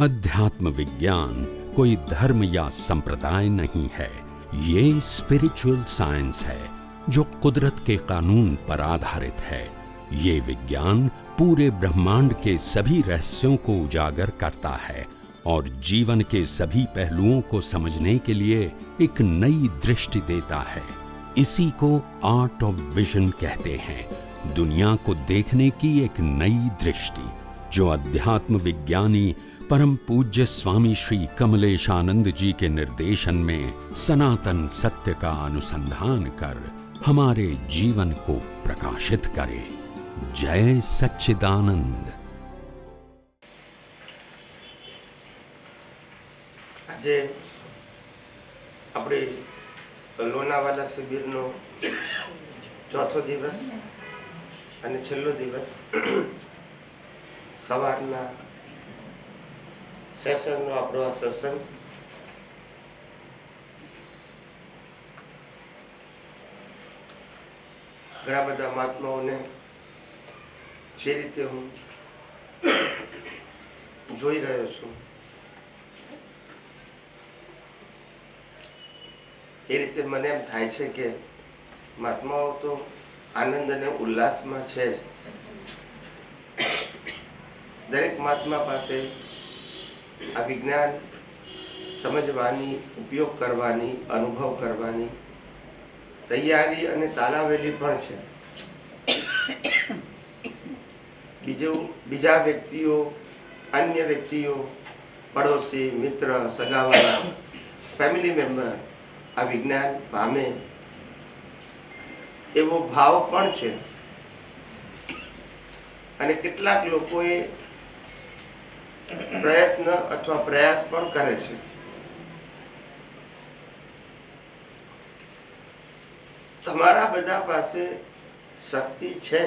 अध्यात्म विज्ञान कोई धर्म या संप्रदाय नहीं है, ये स्पिरिचुअल साइंस है जो कुदरत के कानून पर आधारित है। ये विज्ञान पूरे ब्रह्मांड के सभी रहस्यों को उजागर करता है और जीवन के सभी पहलुओं को समझने के लिए एक नई दृष्टि देता है। इसी को आर्ट ऑफ विजन कहते हैं, दुनिया को देखने की एक नई दृष्टि, जो अध्यात्म विज्ञानी परम पूज्य स्वामी श्री कमलेशानंद जी के निर्देशन में सनातन सत्य का अनुसंधान कर हमारे जीवन को प्रकाशित करे। जय सच्चिदानंद। આજે આપણે લોનાવાલા શિબિરનો ચોથો દિવસ અને છેલ્લો દિવસ સવારના સેશનનો આપણો આ સત્સંગ ઘણા બધા મહાત્માઓને જે રીતે હું જોઈ રહ્યો છું એ રીતે મને એમ થાય છે કે મહાત્માઓ તો આનંદ અને ઉલ્લાસમાં છે જ. દરેક મહાત્મા પાસે આ વિજ્ઞાન સમજવાની, ઉપયોગ કરવાની, અનુભવ કરવાની તૈયારી અને તાલાવેલી પણ છે. બીજા વ્યક્તિઓ, અન્ય વ્યક્તિઓ, પડોશી, મિત્ર, સગાવાળા, ફેમિલી મેમ્બર આ વિજ્ઞાન પામે એવો ભાવ પણ છે. અને કેટલાક લોકોએ પ્રયત્ન અથવા પ્રયાસ પણ કરે છે. તમારા બધા પાસે શક્તિ છે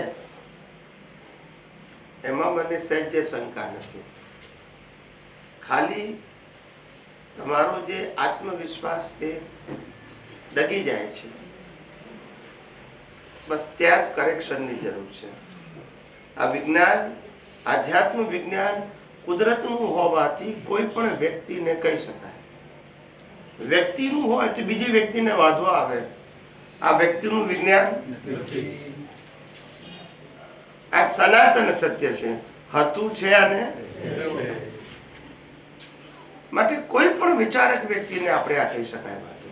એમાં મને સહેજ શંકા નથી. ખાલી તમારો જે આત્મવિશ્વાસ તે ડગી જાય છે, બસ ત્યાં જ કરેક્શનની જરૂર છે. આ વિજ્ઞાન, આધ્યાત્મ વિજ્ઞાન કુદરતનું હોવાથી કોઈ પણ વ્યક્તિને કહી શકાય. વ્યક્તિનું હોય તો બીજી વ્યક્તિને વાંધો આવે. આ વ્યક્તિનું વિજ્ઞાન, આ સનાતન સત્ય છે, હતું છે અને માટે કોઈ પણ વિચારક વ્યક્તિને આપણે આ કહી શકાય વાતો.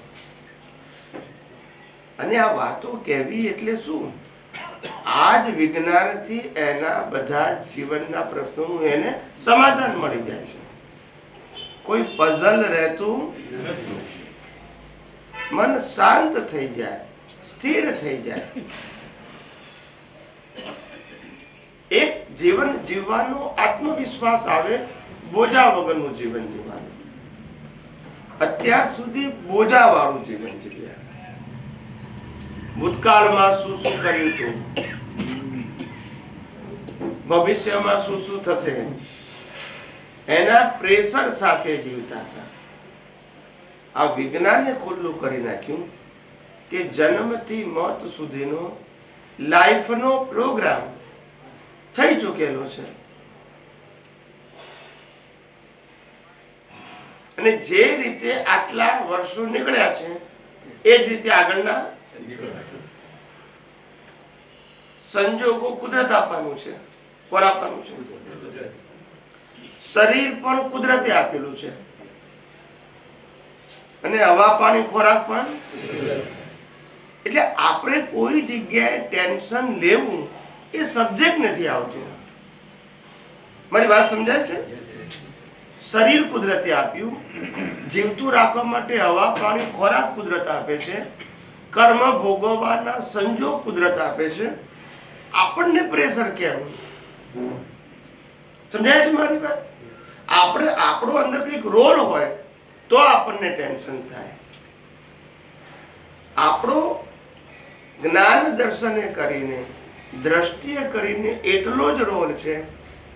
અને આ વાતો કહેવી એટલે શું? આ જ વિજ્ઞાનથી એના બધા જીવનના પ્રશ્નોનું એને સમાધાન મળી જાય છે. કોઈ પઝલ રહેતું નથી. મન શાંત થઈ જાય, સ્થિર થઈ જાય. એક જીવન જીવવાનો આત્મવિશ્વાસ આવે, બોજા વગરનું જીવન જીવવાનું. અત્યાર સુધી બોજા વાળું જીવન જીવ્યા. ભૂતકાળમાં શું શું કર્યું હતું, ભવિષ્યમાં શું શું થશે, એના પ્રેશર સાથે જીવતા હતા. આ વિજ્ઞાને ખુલ્લું કરી નાખ્યું કે જન્મથી મોત સુધીનો લાઈફનો પ્રોગ્રામ થઈ ચૂકેલો છે. અને જે રીતે આટલા વર્ષો નીકળ્યા છે એ જ રીતે આગળના સંજોગો કુદરત આપવાનું છે. કોણ આપવાનું છે? શરીર પણ કુદરતે આપેલું છે અને હવા, પાણી, ખોરાક પણ. એટલે આપણે કોઈ જગ્યાએ ટેન્શન લેવું એ સબ્જેક્ટ નથી આવતું. મારી વાત સમજાય છે? શરીર કુદરતે આપ્યું, જીવતું રાખવા માટે હવા, પાણી, ખોરાક કુદરત આપે છે, કર્મ ભોગવવાના સંજોગ કુદરત આપે છે. આપણને પ્રેશર કેમ? સમજાય છે મારી વાત? આપણે આપણો અંદર કંઈક રોલ હોય તો આપણને ટેન્શન થાય. આપણો જ્ઞાન દર્શને કરીને, દ્રષ્ટિએ કરીને એટલો જ રોલ છે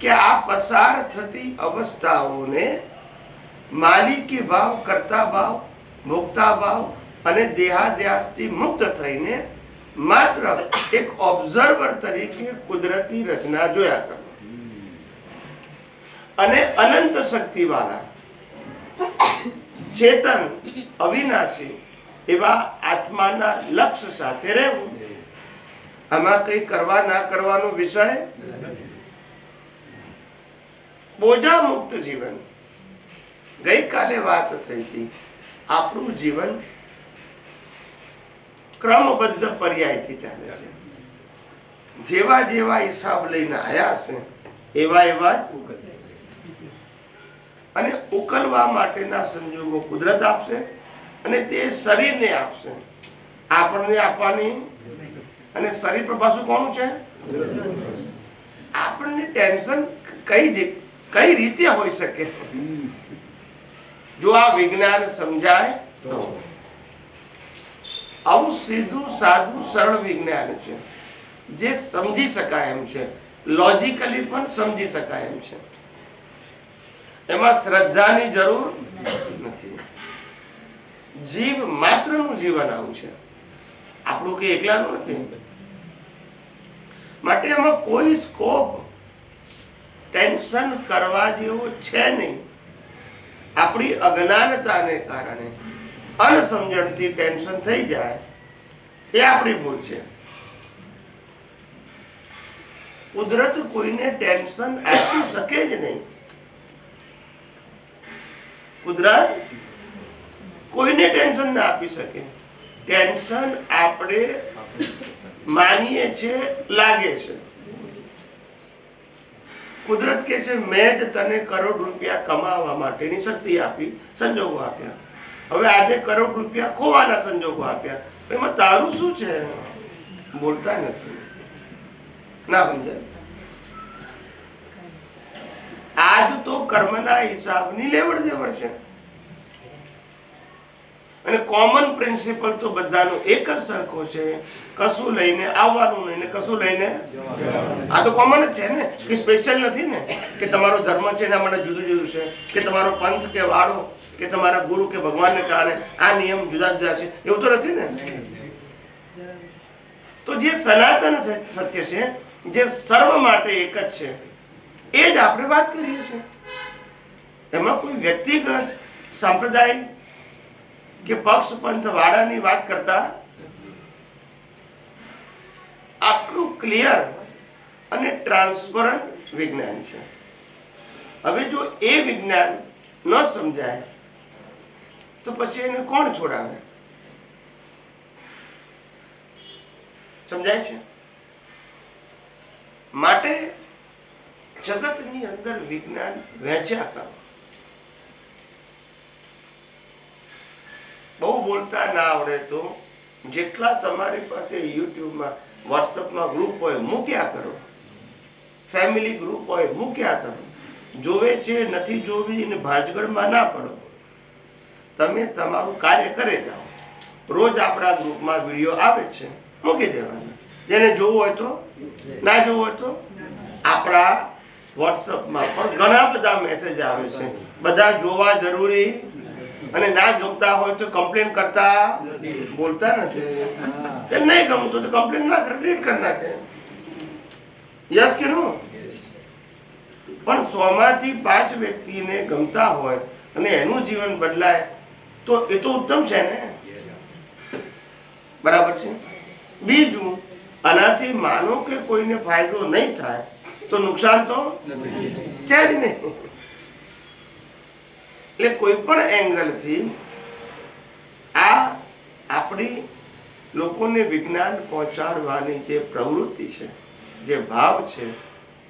કે આ પસાર થતી અવસ્થાઓને માલિકી ભાવ, કર્તા ભાવ, ભોગતા ભાવ અને દેહાદ્યાસથી મુક્ત થઈને માત્ર એક ઓબ્ઝર્વર તરીકે કુદરતી રચના જોયા કરો. અને અનંત શક્તિવાળા ચેતન અવિનાશી એવા આત્માના લક્ષ્ય સાથે રહેવું. આમાં કઈ કરવા ના કરવાનો વિષય. બોજા મુક્ત જીવન. ગઈકાલે વાત થઈ હતી, આપણું જીવન ક્રમબદ્ધ પર્યાયથી ચાલે છે. જેવા જેવા હિસાબ લઈને આયા છે એવા એવા અને ઉકલવા માટેના સંજોગો કુદરત આપશે અને તે શરીરને આપશે. આપણને આપવાની અને શરીર પર પાછું કોનું છે? આપણને ટેન્શન કઈ રીતે હોઈ શકે? જો આ વિજ્ઞાન સમજાય તો. આવું સીધું સાદું સરળ વિજ્ઞાન છે જે સમજી શકાય એમ છે, લોજિકલી પણ સમજી શકાય એમ છે. એમાં શ્રદ્ધાની જરૂર નથી. જીવ માત્રનું જીવન આવું છે, આપણું કઈ એકલાનું નથી. માટે એમાં કોઈ સ્કોપ ટેન્શન કરવા જેવો છે નહીં. આપણી અજ્ઞાનતાને કારણે અણસમજણથી ટેન્શન થઈ જાય એ આપણી ભૂલ છે. કુદરત કોઈને ટેન્શન આપી શકે જ નહીં. કુદરત કોઈને ટેન્શન ના આપી શકે. ટેન્શન આપણે માનીએ છે, લાગે છે. કુદરત કે છે મેં જ તને કરોડ રૂપિયા કમાવા માટેની શક્તિ આપી, સંજોગો આપ્યા. હવે આજે કરોડ રૂપિયા ખોવાના સંજોગો આપ્યા, એમાં તારું શું છે? બોલતા નથી, ના સમજાય. આજ તો કર્મના હિસાબની લેવડ દેવડ છે અને કોમન પ્રિન્સિપલ તો બધાનો એક જ સરખો છે. કશું લઈને આવવાનું નહીં ને કશું લઈને. આ તો કોમન જ છે ને, કે સ્પેશિયલ નથી ને કે તમારો ધર્મ છે એના માટે જુદું જુદું છે, કે તમારો પંથ કે વાળો કે તમારા ગુરુ કે ભગવાનને કારણે આ નિયમ જુદા જુદા છે, એવું તો નથી ને. તો જે સનાતન સત્ય છે, જે સર્વ માટે એક જ છે, એ જ આપણે વાત કરીએ છીએ. એમાં કોઈ વ્યક્તિગત સંપ્રદાય કે પક્ષ પંથ વાળાની વાત કરતા આટલું ક્લિયર અને ટ્રાન્સપરન્ટ વિજ્ઞાન છે. હવે જો એ વિજ્ઞાન ન સમજાય તો પછી એને કોણ છોડાવે? સમજાય છે? માટે જગતની અંદર વિજ્ઞાન વહેંચ્યા કરો. બહુ બોલતા ના આવડે તો જેટલા તમારી પાસે યુટ્યુબમાં વોટ્સઅપમાં ગ્રુપ હોય મૂક્યા કરો, ફેમિલી ગ્રુપ હોય મૂક્યા કરો. જોવે છે નથી જોવી ને ભાંજગડમાં ના પડો. તમે તમારું કાર્ય કરે જાઓ. રોજ આપણા ગ્રુપમાં વિડીયો આવે છે, મૂકી દેવાના. જેને જોવું હોય તો, ના જોવું હોય તો આપણા વોટ્સઅપમાં પણ ઘણા બધા મેસેજ આવે છે. બધા જોવા જરૂરી અને ના ગમતા હોય તો કમ્પ્લેન કરતા બોલતા નથી. નહીં ગમતું તો કમ્પ્લેન ના કરે, ડિલીટ કરી નાખે. યસ કે નો? પણ 100 માંથી 5 વ્યક્તિને ગમતા હોય અને એનું જીવન બદલાય તો એ તો ઉત્તમ છે ને. બરાબર છે. બીજું, આનાથી માનો કે કોઈને ફાયદો નહીં થાય તો નુકસાન તો છે જ નહીં. એટલે કોઈ પણ એંગલથી આ આપણી લોકોને વિજ્ઞાન પહોંચાડવાની જે પ્રવૃત્તિ છે, જે ભાવ છે,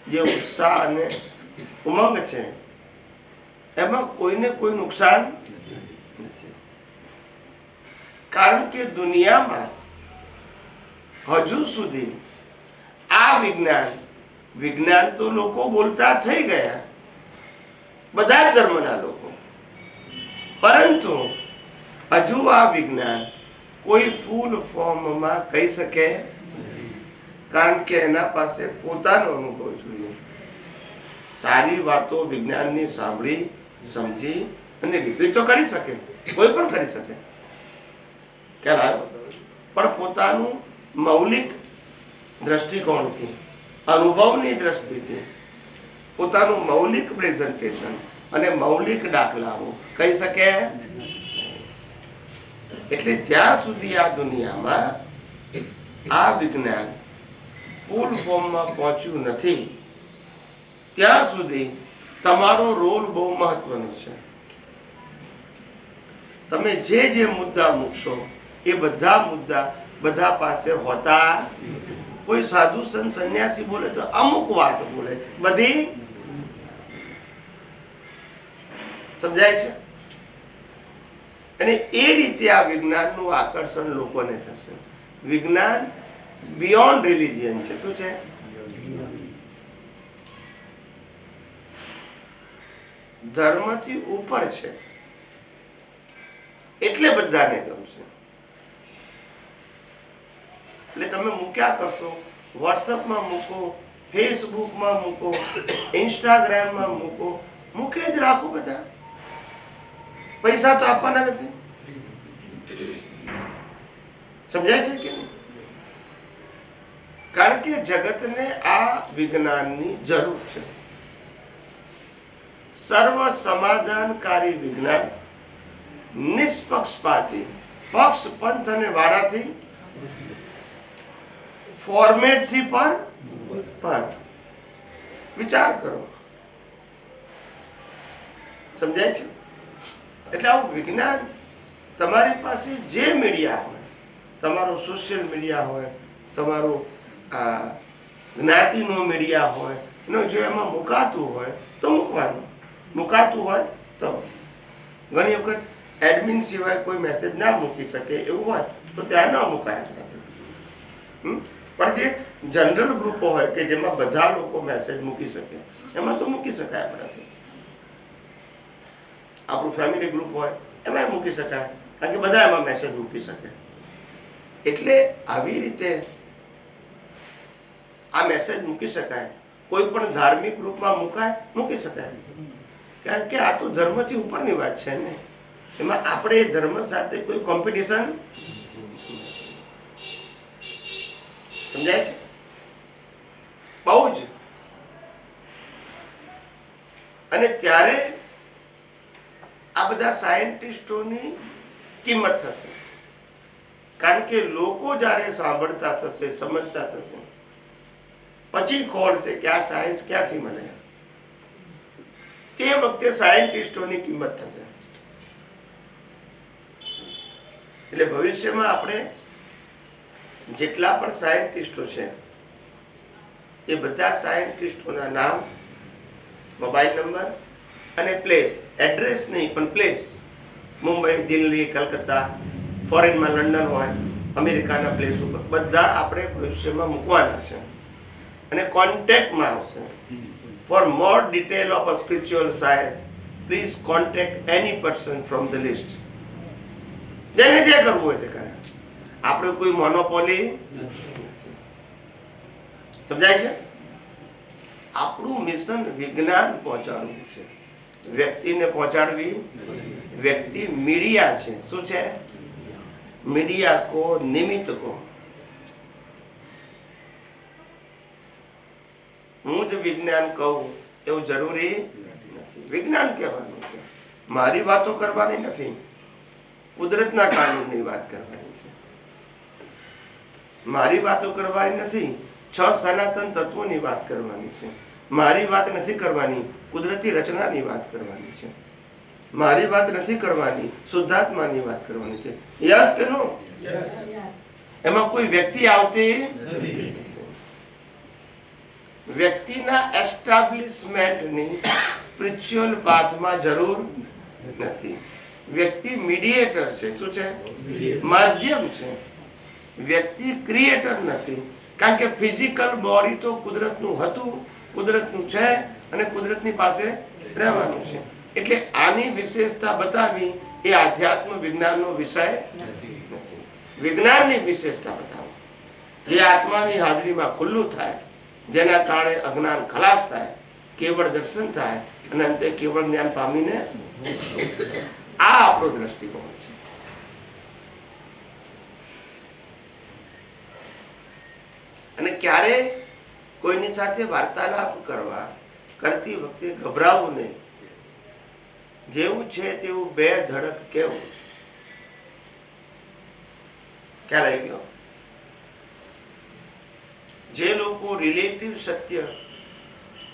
જે ઉત્સાહ અને ઉમંગ છે, એમાં કોઈને કોઈ નુકસાન નથી. કારણ કે દુનિયામાં હજુ સુધી આ વિજ્ઞાન તો લોકો બોલતા થઈ ગયા, બધા જ ધર્મના લોકો. પરંતુ હજુ આ વિજ્ઞાન કોઈ ફૂલ ફોર્મમાં કહી શકે, કારણ કે એના પાસે પોતાનો અનુભવ જોઈએ. સારી વાતો વિજ્ઞાનની સાંભળી, સમજી અને રિપીટ તો કરી શકે, કોઈ પણ કરી શકે. ખ્યાલ આવ્યો? પણ પોતાનું મૌલિક દ્રષ્ટિકોણથી, અનુભવની દ્રષ્ટિથી પોતાનું મૌલિક પ્રેઝન્ટેશન અને મૌલિક દાખલાઓ કહી શકે. એટલે જ્યાં સુધી આ દુનિયામાં આ વિજ્ઞાન ફૂલ ફોર્મમાં પહોંચ્યું નથી ત્યાં સુધી તમારો રોલ બહુ મહત્વનો છે. તમે જે મુદ્દા મૂકશો એ બધા મુદ્દા બધા પાસે હોતા. કોઈ સાધુ સંત સંન્યાસી બોલે તો અમુક વાત બોલે, બધી સમજાય છે. અને એ રીતે આ વિજ્ઞાનનું આકર્ષણ લોકોને થશે. વિજ્ઞાન બિયોન્ડ રિલિજિયન છે. શું છે? ધર્મથી ઉપર છે, એટલે બધાને ગમશે. એટલે તમે મૂક્યા કરશો, વોટ્સઅપમાં મૂકો, ફેસબુકમાં મૂકો, ઇન્સ્ટાગ્રામમાં મૂકો, મૂકે જ રાખો. બધા પૈસા તો આપવાના નથી. સમજાય છે કે નહીં? કારણ કે જગતને આ વિજ્ઞાનની જરૂર છે. સર્વ સમાધાનકારી વિજ્ઞાન, નિષ્પક્ષપાતી, પક્ષ પંથ અને વાડાથી, ફોર્મેટથી પર વિચાર કરો. સમજાય છે? એટલે આવું વિજ્ઞાન તમારી પાસે જે મીડિયા હોય, તમારો સોશિયલ મીડિયા હોય, તમારું જ્ઞાતિનો મીડિયા હોય, જો એમાં મુકાતું હોય તો મૂકવાનું, મુકાતું હોય તો. ઘણી વખત એડમિન સિવાય કોઈ મેસેજ ના મૂકી શકે એવું હોય તો ત્યાં ન મુકાય. પણ જે જનરલ ગ્રુપો હોય કે જેમાં બધા લોકો મેસેજ મૂકી શકે એમાં તો મૂકી શકાય. આપણાથી આપણું ફેમિલી ગ્રુપ હોય એમાં મૂકી શકાય, કારણ કે બધા એમાં મેસેજ મૂકી શકે. એટલે આવી રીતે આ મેસેજ મૂકી શકાય. કોઈ પણ ધાર્મિક ગ્રુપમાં મૂકી શકાય, કારણ કે આ તો ધર્મથી ઉપરની વાત છે ને. એમાં આપણે ધર્મ સાથે કોઈ કોમ્પિટિશન, સમજાય છે? બહુ જ. અને ત્યારે આ બધા સાયન્ટિસ્ટોની કિંમત થશે, કારણ કે લોકો જ્યારે સાંભળતા થશે, સમજતા થશે, પછી ખોળશે કે આ સાયન્સ ક્યાંથી મળે. તે વખતે સાયન્ટિસ્ટોની કિંમત થશે. એટલે ભવિષ્યમાં આપણે જેટલા પણ સાયન્ટિસ્ટો છે એ બધા સાયન્ટિસ્ટોના નામ, મોબાઈલ નંબર અને પ્લેસ, એડ્રેસ નહીં પણ પ્લેસ, મુંબઈ, દિલ્હી, કલકત્તા, ફોરેનમાં લંડન હોય, અમેરિકાના પ્લેસ ઉપર બધા આપણે ભવિષ્યમાં મૂકવાના છે અને કોન્ટેક્ટમાં આવશે. For more detail of a spiritual science please contact any person from the list. જેને જે કરવું હોય તે કરે. આપણે કોઈ મોનોપોલી નથી. સમજાય છે? આપણું મિશન વિજ્ઞાન પહોંચાડવું છે, વ્યક્તિને પહોંચાડવી. વ્યક્તિ મીડિયા છે. શું છે? મીડિયા કો, નિમિત્ત કો. હું જ વિજ્ઞાન કહું એવું જરૂરી નથી. વિજ્ઞાન કહેવાનું છે. મારી વાતો કરવાની નથી, કુદરતના કાનૂનની વાત કરવાની છે. મારી વાતો કરવાની નથી, 6 સનાતન તત્વોની વાત કરવાની છે. મારી વાત નથી કરવાની, કુદરતી રચનાની વાત કરવાની છે. મારી વાત નથી કરવાની, શુદ્ધાત્માની વાત કરવાની છે. યસ કે નો? એમાં કોઈ વ્યક્તિ આવતી નથી. વ્યક્તિના એસ્ટાબ્લિશમેન્ટની સ્પિરિચ્યુઅલ પાથમાં જરૂર નથી. વ્યક્તિ મીડિયેટર છે. શું છે? માધ્યમ છે. વ્યક્તિ ક્રિએટર નથી, કારણ કે ફિઝિકલ બોડી તો કુદરતનું હતું, કુદરતનું છે અને કુદરતની પાસે રહેવાનું છે. એટલે આની વિશેષતા બતાવી એ આધ્યાત્મ વિજ્ઞાનનો વિષય નથી. વિજ્ઞાનની વિશેષતા બતાવો જે આત્માની હાજરીમાં ખુલ્લું થાય, જેના કારણે અજ્ઞાન ખલાસ થાય, કેવળ દર્શન થાય અને અંતે કેવળ જ્ઞાન પામીને. આ આપણો દ્રષ્ટિકોણ છે. અને ક્યારે કોઈની સાથે વાર્તાલાપ કરવા કરતી વખતે ગભરાવું નહીં, જેવું છે તેવું બે ધડક કેવું. ખ્યાલ આવી ગયો? જે લોકો રિલેટિવ સત્ય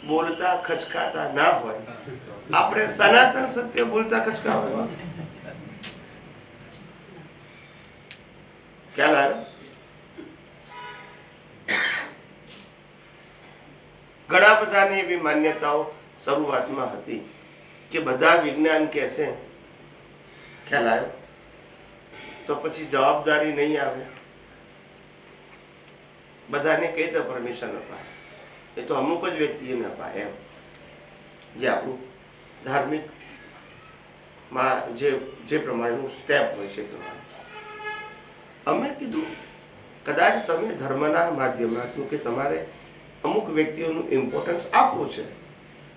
બોલતા ખચકાતા ના હોય, આપણે સનાતન સત્ય બોલતા ખચકાવા. ખ્યાલ આવ્યો? ઘણા બધાની એવી માન્યતાઓ શરૂઆતમાં હતી કે બધા વિજ્ઞાન કહેશે. ખ્યાલ આવ્યો? તો પછી જવાબદારી નહીં આવે. બધાને કઈ તો પરમિશન અપાય, એ તો અમુક જ વ્યક્તિને અપાય એમ, જે આપણું ધાર્મિક માં જે પ્રમાણેનું સ્ટેપ હોય છે પ્રમાણે. અમે કીધું કદાચ તમે ધર્મના માધ્યમથી કે તમારે અમુક વ્યક્તિઓનું ઇમ્પોર્ટન્સ આપવું છે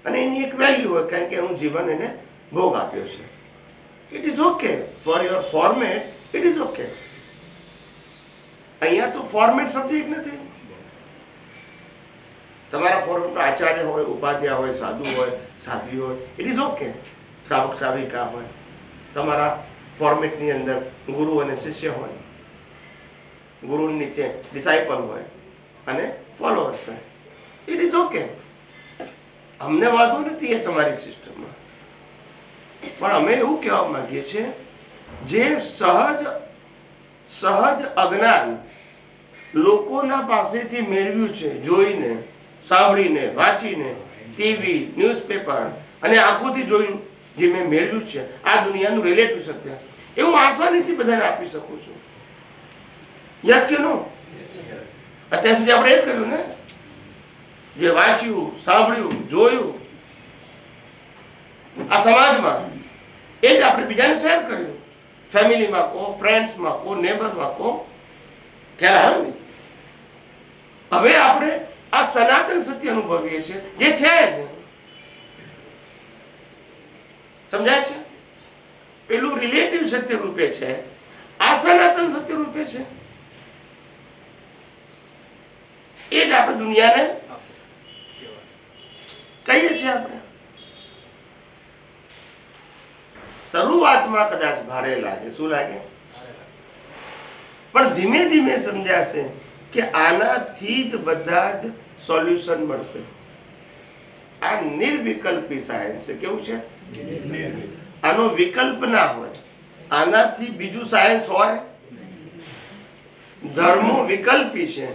અને એની એક વેલ્યુ હોય, કારણ કે એનું જીવન એને ભોગ આપ્યો છે. It is okay for your format, it is okay. અહીંયા તો ફોર્મેટ સબ્જેક્ટ નથી. તમારા ફોર્મેટમાં આચાર્ય હોય, ઉપાધ્યાય હોય, સાધુ હોય, સાધ્વી હોય, ઇટ ઇઝ ઓકે. શ્રાવક શ્રાવિકા હોય, તમારા ફોર્મેટની અંદર ગુરુ અને શિષ્ય હોય, ગુરુની નીચે ડિસાઇપલ હોય અને ફોલોઅર્સ હોય, ઇટ ઇઝ ઓકે. અમને વાંધો નથી એ તમારી સિસ્ટમમાં, પણ અમે એવું કહેવા માંગીએ છીએ જે સહજ અજ્ઞાન લોકોના પાસેથી મેળવ્યું છે, જોઈને, સાંભળીને, વાંચીને, ટીવી, ન્યૂઝપેપર અને આંખોથી જોઈને જે મેં મેળવ્યું છે, આ દુનિયાનું રિલેટિવ સત્ય, એવું આસાનીથી બધાને આપી શકું છું. યસ કે નો? અત્યાર સુધી આપણે એ જ કર્યું ને, જે વાંચ્યું, સાંભળ્યું, જોયું આ સમાજમાં, એ જ આપણે બીજાને શેર કર્યું. ફેમિલીમાં કહો, ફ્રેન્ડ્સમાં કહો, નેબરમાં કહો. ખ્યાલ આવ્યો ને? હવે આપણે આ સનાતન સત્ય અનુભવીએ છીએ, જે છે જ. સમજાય છે? પેલું રિલેટિવ સત્ય રૂપે છે, આ સનાતન સત્ય રૂપે છે. એ જ આપણે દુનિયાને કહીએ છીએ. આપણે શરૂઆતમાં કદાચ ભારે લાગે, શું લાગે? પણ ધીમે ધીમે સમજાશે કે આનાથી જ બધા જ સોલ્યુશન મળશે. આ નિર્વિકલ્પી સાયન્સ છે. કેવું છે? આનો વિકલ્પ ના હોય. આનાથી બીજું સાયન્સ હોય? ધર્મો વિકલ્પી છે.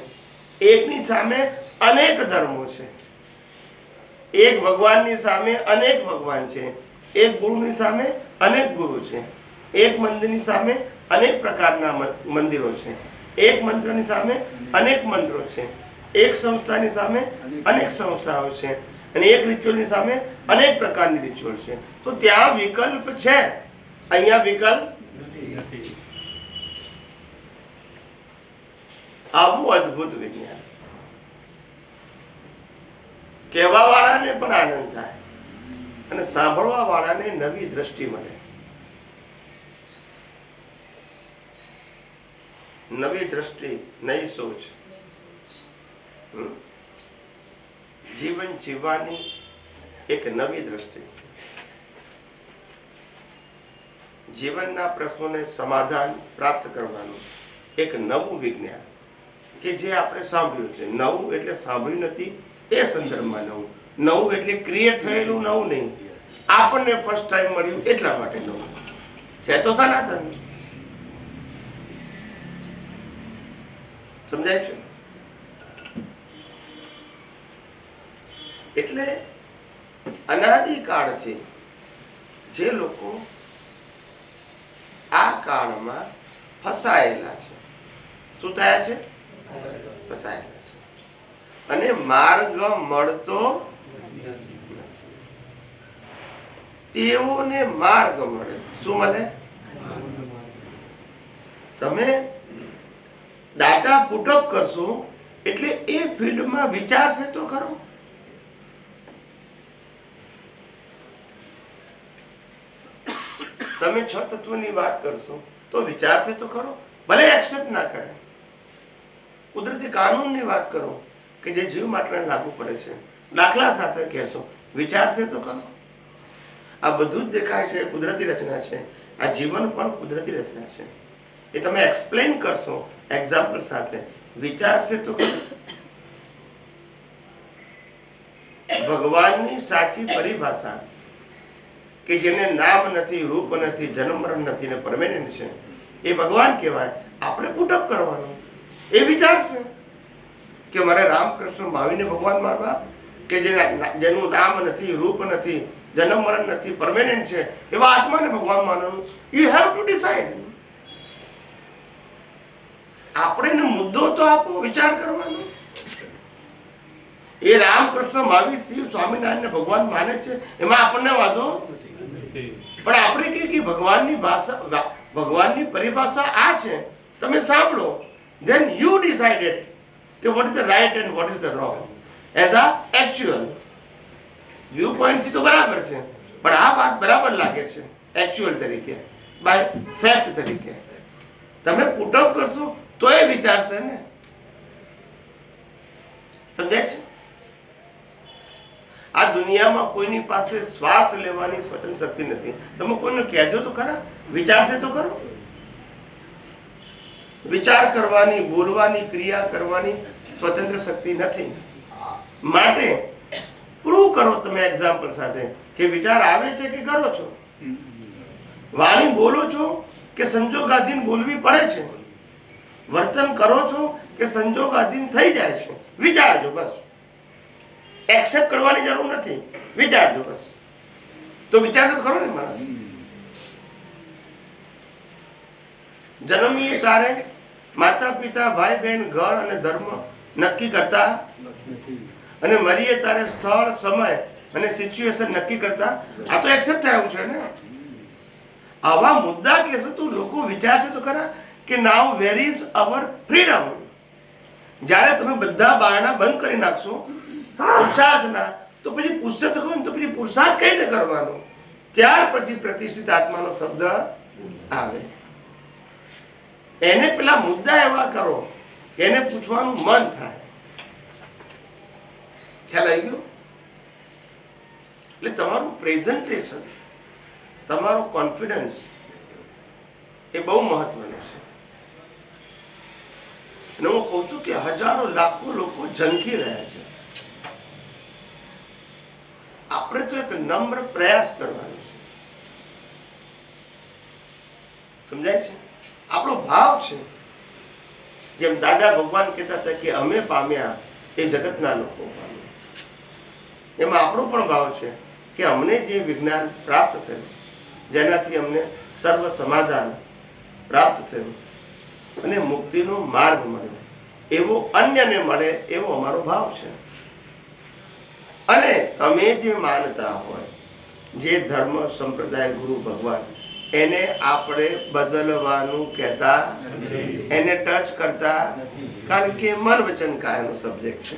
એકની સામે અનેક ધર્મો છે. એક ભગવાનની સામે અનેક ભગવાન છે. એક ગુરુની સામે અનેક ગુરુ છે. એક મંદિરની સામે અનેક પ્રકારના મંદિરો છે. એક મંત્રની સામે અનેક મંત્રો છે. એક સંસ્થાની સામે અનેક સંસ્થાઓ છે. અને એક રિચ્યુઅલની સામે અનેક પ્રકારની રિચ્યુઅલ છે. તો ત્યાં વિકલ્પ છે, અહીંયા વિકલ્પ નથી. આવું અદ્ભુત વિજ્ઞાન કહેવા વાળાને પણ આનંદ થાય અને સાંભળવા વાળાને નવી દ્રષ્ટિ મળે. નવી દ્રષ્ટિ, નવી સોચ, જીવન જીવવાની એક નવી દ્રષ્ટિ, જીવનના પ્રશ્નોને સમાધાન પ્રાપ્ત કરવાનું એક નવું વિજ્ઞાન કે જે આપણે સાંભળ્યું છે. નવું એટલે સાંભળ્યું નથી એ સંદર્ભમાં નવું. નવું એટલે ક્રિએટ થયેલું નવું નહીં, આપણને ફર્સ્ટ ટાઈમ મળ્યું એટલા માટે નવું છે. તો સનાતન. સમજાય છે? એટલે અનાદિકાળથી જે લોકો આ કાળમાં ફસાયેલા છે, શું થયા છે? ફસાયેલા છે અને માર્ગ મળતો નથી. તેઓને માર્ગ મળે. શું મળે? તમે ડાટા પુટઅપ કરશો એટલે એ ફિલ્ડમાં વિચારશે તો ખરો. તમે 6 તત્વની વાત કરશો તો વિચારશે તો ખરો. ભલે એક્સેપ્ટ ના કરે. કુદરતી કાનૂનની વાત કરો કે જે જીવ માટે લાગુ પડે છે, દાખલા સાથે કહેશો વિચારશે તો કરો. આ બધું જ દેખાય છે કુદરતી રચના છે. આ જીવન પણ કુદરતી રચના છે. એ તમે એક્સપ્લેન કરશો એક્ઝામ્પલ સાથે. વિચારશે તો કરો. ભગવાનની સાચી પરિભાષા કે જેને નામ નથી, રૂપ નથી, જન્મ મરણ નથી ને પરમેનન્ટ છે, એ ભગવાન કહેવાય. આપણે પુટઅપ કરવાનું. એ વિચારશે કે મારે રામકૃષ્ણ ભાવીને ભગવાન માનવા કે જેનું નામ નથી, રૂપ નથી, જન્મ મરણ નથી, પરમેનન્ટ છે, એવા આત્માને ભગવાન માનવાનું. You have to decide. આપણે એને મુદ્દો તો આપો, વિચાર કરવાનો. એ રામકૃષ્ણ મહાવીર શિવ સ્વામિનારાયણ ભગવાન માને છે, એમાં આપણને વાંધો નથી. પણ આપણે કહીએ કે ભગવાનની ભાષા, ભગવાનની પરિભાષા આ છે, તમે સાંભળો. then you decided કે what is the right and what is the wrong as a actual view point થી તો બરાબર છે, પણ આ વાત બરાબર લાગે છે એકચ્યુઅલ તરીકે, બાય ફેક્ટ તરીકે. તમે પુટઅપ કરશો તો એ વિચારશે ને. સમજાય છે? આ દુનિયામાં કોઈની પાસે શ્વાસ લેવાની સ્વતંત્ર શક્તિ નથી. તમે કોઈને કહેજો તો ખરા, વિચારશે તો ખરો. વિચાર કરવાની, બોલવાની, ક્રિયા કરવાની સ્વતંત્ર શક્તિ નથી. માટે પ્રૂવ કરો તમે એક્ઝામ્પલ સાથે કે વિચાર આવે છે કે કરો છો. વાણી બોલો છો કે સંજોગાધીન બોલવી પડે છે. વર્તન કરો છો કે સંજોગાધીન થઈ જાય છે. વિચારજો બસ. એક્સેપ્ટ કરવાની જરૂર નથી, વિચારજો બસ. તો વિચારજો ખરો ને માણસ. જન્મીએ તારે માતા પિતા, ભાઈ બહેન, ઘર અને ધર્મ નક્કી કરતા અને મરીએ તારે સ્થળ, સમય અને સિચ્યુએશન નક્કી કરતા. આ તો એક્સેપ્ટ થયું છે ને. આવા મુદ્દા કહેશો તો લોકો વિચારશે તો ખરા કે નાઉ વેર ઇઝ અવર ફ્રીડમ. જ્યારે તમે બધા બારણા બંધ કરી નાખશો પુરુષાર્થના, તો પછી પૂછશે તો ખરું, તો પછી પુરુષાર્થ કઈ રીતે કરવાનો? ત્યાર પછી પ્રતિષ્ઠિત આત્માનો શબ્દ આવે. એને પેલા મુદ્દા એવા કરો એને પૂછવાનું મન થાય. ખ્યાલ આવી ગયો? એટલે તમારું પ્રેઝન્ટેશન, તમારો કોન્ફિડન્સ એ બહુ મહત્વનું છે. અને હું કહું છું કે હજારો લાખો લોકો ઝંખી રહ્યા છે. આપણે તો એક નમ્ર પ્રયાસ કરવાનો છે. સમજાય છે? આપણો ભાવ છે. જેમ દાદા ભગવાન કહેતા હતા કે અમે પામ્યા એ જગતના લોકો પામ્યા, એમાં આપણો પણ ભાવ છે કે અમને જે વિજ્ઞાન પ્રાપ્ત થયું, જેનાથી અમને સર્વ સમાધાન પ્રાપ્ત થયું અને મુક્તિનો માર્ગ મળ્યો, એવો અન્યને મળે એવો અમારો ભાવ છે. અને તમે જે માનતા હોય, જે ધર્મ, સંપ્રદાય, ગુરુ, ભગવાન, એને આપણે બદલવાનું કહેતા, એને ટચ કરતા, કારણ કે મન વચન કાયાનો સબ્જેક્ટ છે.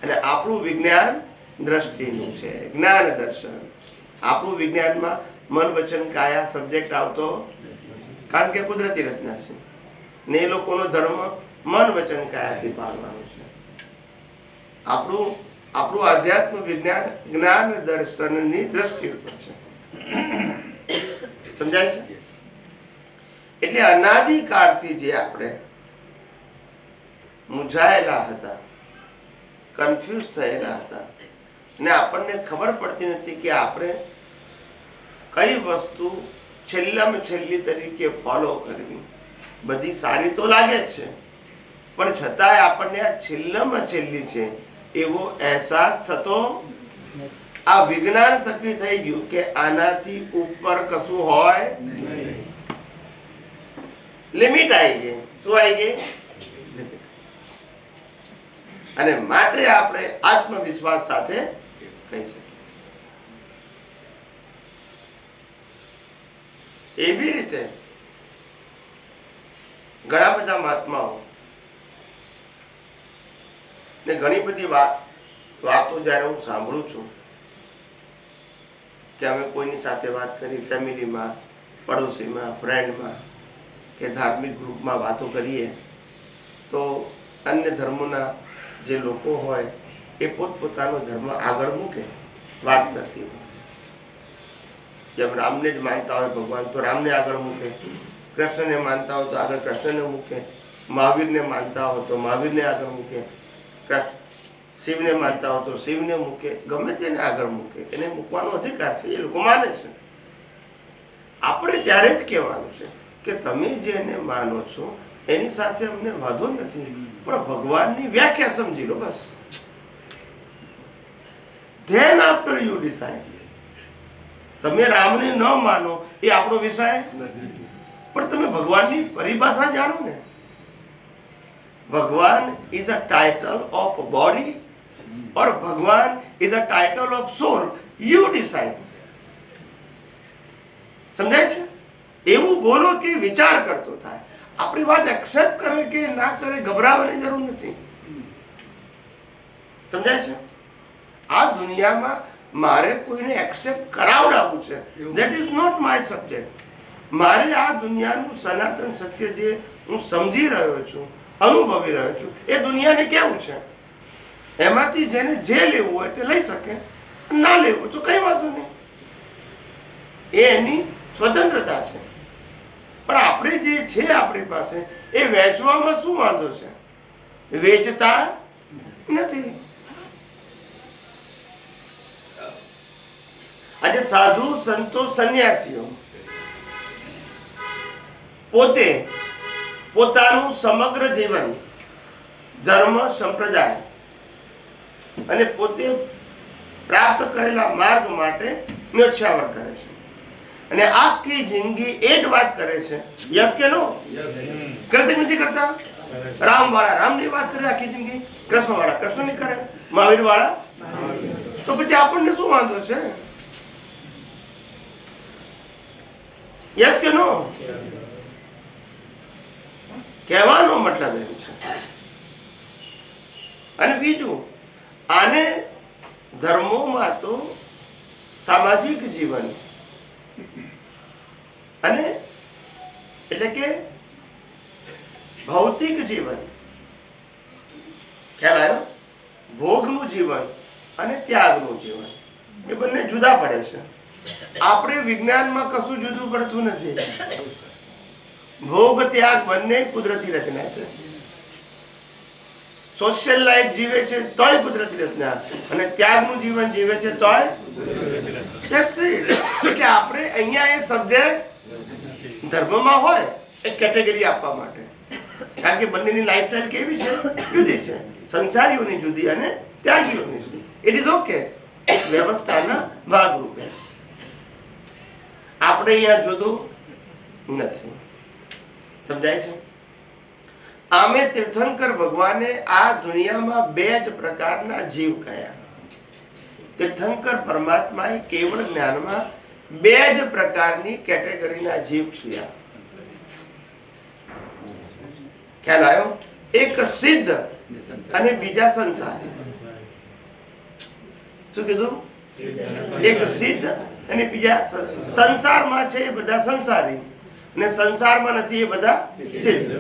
અને આપણું વિજ્ઞાન દ્રષ્ટિનું છે, જ્ઞાન દર્શન. આપણું વિજ્ઞાનમાં મન વચન કાયા સબ્જેક્ટ આવતો, કારણ કે કુદરતી રચના છે ને એ લોકોનો ધર્મ મન વચન કાયાથી પાળવાનું છે. આપણું આધ્યાત્મ વિજ્ઞાન જ્ઞાન દર્શનની દ્રષ્ટિ ઉપર છે. સમજાય છે? એટલે અનાદિકાળથી જે આપણે મૂંઝાયેલા હતા, કન્ફ્યુઝ થયેલા હતા, ને આપણને ખબર પડતી નથી કે આપણે કઈ વસ્તુ છેલ્લામાં છેલ્લી તરીકે ફોલો કરવી. બધી સારી તો લાગે જ છે, પણ છતાંય આપણને આ છેલ્લામાં છેલ્લી છે એવો અહેસાસ થતો. આ વિજ્ઞાન થકી થઈ ગયું કે આનાથી ઉપર કશું હોય, લિમિટ આવી ગઈ. શું આવી ગઈ? અને માટે આપણે આત્મવિશ્વાસ સાથે કહી શકીએ. એવી રીતે ઘણા બધા મહાત્માઓ ને ઘણી બધી વાતો જ્યારે હું સાંભળું છું કે અમે કોઈની સાથે વાત કરી, ફેમિલીમાં, પડોશીમાં, ફ્રેન્ડમાં કે ધાર્મિક ગ્રુપમાં વાતો કરીએ, તો અન્ય ધર્મોના જે લોકો હોય એ પોતપોતાનો ધર્મ આગળ મૂકે વાત કરતી વખતે. જેમ રામને જ માનતા હોય ભગવાન તો રામને આગળ મૂકે, કૃષ્ણને માનતા હોય તો આગળ કૃષ્ણને મૂકે, મહાવીરને માનતા હોય તો મહાવીરને આગળ મૂકે, શિવને માનતા હોય તો શિવને મૂકે, ગમે તેને આગળ મૂકે. એને મૂકવાનો અધિકાર છે, એ લોકો માને છે. આપણે ત્યારે જ કહેવાનું છે કે તમે જેને માનો છો એની સાથે અમને વાંધો નથી, પણ ભગવાનની વ્યાખ્યા સમજી લો બસ. Then after you decide. તમે રામને ન માનો એ આપણો વિષય, પણ તમે ભગવાનની પરિભાષા જાણો ને. ભગવાન is a title of body or ભગવાન is a title of soul. You decide. સમજાય છે? એવું બોલો કે વિચાર કરતો થાય. આપણી વાત એક્સેપ્ટ કરે કે ના કરે ગભરાવાની જરૂર નથી. સમજાય છે? આ દુનિયામાં મારે કોઈને એક્સેપ્ટ કરાવડાવવું છે, that is not my subject. મારે આ દુનિયાનું સનાતન સત્ય જે હું સમજી રહ્યો છું, અનુભવી રહ્યો છું, એ દુનિયાને કેવું છે, એમાંથી જેને જે લેવું હોય તે લઈ શકે, ના લેવું તો કઈ વાંધો નહીં, એ એની સ્વતંત્રતા છે. પણ આપણે જે છે આપણી પાસે એ વેચવામાં શું વાંધો છે? વેચતા નથી. આજે સાધુ સંતો સંન્યાસીઓ પોતે પોતાનું સમગ્ર જીવન ધર્મ સંપ્રદાય અને પોતે પ્રાપ્ત કરેલા માર્ગ માટે ન્યોછાવર કરે છે, અને આખી જિંદગી એ જ વાત કરે છે. યસ કે નો? કરે નથી કરતા? રામ વાળા રામની વાત કરે આખી જિંદગી, કૃષ્ણ વાળા કૃષ્ણની કરે, મહાવીર વાળા. તો પછી આપણને શું વાંધો છે? યસ કે નો? કહેવાનો મતલબ એમ છે. અને બીજું, આને ધર્મોમાં તો સામાજિક જીવન અને એટલે કે ભૌતિક જીવન, ખ્યાલ આવ્યો? ભોગનું જીવન અને ત્યાગનું જીવન એ બંને જુદા પડે છે. આપણે વિજ્ઞાનમાં કશું જુદું પડતું નથી. ભોગ ત્યાગ બંને કુદરતી રચના છે. સોશિયલ લાઈફ જીવે છે તોય કુદરતી રચના, અને ત્યાગનું જીવન જીવે છે તોય. એટલે આપણે અહીંયા એ શબ્દ ધર્મમાં હોય એ કેટેગરી આપવા માટે, કારણ કે બંનેની લાઈફસ્ટાઈલ કેવી છે? જુદી છે. સંસારીઓની જુદી અને ત્યાગીઓની જુદી. ઇટ ઇઝ ઓકે, વ્યવસ્થાના ભાગરૂપે. આપણે અહીંયા જુદું નથી. સમજાય છે? આમે તીર્થંકર ભગવાને આ દુનિયામાં બે જ પ્રકારના જીવ કયા. તીર્થંકર પરમાત્માએ કેવળ જ્ઞાનમાં બે જ પ્રકારની કેટેગરીના જીવ થયા. ખ્યાલ આવ્યો? એક સિદ્ધ અને બીજા સંસારી. શું કીધું? એક સિદ્ધ અને બીજા સંસારમાં છે એ બધા સંસારી, અને સંસારમાં નથી એ બધા સિદ્ધ.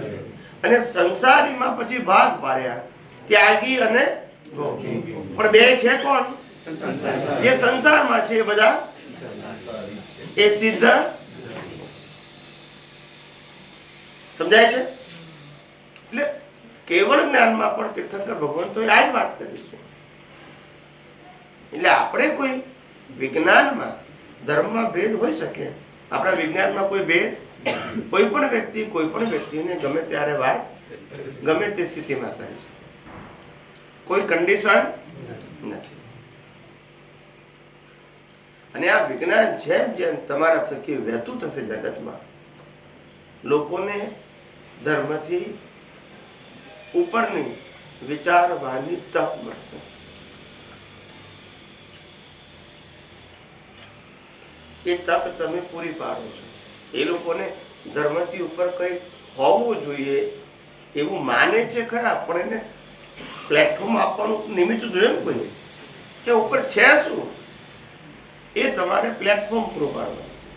અને સંસારીમાં પછી ભાગ પાડ્યા, ત્યાગી અને ભોગી. પણ બે છે કોણ? જે સંસારમાં છે એ બધા એ સિદ્ધ. સમજાય છે? એટલે કેવળ જ્ઞાનમાં પણ તીર્થંકર ભગવાન તો આ જ વાત કરી છે. એટલે આપણે કોઈ વિજ્ઞાનમાં ધર્મમાં ભેદ હોઈ શકે, આપણા વિજ્ઞાનમાં કોઈ ભેદ, કોઈ પણ વ્યક્તિ કોઈ પણ વ્યક્તિને ગમે ત્યારે વાત ગમે તે સ્થિતિમાં કરી શકે, કોઈ કન્ડિશન નથી. અને આ વિજ્ઞાન જેમ જેમ તમારા થકી વહેતું થશે જગતમાં, લોકોને ધર્મથી ઉપરની વિચારવાની તક મળશે. એ તક તમે પૂરી પાડો છો. એ લોકોને ધર્મથી ઉપર કંઈ હોવું જોઈએ એવું માને છે ખરા, પણ એને પ્લેટફોર્મ આપવાનું નિમિત્ત જોઈએ ને કોઈ કે ઉપર છે શું, એ તમારે પ્લેટફોર્મ પૂરું પાડવાનું છે.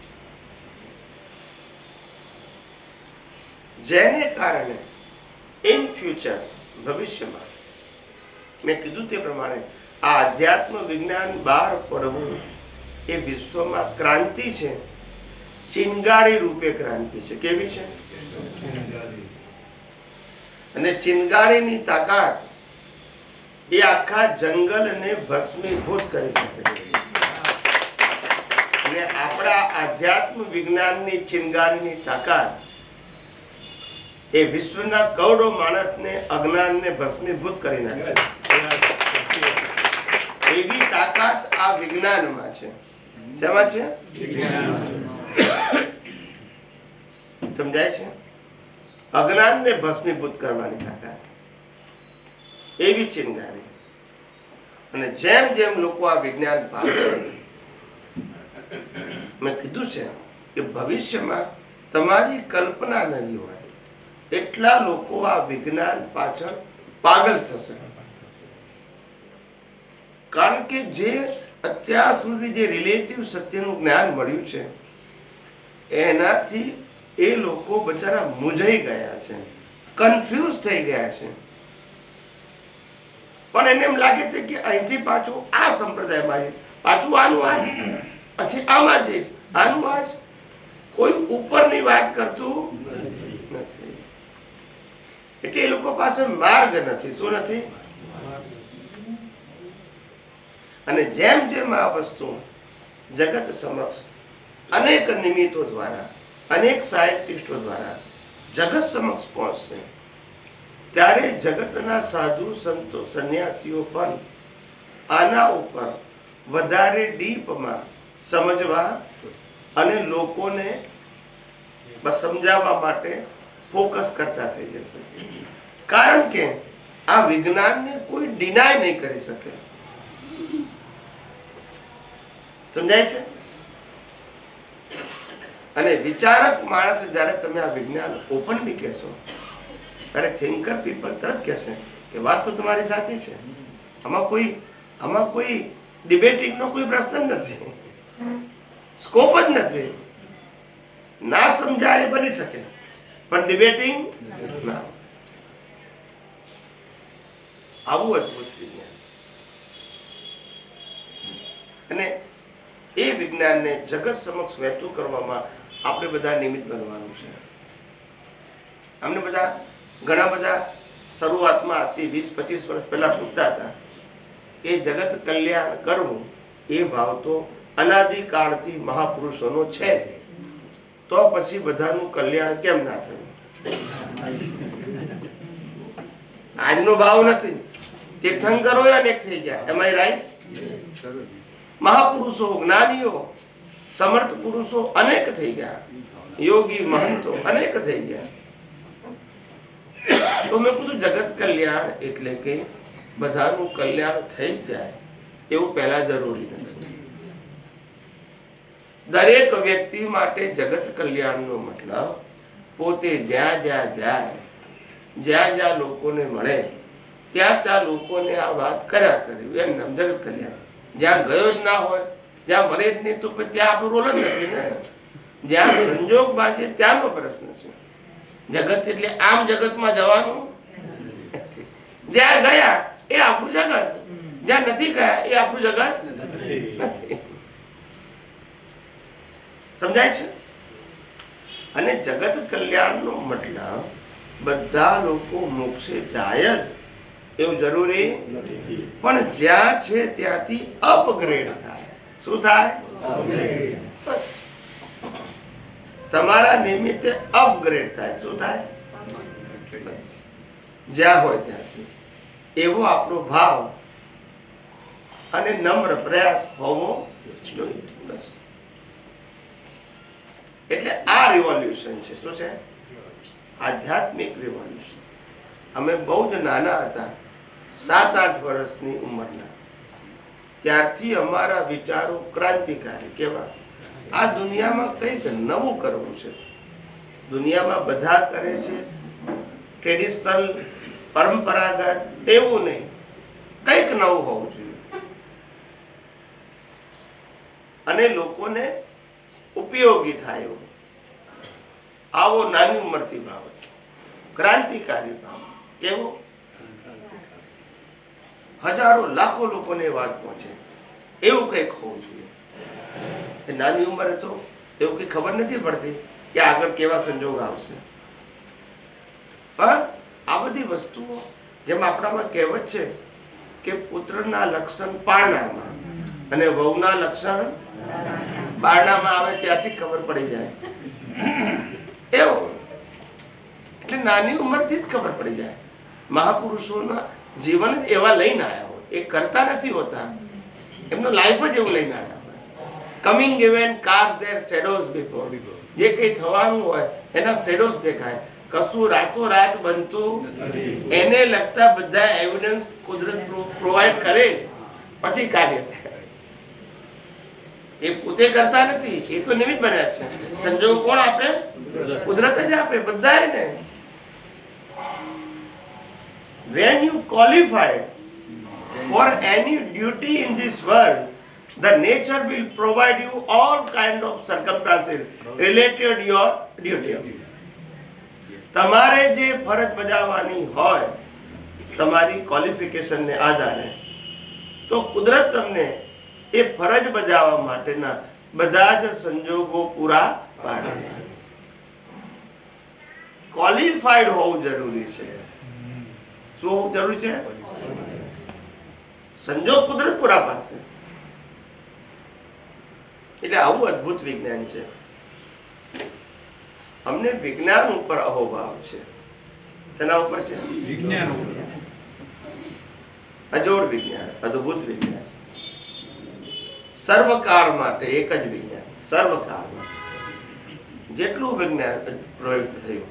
જેને કારણે ઇન ફ્યુચર ભવિષ્યમાં મેં કીધું તે પ્રમાણે આ અધ્યાત્મ વિજ્ઞાન બહાર પડવું એ વિશ્વમાં ક્રાંતિ છે, ચિનગારી રૂપે ક્રાંતિ છે. કેવી છે? અને ચિનગારીની તાકાત એ આખા જંગલને ભસ્મીભૂત કરી શકે છે. અને આપણા આધ્યાત્મ વિજ્ઞાનની ચિનગારીની તાકાત એ વિશ્વના કરોડો માણસને, અજ્ઞાનને ભસ્મીભૂત કરી નાખે. એવી તાકાત આ વિજ્ઞાનમાં છે. શેમાં છે? સમજાય છે? અજ્ઞાનને ભસ્મીભૂત કરવાની તાકાત, એવી ચિનગારી. અને જેમ જેમ લોકો આ વિજ્ઞાન પામશે, મેં કીધું છે કે ભવિષ્યમાં તમારી કલ્પના નહીં હોય એટલા લોકો આ વિજ્ઞાન પાછળ પાગલ થશે. કારણ કે જે અત્યાર સુધી જે રિલેટિવ સત્યનું જ્ઞાન મળ્યું છે એનાથી એ લોકો બચારા મૂંઝાઈ ગયા છે, કન્ફ્યુઝ થઈ ગયા છે. પણ એને એમ લાગે છે કે અહીંથી પાછું આ સંપ્રદાયમાં પાછું આનું આ, પછી આમાં જઈશ, આનું આ. કોઈ ઉપરની વાત કરતું નથી. એટલે એ લોકો પાસે માર્ગ નથી. શું નથી? અને જેમ જેમ આ વસ્તુ જગત સમક્ષ અનેક નિમિત્તો દ્વારા, અનેક સાયન્ટિસ્ટો દ્વારા જગત સમક્ષ પહોંચશે, ત્યારે જગતના સાધુ સંતો સંન્યાસીઓ પણ આના ઉપર વધારે ડીપમાં સમજવા અને લોકોને સમજાવવા માટે ફોકસ કરતા થઈ જશે. કારણ કે આ વિજ્ઞાનને કોઈ ડિનાય નહીં કરી શકે. સમજાય છે? અને વિચારક માણસ જ્યારે તમે આ વિજ્ઞાન ઓપનલી કહેશો ત્યારે થિંકર પીપલ તરત કહેશે કે વાત તો તમારી સાચી છે, આમાં કોઈ ડિબેટિંગનો કોઈ પ્રશ્ન નથી, સ્કોપ જ નથી. ના સમજાય બની શકે પણ ડિબેટિંગ ના. આવું અદભુત વિજ્ઞાન. અને એ વિજ્ઞાનને જગત સમક્ષ વહેતું કરવામાં આપણે બધા નિમિત્ત બનવાનું છે. અમને બધા ઘણા બધા શરૂઆતમાં 20-25 વર્ષ પહેલા પૂછતા હતા કે જગત કલ્યાણ કરવું એ ભાવ તો અનાદિકાળથી મહાપુરુષોનો છે, તો પછી બધાનું કલ્યાણ કેમ ના થયું? આજનો ભાવ નથી. તીર્થંકરો અનેક થઈ ગયા. એમ આઈ રાઈટ? મહાપુરુષો, જ્ઞાનીઓ, સમર્થ પુરુષો અનેક થઈ ગયા, યોગી મહંતો અનેક થઈ ગયા. તો મેં કીધું જગત કલ્યાણ એટલે કે બધાનું કલ્યાણ થઈ જ જાય એવું પહેલા જરૂરી નથી. દરેક વ્યક્તિ માટે જગત કલ્યાણનો મતલબ પોતે જ્યાં જ્યાં જાય, જ્યાં જ્યાં લોકોને મળે ત્યાં ત્યાં લોકોને આ વાત કર્યા કરવી, એમ નામ જગત કલ્યાણ. જ્યાં ગયો જ ના હોય, જ્યાં મળે જ નહીં, તો ત્યાં આપણું રોલ જ નથી ને. જ્યાં સંજોગ બાજે ત્યાંનો પ્રશ્ન છે. જગત એટલે આમ જગતમાં જવાનું, જ્યાં ગયા એ આપણું જગત, જ્યાં નથી ગયા એ આપણું જગત નથી. સમજાય છે? અને જગત કલ્યાણનો મતલબ બધા લોકો મોક્ષે જાય જ એવું જરૂરી પણ જ્યાં છે ત્યાંથી અપગ્રેડ થાય. શું થાય? બસ તમારા નિમિત્તે અપગ્રેડ થાય. શું થાય? બસ જ્યાં હોય ત્યાંથી એવો આપણો ભાવ અને નમ્ર પ્રયાસ હોવો જોઈએ. બસ એટલે આ રિવોલ્યુશન છે. શું છે? આધ્યાત્મિક રિવોલ્યુશન. અમે બહુ જ નાના હતા, 7-8 વર્ષની ઉંમરના, ત્યારથી અમારા વિચારો ક્રાંતિકારી. કેવા? આ દુનિયામાં કંઈક નવું કરવું છે. દુનિયામાં બધા કરે છે ટ્રેડિશનલ, પરંપરાગત, એવું નહીં, કંઈક નવું હોવું જોઈએ અને લોકોને ઉપયોગી થાય એવું. આવો નાની ઉંમરથી ભાવ, ક્રાંતિકારી ભાવ. કેવો? હજારો લાખો લોકોને વાત પહોંચે, એવું કંઈક હોવું જોઈએ. નાની ઉંમરે તો એવું કંઈ ખબર નથી પડતી કે આગળ કેવા સંજોગ આવશે. પણ આ બધી વસ્તુઓ જેમ આપણામાં કહેવત છે કે પુત્રના લક્ષણ પારણામાં અને વહુના લક્ષણ બારણામાં આવે ત્યાંથી ખબર પડી જાય. એવું એટલે નાની ઉંમરથી જ ખબર પડી જાય. મહાપુરુષોના જીવન જ એવા લઈને આવ્યા હોય, એ કરતા નથી હોતા, એમનો લાઈફ જ એવું લઈને આવ્યા હોય. Coming event cast their shadows before. જે કંઈ થવાનું હોય એના શેડોઝ દેખાય. કશું રાતોરાત બનતું એને લગતા બધા એવિડન્સ કુદરત પ્રોવાઈડ કરે પછી કાર્ય થાય. એ પોતે કરતા નથી, એ તો નિમિત્ત બન્યા છે. સંજોગ કોણ આપે? કુદરત જ આપે બધાને. When you qualified for any duty in this world, the nature will provide you all kind of circumstances related your duty. તમારે જે ફરજ બજાવવાની હોય તમારી ક્વોલિફિકેશનને આધારે, તો કુદરત તમને એ ફરજ બજાવવા માટેના બધા જ સંજોગો પૂરા પાડે છે. ક્વોલિફાઈડ હોવું જરૂરી છે. શું હોવું જરૂરી છે? સંજોગ કુદરત પૂરા પાડશે. એટલે આવું અદ્ભુત વિજ્ઞાન છે. અમને વિજ્ઞાન ઉપર અહોભાવ છે. શેના ઉપર છે? વિજ્ઞાન ઉપર. અજોડ વિજ્ઞાન, અદ્ભુત વિજ્ઞાન. સર્વકાળ માટે એક જ વિજ્ઞાન. સર્વકાળ માટે જેટલું વિજ્ઞાન પ્રયોગ થયું,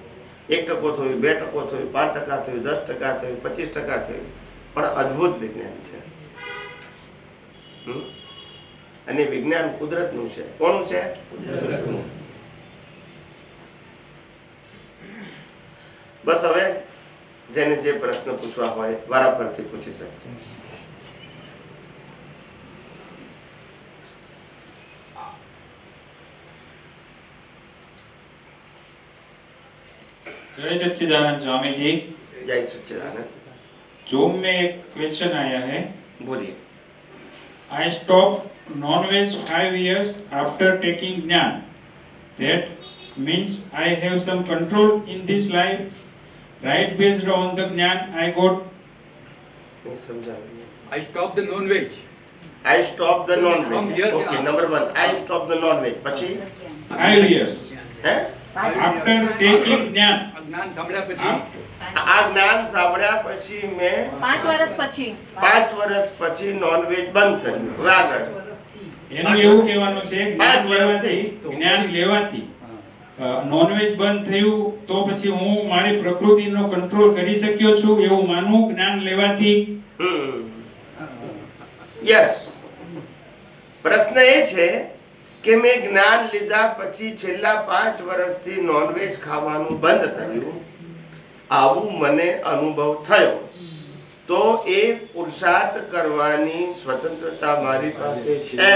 1% થયું, 2% થયું, 5% થયું, 10% થયું, 25% થયું, પણ અદ્ભુત વિજ્ઞાન છે. અને વિજ્ઞાન કુદરતનું છે. કોનું છે? કુદરતનું. બસ હવે જેને જે પ્રશ્ન પૂછવા હોય વારા પરથી પૂછી શકશે. जय सच्चिदानंद स्वामी जी. जय सच्चिदानंद. जूम में एक क्वेश्चन आया है. बोलिए. I stopped non-veg 5 years after taking Jnana. That means I have some control in this life, right? Based on the Jnana I got. नहीं समझा. I stopped the non-veg. I stopped the non-veg. From here to Okay, now. number 1. I stopped the non-veg. પછી 5 years હે? after taking Jnana. જ્ઞાન સાંભળ્યા પછી આ જ્ઞાન સાંભળ્યા પછી મેં 5 વર્ષ પછી 5 વર્ષ પછી નોનવેજ બંધ કર્યું. હવે આગળ એનું એવું કહેવાનું છે પાંચ જ્ઞાન વર્ષથી. લેવાથી નોનવેજ બંધ થયું તો પછી હું મારી પ્રકૃતિનો કંટ્રોલ કરી શક્યો છું એવું માનું જ્ઞાન લેવાથી. યસ. પ્રશ્ન એ છે કે મેં જ્ઞાન લીધા પછી છેલ્લા 5 વર્ષથી નોનવેજ ખાવાનું બંધ કર્યું, આવું મને અનુભવ થયો, તો એ પુરુષાર્થ કરવાની સ્વતંત્રતા મારી પાસે છે?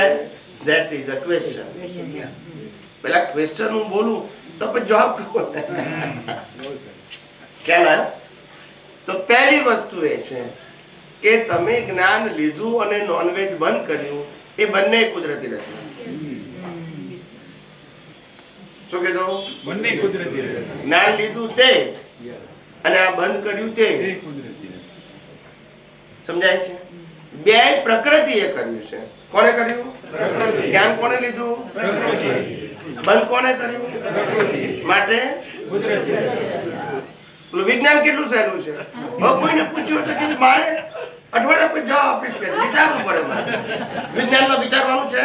That is a question. પેલા ક્વેશ્ચન હું બોલું તો પછી જવાબ કહું. ખ્યાલ? તો પહેલી વસ્તુ એ છે કે તમે જ્ઞાન લીધું અને નોનવેજ બંધ કર્યું, એ બંને કુદરતી રચના. શું કીધું? બંને કુદરતી રચના. જ્ઞાન લીધું તે અને આ બંધ કર્યું તે. સમજાય છે? બે પ્રકૃતિએ કર્યું છે. કોણે કર્યું? જ્ઞાન કોણે લીધું? બંધ કોણે કર્યું? માટે વિજ્ઞાન કેટલું સહેલું છે. હવે કોઈને પૂછ્યું તો કે મારે અઠવાડિયા પછી જવાબ આપીશ કે વિચારવું પડે. મારે વિજ્ઞાનમાં વિચારવાનું છે.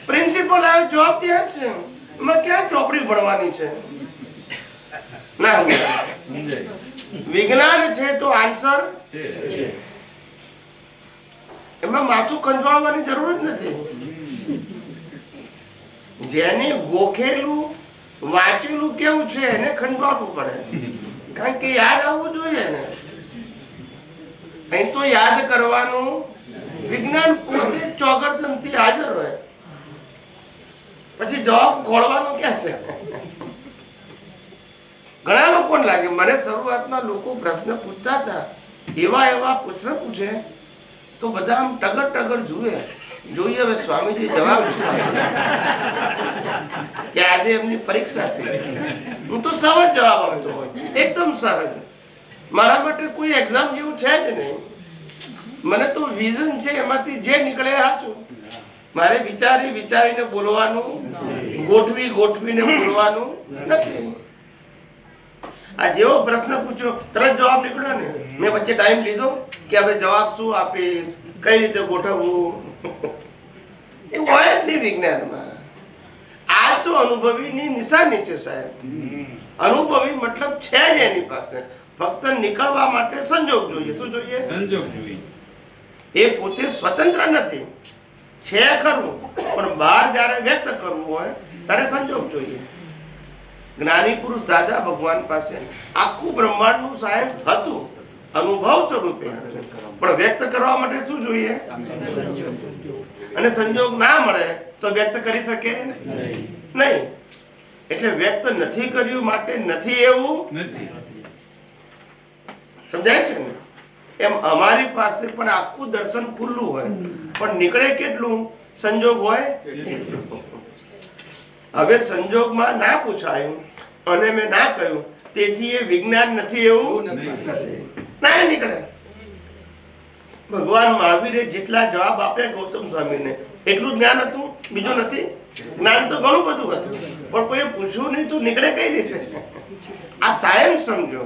પ્રિન્સિપલ આવે જવાબ ત્યાં છે. એમાં ક્યાં ચોપડી ભણવાની છે? ના, વિજ્ઞાન છે તો આન્સર એમાં માથું ખંજવાળવાની જરૂર જ નથી. જેને ગોખેલું વાંચેલું કેવું છે એને ખંજવાળવું પડે, કારણ કે યાદ આવવું જોઈએ ને. અહીં તો યાદ કરવાનું વિજ્ઞાન પોતે ચોગરદમથી હાજર હોય, પછી જવાબ ખોળવાનો ક્યાં છે? ઘણા લોકોને લાગે, મને શરૂઆતમાં લોકો પ્રશ્ન પૂછતા હતા એવા એવા પ્રશ્ન પૂછે તો બધા આમ ટગર ટગર જુએ, જોઈએ હવે સ્વામીજી જવાબ શું આપે. કે આજે એમની પરીક્ષા થઈ. હું તો સહજ જવાબ આપતો હોય, એકદમ સહજ. મારા માટે કોઈ એક્ઝામ જેવું છે જ નહીં. મને તો વિઝન છે, એમાંથી જે નીકળે સાચું. મારે વિચારીને બોલવાનું, ગોઠવીને બોલવાનું નથી. આ જેવો પ્રશ્ન પૂછ્યો તરત જવાબ નીકળ્યો ને, મેં વચ્ચે ટાઈમ લીધો કે હવે જવાબ શું આપીશ, કઈ રીતે ગોઠવવું, એવું હોય જ નહીં વિજ્ઞાનમાં. આ તો અનુભવીની નિશાની છે સાહેબ. અનુભવી મતલબ છે જ એની પાસે, ફક્ત નીકળવા માટે સંજોગ જોઈએ. શું જોઈએ? સંજોગ જોઈએ. એ પોતે સ્વતંત્ર નથી, છે ખરું, પણ બહાર જ્યારે વ્યક્ત કરવું હોય ત્યારે સંજોગ જોઈએ. જ્ઞાની પુરુષ દાદા ભગવાન પાસે આખું બ્રહ્માંડનું સાયન્સ હતું, અનુભવ સ્વરૂપે હતું, પણ વ્યક્ત કરવા માટે શું જોઈએ? અને સંજોગ ના મળે તો વ્યક્ત કરી શકે નહીં. એટલે વ્યક્ત નથી કર્યું માટે નથી એવું નથી. સમજાય છે ને? એમ અમારી પાસે પણ આખું દર્શન ખુલ્લું હોય, પણ નીકળે કેટલું? સંજોગ હોય એટલું. હવે સંજોગમાં ના પૂછાયું અને મેં ના કહ્યું, તેથી એ વિજ્ઞાન નથી એવું નથી, ના નીકળે. ભગવાન મહાવીરે જેટલા જવાબ આપ્યા ગૌતમ સ્વામીને, એટલું જ્ઞાન હતું, બીજું નથી. જ્ઞાન તો ઘણું બધું હતું, પણ કોઈ પૂછ્યું નહીં તો નીકળે કઈ રીતે? આ સાયન્સ સમજો.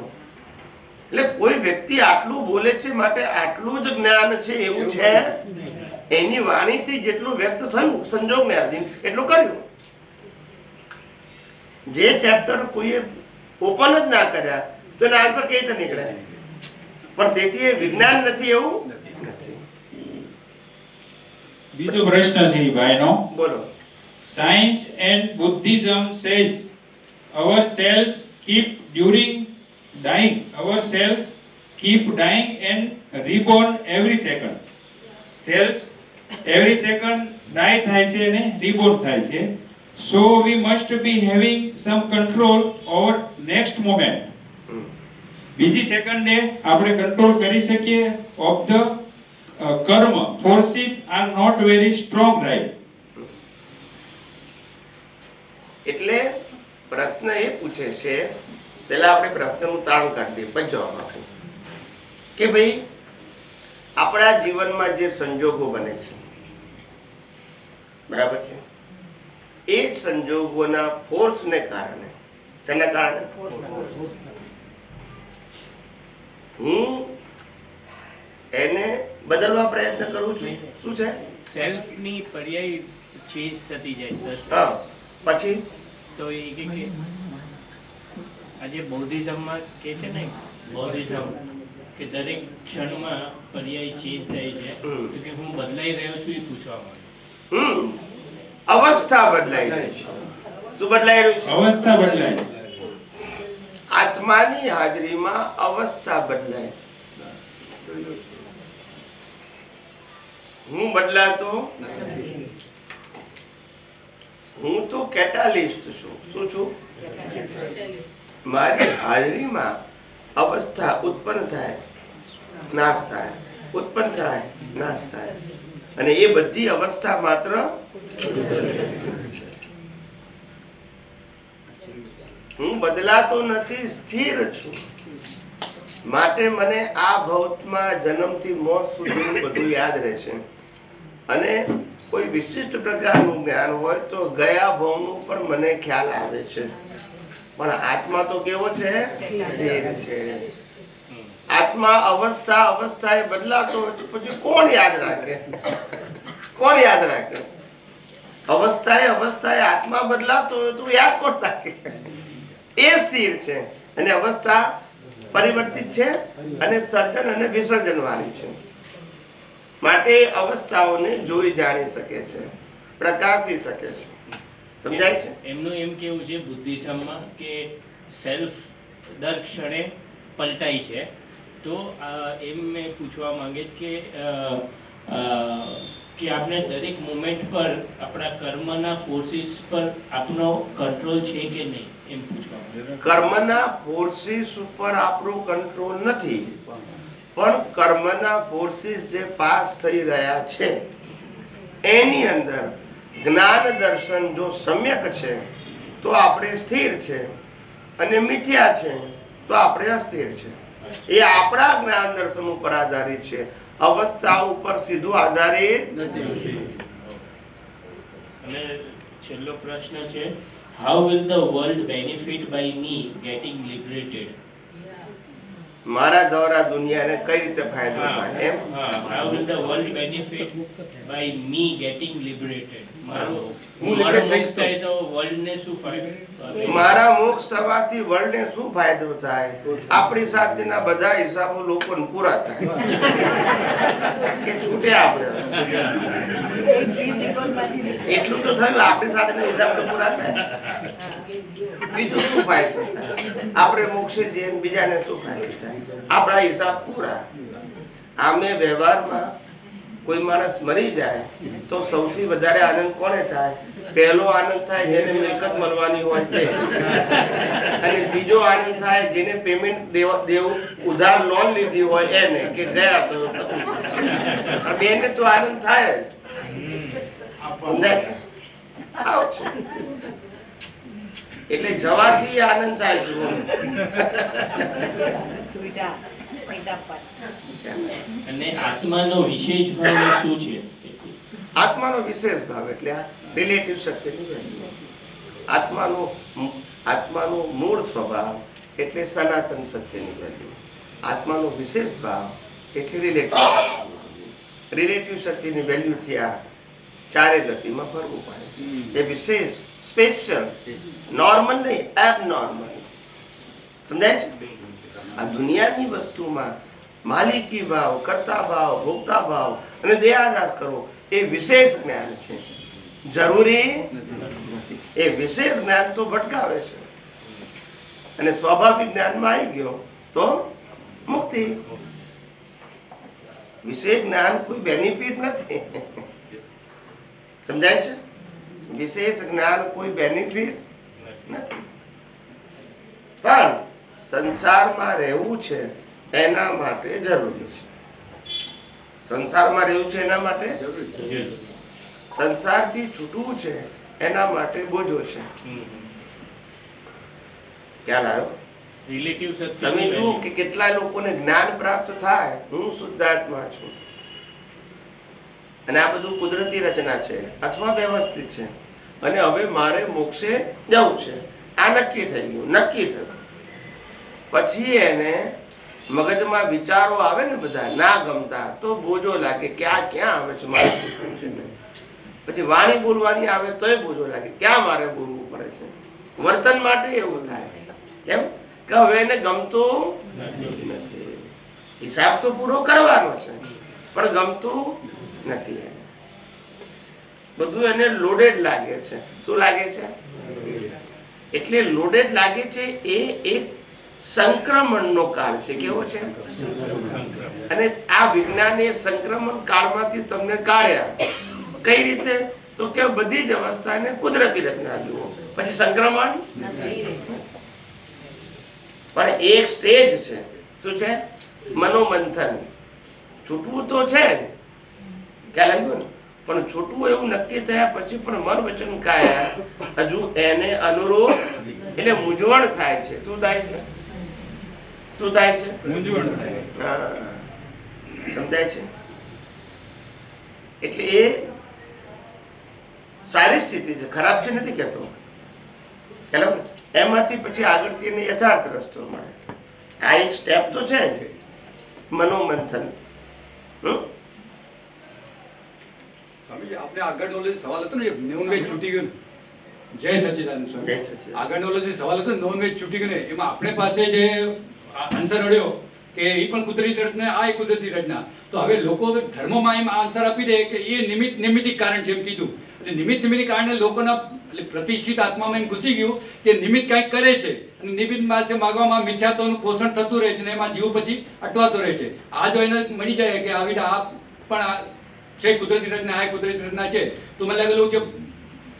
એટલે કોઈ વ્યક્તિ આટલું બોલે છે માટે આટલું જ જ્ઞાન છે એવું છે? એની વાણીથી જેટલું વ્યક્ત થયું સંજોગને આધીન એટલું કર્યું. જે ચેપ્ટર કોઈએ ઓપન જ ના કર્યા તો એના આન્સર કઈ રીતે નીકળે? પણ તેથી એ વિજ્ઞાન નથી એવું નથી. બીજો પ્રશ્ન છે ભાઈનો. બોલો. Science and Buddhism says our cells keep dying. Our cells keep dying and reborn every second. Cells every second die થાય છે અને reborn થાય છે. So we must be having some control over next moment. બીજી સેકન્ડે આપણે control કરી શકીએ of the કર્મ forces are not very strong, right? એટલે પ્રશ્ન એ પૂછે છે, પહેલા આપણે પ્રશ્નનું તારણ કાઢીએ પછી જવાબ આપો કે ભાઈ આપણા જીવનમાં જે સંજોગો બને છે, બરાબર છે, એ સંજોગોના ફોર્સને કારણે, તેના કારણે હું એને બદલવા પ્રયત્ન કરું છું. શું છે? સેલ્ફની પર્યાય ચેન્જ થતી જાય. હા, પછી તો એ કે આજે બૌદ્ધિઝમમાં કે છે ને, બૌદ્ધિઝમ કે દરેક ક્ષણમાં પર્યાય ચેન્જ થાય છે, તો કે હું બદલાઈ રહ્યો છું એ પૂછવા માંગુ. અવસ્થા બદલાઈ રહી છે. શું બદલાઈ રહ્યું છે? અવસ્થા બદલાય. આત્માની હાજરીમાં અવસ્થા બદલાય. હું બદલાતો, હું તો કેટાલિસ્ટ છું. શું છું? મારી હાજરીમાં અવસ્થા ઉત્પન્ન થાય, નાશ થાય, ઉત્પન્ન થાય, નાશ થાય, અને એ બધી અવસ્થા માત્ર હું બદલાતો નથી, સ્થિર છું. માટે મને આ ભવમાં જન્મથી મોત સુધીનું બધું યાદ રહેશે. અને કોઈ વિશિષ્ટ પ્રકારનું જ્ઞાન હોય તો ગયા ભવનું પણ મને ખ્યાલ આવે છે. પણ આત્મા તો કેવો છે? સ્થિર છે. આત્મા અવસ્થાએ બદલાતો હોય તો પછી કોણ યાદ રાખે? કોણ યાદ રાખે? અવસ્થાએ આત્મા બદલાતો હોય તો યાદ કોણ રાખે? એ સ્થિર છે અને અવસ્થા પરિવર્તિત છે અને સર્જન અને વિસર્જન વાળી છે. માટે અવસ્થાઓને જોઈ જાણી શકે છે, પ્રકાશી શકે છે. સમજાય છે? એમનું એમ કેવું છે બુદ્ધિઝમમાં કે સેલ્ફ દર ક્ષણે પલટાય છે. તો એમ મેં પૂછવા માંગે છે કે આપણે દરેક મોમેન્ટ પર આપણા કર્મના ફોર્સિસ પર આપનો કંટ્રોલ છે કે નહીં, એમ પૂછવા માંગે. કર્મના ફોર્સિસ ઉપર આપણો કંટ્રોલ નથી, પણ કર્મના ફોર્સિસ જે પાસ થઈ રહ્યા છે એની અંદર જ્ઞાન દર્શન જો સમ્યક છે તો આપણે સ્થિર છે, અને મિથ્યા છે તો આપણે અસ્થિર છે. એ આપણા જ્ઞાન દર્શન ઉપર આધારિત છે, અવસ્થા ઉપર સીધું આધારિત નથી. અને છેલ્લો પ્રશ્ન છે, how will the world benefit by me getting liberated? મારા દ્વારા દુનિયાને કઈ રીતે ફાયદો થાય એમ. How will the world benefit by me getting liberated? હું liberate થઈશ તો થાય તો વર્લ્ડને શું ફાયદો? મારા મોક્ષ થવાથી વર્લ્ડને શું ફાયદો થાય? આપણી સાથેના બધા હિસાબો લોકોને પૂરા થાય કે છૂટે આપણે. એટલું તો થયું, આપણી સાથેનો હિસાબ તો પૂરા થાય. બીજું શું ફાયદો થાય? આપણે મોક્ષે જઈએ બીજાને શું ફાયદો થાય? આપણા હિસાબ પૂરા. આમે વ્યવહારમાં કોઈ માણસ મરી જાય તો સૌથી વધારે આનંદ કોને થાય? પહેલો આનંદ થાય જેને મિલકત મળવાની હોય તે, અને બીજો આનંદ થાય જેને પેમેન્ટ દેવું ઉધાર લોન લીધી હોય એને, કે ગયા તો બેને તો આનંદ થાય જ. સમજાય છે? આવ છે એટલે જવાથી આનંદ થાય છે. અને આત્માનો વિશેષ ભાવ શું છે? આત્માનો વિશેષ ભાવ એટલે આ રિલેટિવ શક્તિની વેલ્યુ. આત્માનો મૂળ સ્વભાવ એટલે સનાતન સત્યની વેલ્યુ. આત્માનો વિશેષ ભાવ એટલે રિલેટિવ શક્તિની વેલ્યુથી આ ચારે ગતિમાં ફરવું પડે છે. એ વિશેષ, સ્પેશિયલ, નોર્મલ નહીં, એબનોર્મલ. સમજાય છે? આ દુનિયાની વસ્તુમાં માલિકી ભાવ, કર્તા ભાવ, ભોગતા ભાવ અને દેહાદાસ કરો એ વિશેષ જ્ઞાન છે, જરૂરી નથી. એ વિશેષ જ્ઞાન તો ભટકાવે છે, અને સ્વાભાવિક જ્ઞાનમાં આવી ગયો તો મુક્તિ. વિશેષ જ્ઞાન કોઈ બેનિફિટ નથી. સમજાય છે? વિશેષ જ્ઞાન કોઈ બેનિફિટ નથી, પણ સંસારમાં રહેવું છે એના માટે જરૂરી છે. સંસારમાં રહેવું છે એના માટે, સંસારથી છૂટવું છે એના માટે બોજો છે. ખ્યાલ આવ્યો? રિલેટિવ સત્ય તમે જુઓ કે કેટલા લોકોને જ્ઞાન પ્રાપ્ત થાય, હું શુદ્ધાત્મા છું, અને આ બધું કુદરતી રચના છે અથવા વ્યવસ્થિત છે, અને હવે મારે મોક્ષે જવું છે, આ નક્કી થઈ ગયું, નક્કી થયું. પછી એને મગજમાં વિચારો આવે ને બધા ના ગમતા, તો બોજો લાગે કે આ ક્યાં આવે છે, મારે શીખવું છે ને. પછી વાણી બોલવાની આવે તોય બોજો લાગે, ક્યાં મારે બોલવું પડે છે. વર્તન માટે એવું થાય. કેમ કે હવે એને ગમતું નથી. હિસાબ તો પૂરો કરવાનો છે પણ ગમતું નથી. બધું એને લોડેડ લાગે છે. શું લાગે છે? એટલે લોડેડ લાગે છે. એ એક સંક્રમણનો કાળ છે. કેવો છે? અને આ વિજ્ઞાને સંક્રમણ કાળમાંથી તમને કાઢ્યા. કઈ રીતે? તો કે બધી જ અવસ્થાને કુદરતી રચના જુઓ, પછી સંક્રમણ પણ એક સ્ટેજ છે. શું છે? મનોમંથન. છૂટવું તો છે જ, ખ્યાલ આવ્યો ને? પણ છૂટવું એવું નક્કી થયા પછી પણ મન વચન કાયા હજુ એને અનુરૂપ, એટલે મૂંઝવણ થાય છે. શું થાય છે? શું થાય છે? મૂંઝવણ થાય. સમજાય છે? એટલે એ સારી સ્થિતિ છે, ખરાબ છે નથી કહેતો. એમાંથી પછી આગળથી એને યથાર્થ રસ્તો મળે. આ એક સ્ટેપ તો છે જ, મનોમંથન. સ્વામીજી, આપણે આગળનો જે સવાલ હતો ને, નોન વેજ છૂટી ગયું. જય સચિદાનંદ જય સ્વામી. સચિદાનંદ. આગળનો જે સવાલ હતો નોન વેજ છૂટી ગયું ને, એમાં આપણે પાસે જે આન્સર મળ્યો કે એ પણ કુદરતી રચના, આ કુદરતી રચના. તો હવે લોકો ધર્મમાં એમ આન્સર આપી દે કે એ નિમિત્તિક કારણ છે એમ કીધું. એટલે નિમિત્ત કારણે લોકોના પ્રતિષ્ઠિત આત્મામાં એમ ઘૂસી ગયું કે નિમિત્ત કંઈક કરે છે અને નિમિત્ત પાસે માગવામાં મિથ્યાત્વનું પોષણ થતું રહે છે, અને એમાં જીવ પછી અટવાતો રહે છે. આ જો એને મળી જાય કે આવી આ પણ છે કુદરતી રચના, આ કુદરતી રચના છે, તો મને લાગેલું કે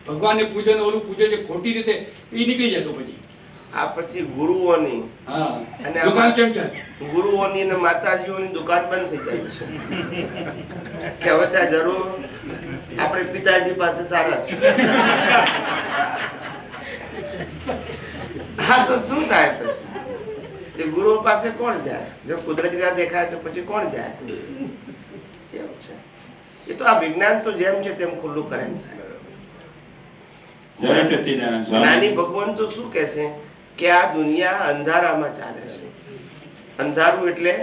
ભગવાનને પૂજે ને ઓલું પૂજે છે ખોટી રીતે, એ નીકળી જાય. તો પછી આ પછી ગુરુઓની હા અને દુકાન કેમ છે? ગુરુઓની અને માતાજીઓની દુકાન બંધ થઈ જાય છે કે હવે ત્યાં જરૂર આપણે પિતાજી પાસે સારા છે. હા તો શું થાય પછી? એ ગુરુઓ પાસે કોણ જાય? જો કુદરતી ના દેખાય તો પછી કોણ જાય? એવું છે. એ તો આ વિજ્ઞાન તો જેમ છે તેમ ખુલ્લું કરે એમ થાય. જય સચ્ચિદાનંદ સ્વામી. નાની ભગવાન તો શું કે છે કે આ દુનિયા અંધારામાં ચાલે છે. અંધારું એટલે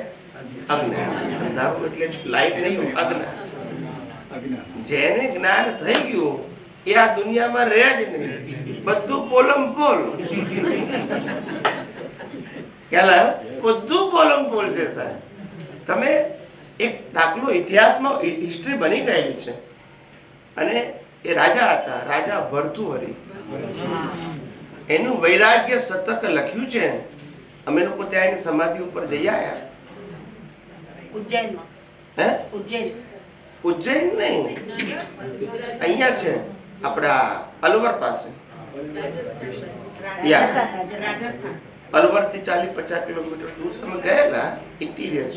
અજ્ઞાન. અંધારું એટલે લાઈટ નહીં, અજ્ઞાન. જેને જ્ઞાન થઈ ગયું એ આ દુનિયામાં રહે જ નહીં, બધું પોલમ પોલ. બધું પોલમ પોલ છે સાહેબ. તમે એક દાખલો ઇતિહાસમાં હિસ્ટ્રી બની ગયેલી છે અને એ રાજા હતા, રાજા ભર્તુહરિ. એનું વૈરાગ્ય શતક લખ્યું છે. અમે લોકો ત્યાં એની સમાધિ ઉપર જઈ આવ્યા. ઉજ્જૈનમાં. હે? ઉજ્જૈન. ઉજ્જૈન નહીં, અહીંયા છે આપણા અલવર પાસે. અલવર થી 40-50 કિલોમીટર દૂર અમે ગયેલા. ઇન્ટિરિયર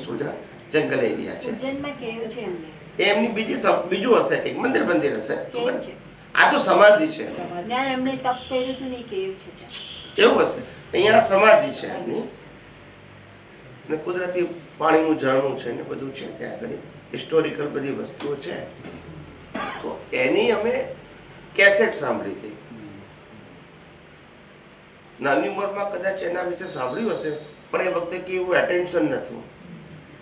જંગલ એરિયા છે. ઉજ્જૈનમાં કેવું છે એમને? એમની બીજું હશે કંઈક મંદિર હશે. કેવું છે? આ તો સમાધિ છે. ત્યાં એમને તપ કર્યું હતું ને કેવું છે ત્યાં? એવું હશે. અહીંયા સમાધિ છે એમની ને કુદરતી પાણીનું ઝરણું છે ને બધું છે ત્યાં આગળ. હિસ્ટોરિકલ બધી વસ્તુઓ છે. તો એની અમે કેસેટ સાંભળી હતી. નાની ઉંમરમાં કદાચ એના વિશે સાંભળ્યું હશે પણ એ વખતે કેવું એટેન્શન નહોતું.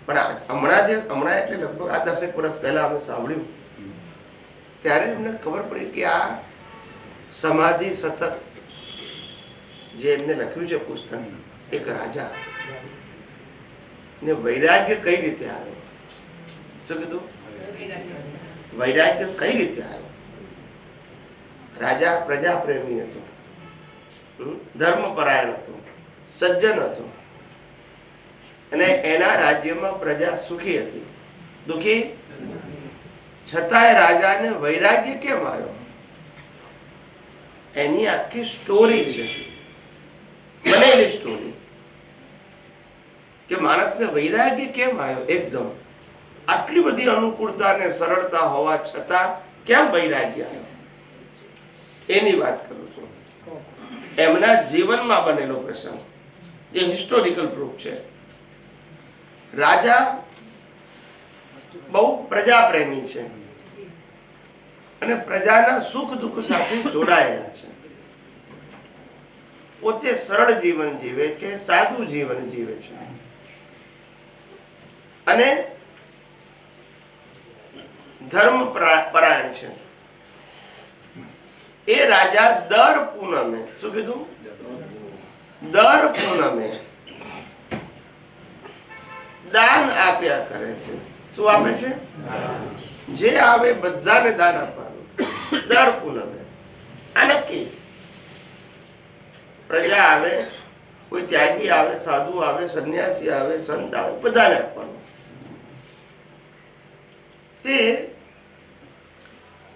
પણ હમણાં એટલે લગભગ આ 10 વર્ષ પહેલા અમે સાંભળ્યું ત્યારે અમને ખબર પડી કે આ સમાધિ શતક જે એમને લખ્યું છે પુસ્તક, એક રાજા ને વૈરાગ્ય કઈ રીતે આવ્યો. શું કીધું? વૈરાગ્ય કઈ રીતે આવ્યો? રાજા પ્રજા પ્રેમી હતો, ધર્મપરાયણ હતો, સજ્જન હતો અને એના રાજ્યમાં પ્રજા સુખી હતી, દુખી. છતાંય રાજાને વૈરાગ્ય કેમ આવ્યો? એની આખી સ્ટોરી છે, બનેલી સ્ટોરી કે માણસને વૈરાગ્ય કેમ આવ્યો એકદમ. આટલી બધી અનુકૂળતા અને સરળતા હોવા છતાં કેમ વૈરાગ્ય આવ્યો એની વાત કરું છું. એમના જીવનમાં બનેલો પ્રસંગ જે હિસ્ટોરિકલ પ્રૂફ છે. રાજા બહુ પ્રજા પ્રેમી છે અને પ્રજાના સુખ દુઃખ સાથે જોડાયેલા છે. પોતે સરળ જીવન જીવે છે, સાદું જીવન જીવે છે અને ધર્મ પરાયણ છે. એ રાજા દર પૂનમે, શું કીધું? દર પૂનમે દાન આપ્યા કરે છે. શું આપે છે? જે આવે બધાને દાન આપવાનું દર પૂનમે. આ નક્કી. પ્રજા આવે, કોઈ ત્યાગી આવે, સાધુ આવે, સંન્યાસી આવે, સંત આવે, બધાને આપવાનું. તે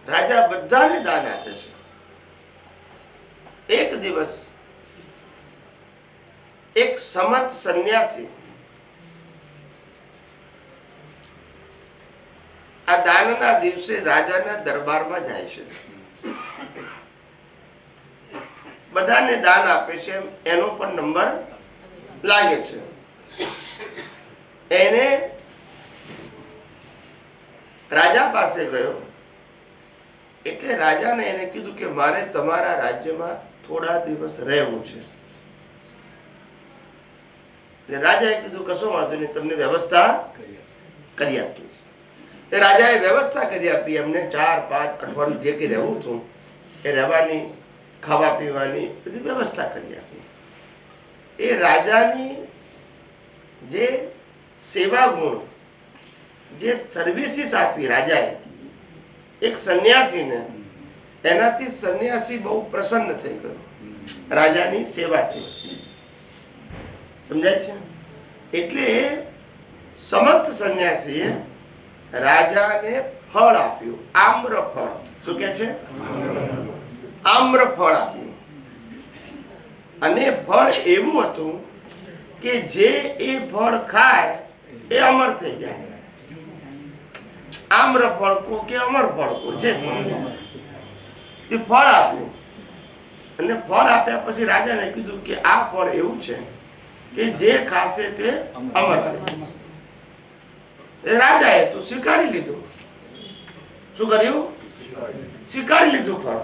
રાજા બધાને દાન આપે છે. એક દિવસ એક સમર્થ સંન્યાસી આ દાનના દિવસે રાજાના દરબારમાં જાય છે. બધાને દાન આપે છે, એનો પણ નંબર લાગે છે. એને રાજા પાસે ગયો એટલે રાજાને એને કીધું કે મારે તમારા રાજ્યમાં થોડા દિવસ રહેવું છે. રાજાએ કીધું કશો વાંધો નહીં, તમને વ્યવસ્થા કરી આપીશ. રાજાએ વ્યવસ્થા કરી આપી. એમને 4-5 અઠવાડિયું જે કે રહેવું હતું એ રહેવાની, ખાવા પીવાની બધી વ્યવસ્થા કરી આપી. એ રાજાની જે સેવા ગુણ, જે સર્વિસીસ આપી રાજાએ એક સંન્યાસીને, એનાથી સંન્યાસી બહુ પ્રસન્ન થઈ ગયો રાજાની સેવાથી. સમજાય છે? એટલે સમર્થ સંન્યાસીએ રાજાને ફળ આપ્યું, આમ્ર ફળ. શું કે છે? આમ્ર ફળ આપ્યું. અને ફળ એવું હતું કે જે એ ફળ ખાય એ અમર થઈ જાય. આમ્ર ફળ કો કે અમર ફળ કો, જે તે ફળ આપ્યું. અને ફળ આપ્યા પછી રાજાને કીધું કે આ ફળ એવું છે કે જે ખાશે તે અમર થશે. રાજાએ તો સ્વીકારી લીધું. શું કર્યું? સ્વીકારી લીધું ફળ.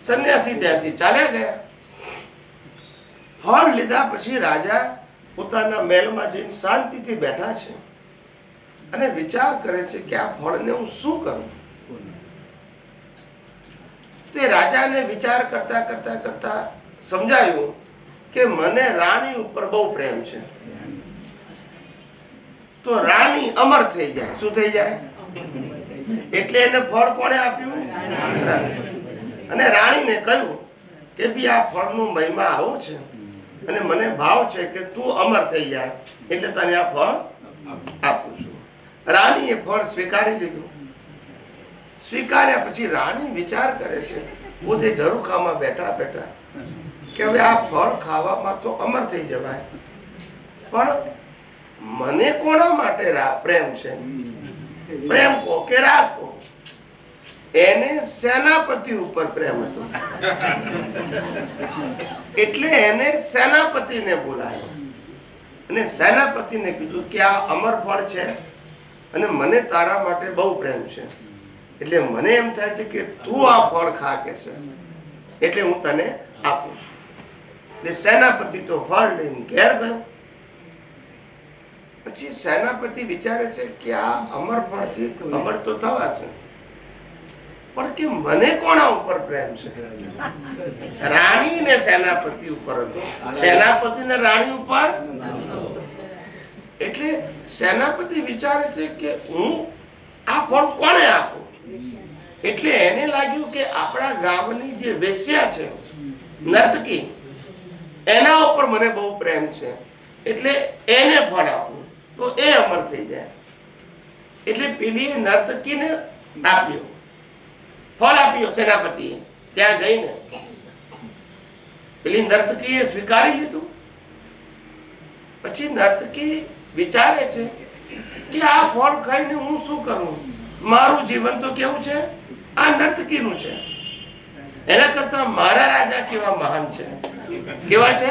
સંન્યાસી ત્યાંથી ચાલ્યા ગયા. ફળ લીધા પછી રાજા પોતાના મહેલમાં જઈને શાંતિથી બેઠા છે અને વિચાર કરે છે કે આ ફળને હું શું કરું. તે રાજાને વિચાર કરતા કરતા કરતા સમજાયું કે મને રાણી ઉપર બહુ પ્રેમ છે, તો રાણી અમર થઈ જાય. શું થઈ જાય? એટલે એને ફળ કોણે આપ્યું? અને રાણીને કહ્યું કે ભી આ ફળનો મહિમા આવો છે અને મને ભાવ છે કે તું અમર થઈ જાય એટલે તને આ ફળ આપું છું. રાણીએ ફળ સ્વીકારી લીધું. સ્વીકાર્યા પછી રાણી વિચાર કરે છે પોતે ઝરૂખામાં બેઠા બેઠા કે હવે આ ફળ ખાવામાં તો અમર થઈ જવાય, પણ મને કોના માટે પ્રેમ છે? પ્રેમ કો કે રાગ કો? એને સેનાપતિ ઉપર પ્રેમ હતો એટલે એને સેનાપતિને બોલાયો અને સેનાપતિને કીધું કે આ અમર ફળ છે અને મને તારા માટે બહુ પ્રેમ છે, એટલે મને એમ થાય છે કે તું આ ફળ ખા કે છે, એટલે હું તને આપું છું. એટલે સેનાપતિ તો ફળ લઈને ઘેર ગયો. પછી સેનાપતિ વિચારે છે કે આ અમર ફળથી અમર તો થવાશે, પણ કે મને કોના ઉપર પ્રેમ છે? રાણી ને સેનાપતિ ઉપર હતો, સેનાપતિ ને રાણી ઉપર. એટલે સેનાપતિ વિચારે છે કે હું આ ફળ કોને આપું? એટલે એને લાગ્યું કે આપણા ગામની જે વેશ્યા છે નર્તકી, એના ઉપર મને બહુ પ્રેમ છે, એટલે એને ફળ આપું તો એ અમર થઈ જાય. એટલે પેલી નર્તકીને આપ્યો, ફળ આપ્યો સેનાપતિએ. ત્યાં જઈને પેલી નર્તકીએ સ્વીકારી લીધું. પછી નર્તકી વિચારે છે કે આ ફળ ખાઈને હું શું કરું? મારું જીવન તો કેવું છે? આ નર્તકીનું છે. એના કરતા મારા રાજા કેવા મહાન છે, કેવા છે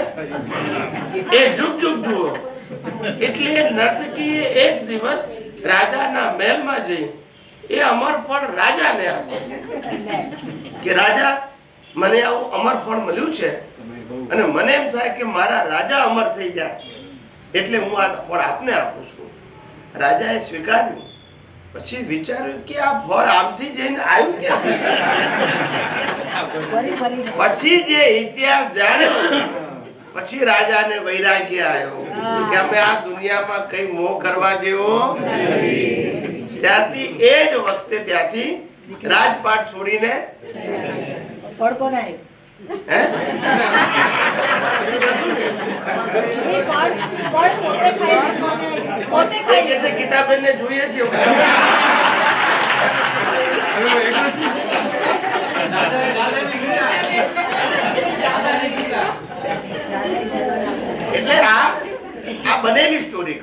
એ જુગ જુગ જુઓ. એટલે નર્તકીએ એક દિવસ રાજાના મહેલમાં જઈ એ અમર ફળ રાજાને આપ્યું કે રાજા, મને આવું અમર ફળ મળ્યું છે અને મને એમ થાય કે મારા રાજા અમર થઈ જાય એટલે હું આ ફળ આપને આપું છું. રાજાએ સ્વીકાર્યું. પછી વિચાર્યું કે આ ફળ આમથી જઈને આવ્યું ક્યાંથી? પછી જે ઇતિહાસ જાણ્યો પછી રાજાને વૈરાગ્ય આવ્યો કે અમે આ દુનિયામાં કઈ મોહ કરવા જેવો નથી. ત્યાંથી એ જ વખતે ત્યાંથી રાજપાટ છોડીને ફળ કોને આપ્યું? ગીતાબેન ને જોઈએ છે એટલે આ બનેલી સ્ટોરી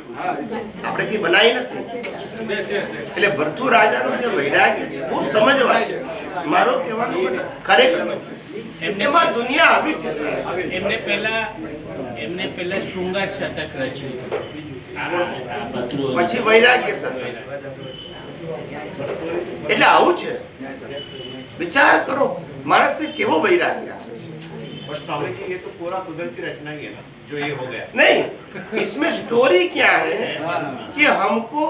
આપણે કઈ બનાવી નથી. એટલે ભરથુ રાજાનો જે વૈરાગ્ય છે બહુ સમજવા. મારો કહેવાનો ખરેખર એમાં દુનિયા આવી છે. એમને પહેલા શૃંગાર શતક રચ્યું, પછી વૈરાગ્ય શતક. એટલે આવું છે. વિચાર કરો માણસ કેવો વૈરાગ્ય આવે છે. ये तो पूरा कुदरती रचना ही है ना जो ये हो गया. नहीं, इसमें स्टोरी क्या है कि हमको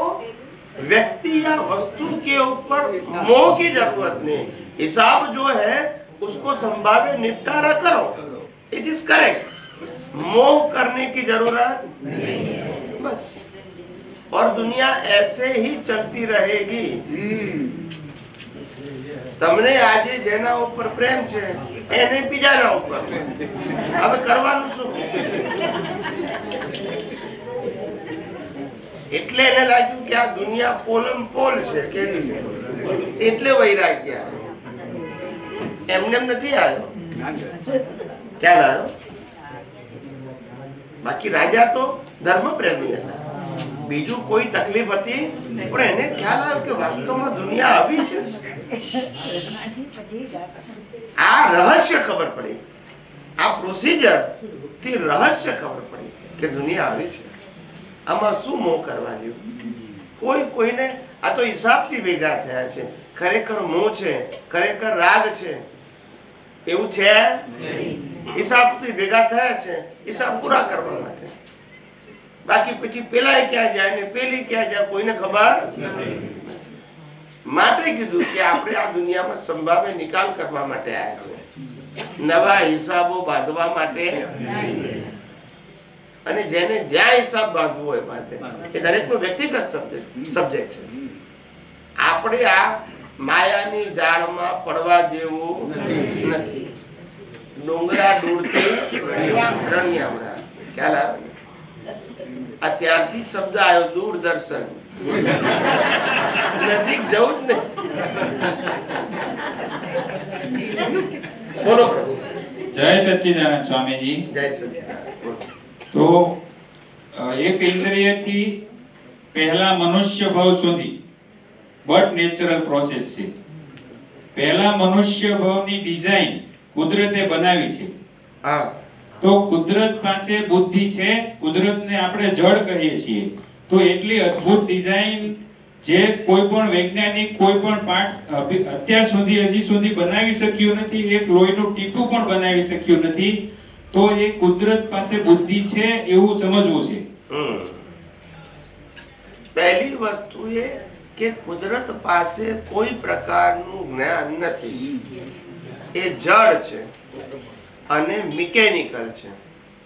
व्यक्ति या वस्तु के ऊपर मोह की जरूरत नहीं. हिसाब जो है उसको संभाव्य निपटारा करो, इट इज करेक्ट. मोह करने की जरूरत नहीं, बस. और दुनिया ऐसे ही चलती रहेगी. તમને આજે જેના ઉપર પ્રેમ છે એને બીજાના ઉપર. હવે કરવાનું શું? એટલે એને લાગ્યું કે આ દુનિયા પોલમ પોલ છે, કેવી છે, એટલે વૈરાગ્ય આવ્યો. એમને એમ નથી આવ્યો. ક્યાં આવ્યો? બાકી રાજા તો ધર્મ પ્રેમી હતા, બીજું કોઈ તકલીફ હતી, પણ એને ખ્યાલ આવ્યો કે વાસ્તવમાં દુનિયા આવી છે. આ રહસ્ય ખબર પડી, આ પ્રોસિજર થી રહસ્ય ખબર પડી કે દુનિયા આવી છે. આમાં શું મોહ કરવા જેવું? કોઈ કોઈને આ તો હિસાબથી ભેગા થયા છે. ખરેખર મોહ છે, ખરેખર રાગ છે એવું છે? હિસાબથી ભેગા થયા છે હિસાબ પૂરા કરવા માટે. બાકી પછી પેલા ક્યાં જાય ને પેલી ક્યાં જાય કોઈને ખબર માટે કીધું કે આપણે આ દુનિયામાં સંભાવે નિકાલ કરવા માટે આવ્યા છે, નવા હિસાબો બાંધવા માટે. અને જેને જ્યાં હિસાબ બાંધવો હોય બાંધે, એ દરેકનો વ્યક્તિગત સબ્જેક્ટ છે. આપણે આ માયાની જાળમાં પડવા જેવું નથી. ડુંગરા દૂરથી રણિયામણા, ખ્યાલ આવે? આ ત્યારથી શબ્દ આવ્યો દૂરદર્શન. નજીક જવું જ નહીં. બોલો પ્રભુ. જય સચ્ચિદાનંદ સ્વામીજી. જય સચ્ચિદાનંદ. તો એક ઇન્દ્રિયથી પહેલા મનુષ્ય ભાવ સુધી બટ નેચરલ પ્રોસેસ છે. પહેલા મનુષ્ય ભાવની ડિઝાઇન કુદરતે બનાવી છે. હા, તો કુદરત પાસે બુદ્ધિ છે. કુદરતને આપણે જળ કહીએ છીએ. તો એટલી અદ્ભુત ડિઝાઇન જે કોઈ પણ વૈજ્ઞાનિક કોઈ પણ પાર્ટ્સ અત્યાર સુધી હજી સુધી બનાવી શક્યું નથી, એક લોહીનું ટીપું પણ બનાવી શક્યું નથી. તો એ કુદરત પાસે બુદ્ધિ છે એવું સમજવું છે. પહેલી વસ્તુ એ કે કુદરત પાસે કોઈ પ્રકારનું જ્ઞાન નથી. એ જડ છે અને મિકેનિકલ છે.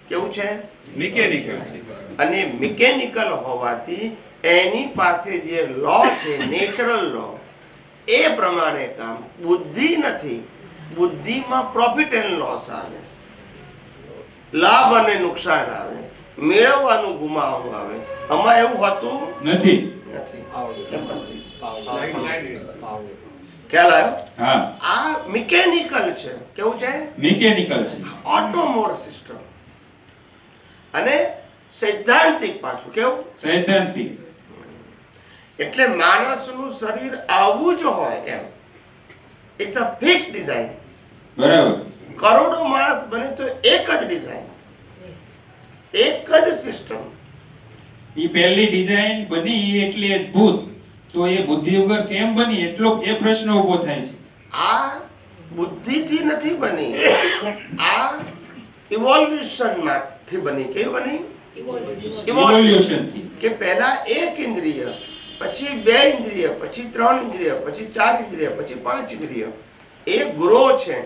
કેવું છે? મિકેનિકલ છે. અને મિકેનિકલ હોવાથી એની પાસે જે લો છે, નેચરલ લો, એ પ્રમાણે કામ. બુદ્ધિ નથી. બુદ્ધિમાં પ્રોફિટ એન્ડ લોસ આવે, લાભ અને નુકસાન આવે, મેળવવાનું ગુમાવવાનું આવે. આમાં એવું હોતું નથી. કેમ નથી? ખ્યાલ આવ્યો? હા, આ મિકેનિકલ છે. કેવું છે? મિકેનિકલ છે. ઓટોમોડ સિસ્ટમ. અને સૈદ્ધાંતિક પાછું. કેવું? સૈદ્ધાંતિક. એટલે માણસનું શરીર આવું જ હોય એમ. It's a fix design. બરાબર. કરોડો માણસ બને તો એક જ ડિઝાઇન, એક જ સિસ્ટમ. ઈ પહેલી ડિઝાઇન બની એટલી અદ્ભુત, તો એ બુદ્ધિ વગર કેમ બની એટલો એ પ્રશ્ન ઉભો થાય છે. આ બુદ્ધિથી નથી બની, આ ઇવોલ્યુશન માંથી બની. કેવી બની? ઇવોલ્યુશન થી. કે પહેલા એક ઇન્દ્રિય, પછી બે ઇન્દ્રિય, પછી ત્રણ ઇન્દ્રિય, પછી ચાર ઇન્દ્રિય, પછી પાંચ ઇન્દ્રિય. એ ગ્રો છે.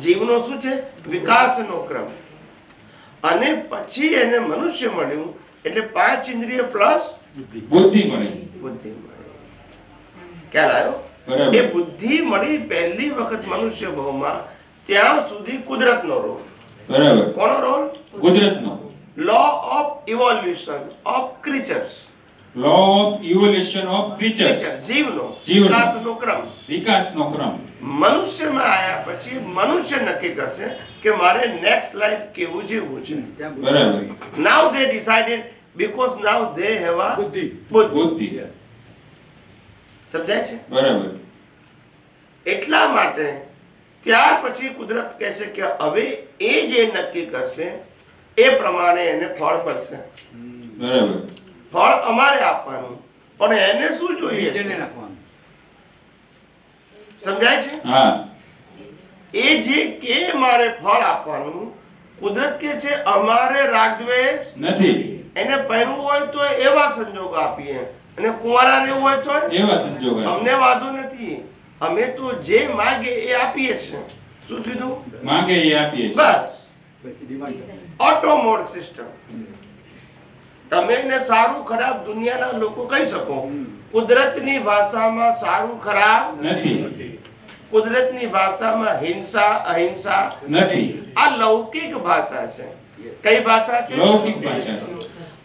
જીવનો શું છે? વિકાસનો ક્રમ. અને પછી એને મનુષ્ય મળ્યું એટલે પાંચ ઇન્દ્રિય પ્લસ બુદ્ધિ મળી. બુદ્ધિ મળી. ખ્યાલ આવ્યો? બરાબર. એ બુદ્ધિ મળી પહેલી વખત મનુષ્ય ભાવમાં, ત્યાં સુધી કુદરતનો રોલ. બરાબર. કોનો રોલ? કુદરતનો. Law of evolution of creatures. Law of evolution of creatures. જીવનો જીવનો. વિકાસનો ક્રમ. વિકાસનો ક્રમ. મનુષ્યમાં આયા પછી મનુષ્ય નક્કી કરશે કે મારે નેક્સ્ટ લાઈફ કેવું જીવવું છે. બરાબર. નાઉ they decided because now they have a બુદ્ધિ. બુદ્ધિ. સમજાય છે? બરાબર. એટલા માટે ત્યાર પછી કુદરત કહેશે કે હવે એ જે નક્કી કરશે એ પ્રમાણે એને ફળ મળશે. બરાબર. ફળ અમારે આપવાનું, પણ એને શું જોઈએ છે? નીચેને નાખવાનું. સમજાય છે? હા. એ જે કે મારે ફળ આપવાનું, કુદરત કે છે અમારે રાગદ્વેષ નથી. એને પહેરવું હોય તો એવા સંજોગો આપીએ, અને કુંવારા રહેવું હોય તો એવા સંજોગ. અમને વાંધો નથી. અમે તો જે માગે એ આપીએ છીએ. શું કીધું? માંગે એ આપીએ છીએ. બસ. પછી ડિમાન્ડ છે. ઓટોમોડ સિસ્ટમ. તમે એને સારું ખરાબ દુનિયાના લોકો કહી શકો. કુદરતની ભાષામાં સારું ખરાબ નથી. કુદરતની ભાષામાં હિંસા અહિંસા નથી. આ લૌકિક ભાષા છે. કઈ ભાષા છે? લૌકિક ભાષા છે.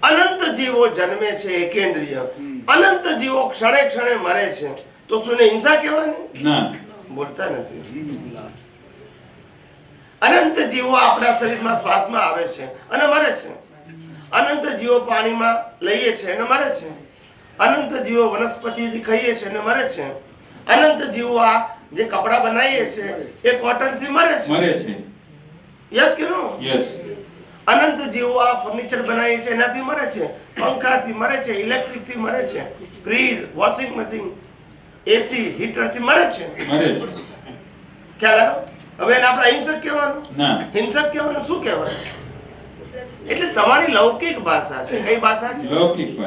અનંત જીવો જન્મે છે એકેન્દ્રિય, અનંત જીવો ક્ષણે ક્ષણે મરે છે. તો શું એને હિંસા કહેવાની? ના. બોલતા નથી. અનંત જીવો આપણા શરીરમાં શ્વાસમાં આવે છે અને મરે છે. અનંત જીવો પાણીમાં લઈએ છે અને મરે છે. અનંત જીવો વનસ્પતિથી ખાઈએ છે અને મરે છે. અનંત જીવો આ જે કપડા બનાવીએ છે એ કોટન થી મરે છે. યસ કે નો? યસ. અનંત જીવો આ ફર્નિચર બનાવીએ છે એનાથી મરે છે. પંખાથી મરે છે, ઇલેક્ટ્રિક થી મરે છે, ફ્રીજ, વોશિંગ મશીન, એસી, હીટર થી મરે છે. ખ્યાલ આવ્યો? હવે એને આપણે અહિંસક કહેવાનું? હિંસક કહેવાનું? શું કહેવાનું? એટલે તમારી લૌકિક ભાષા છે. કઈ ભાષા છે?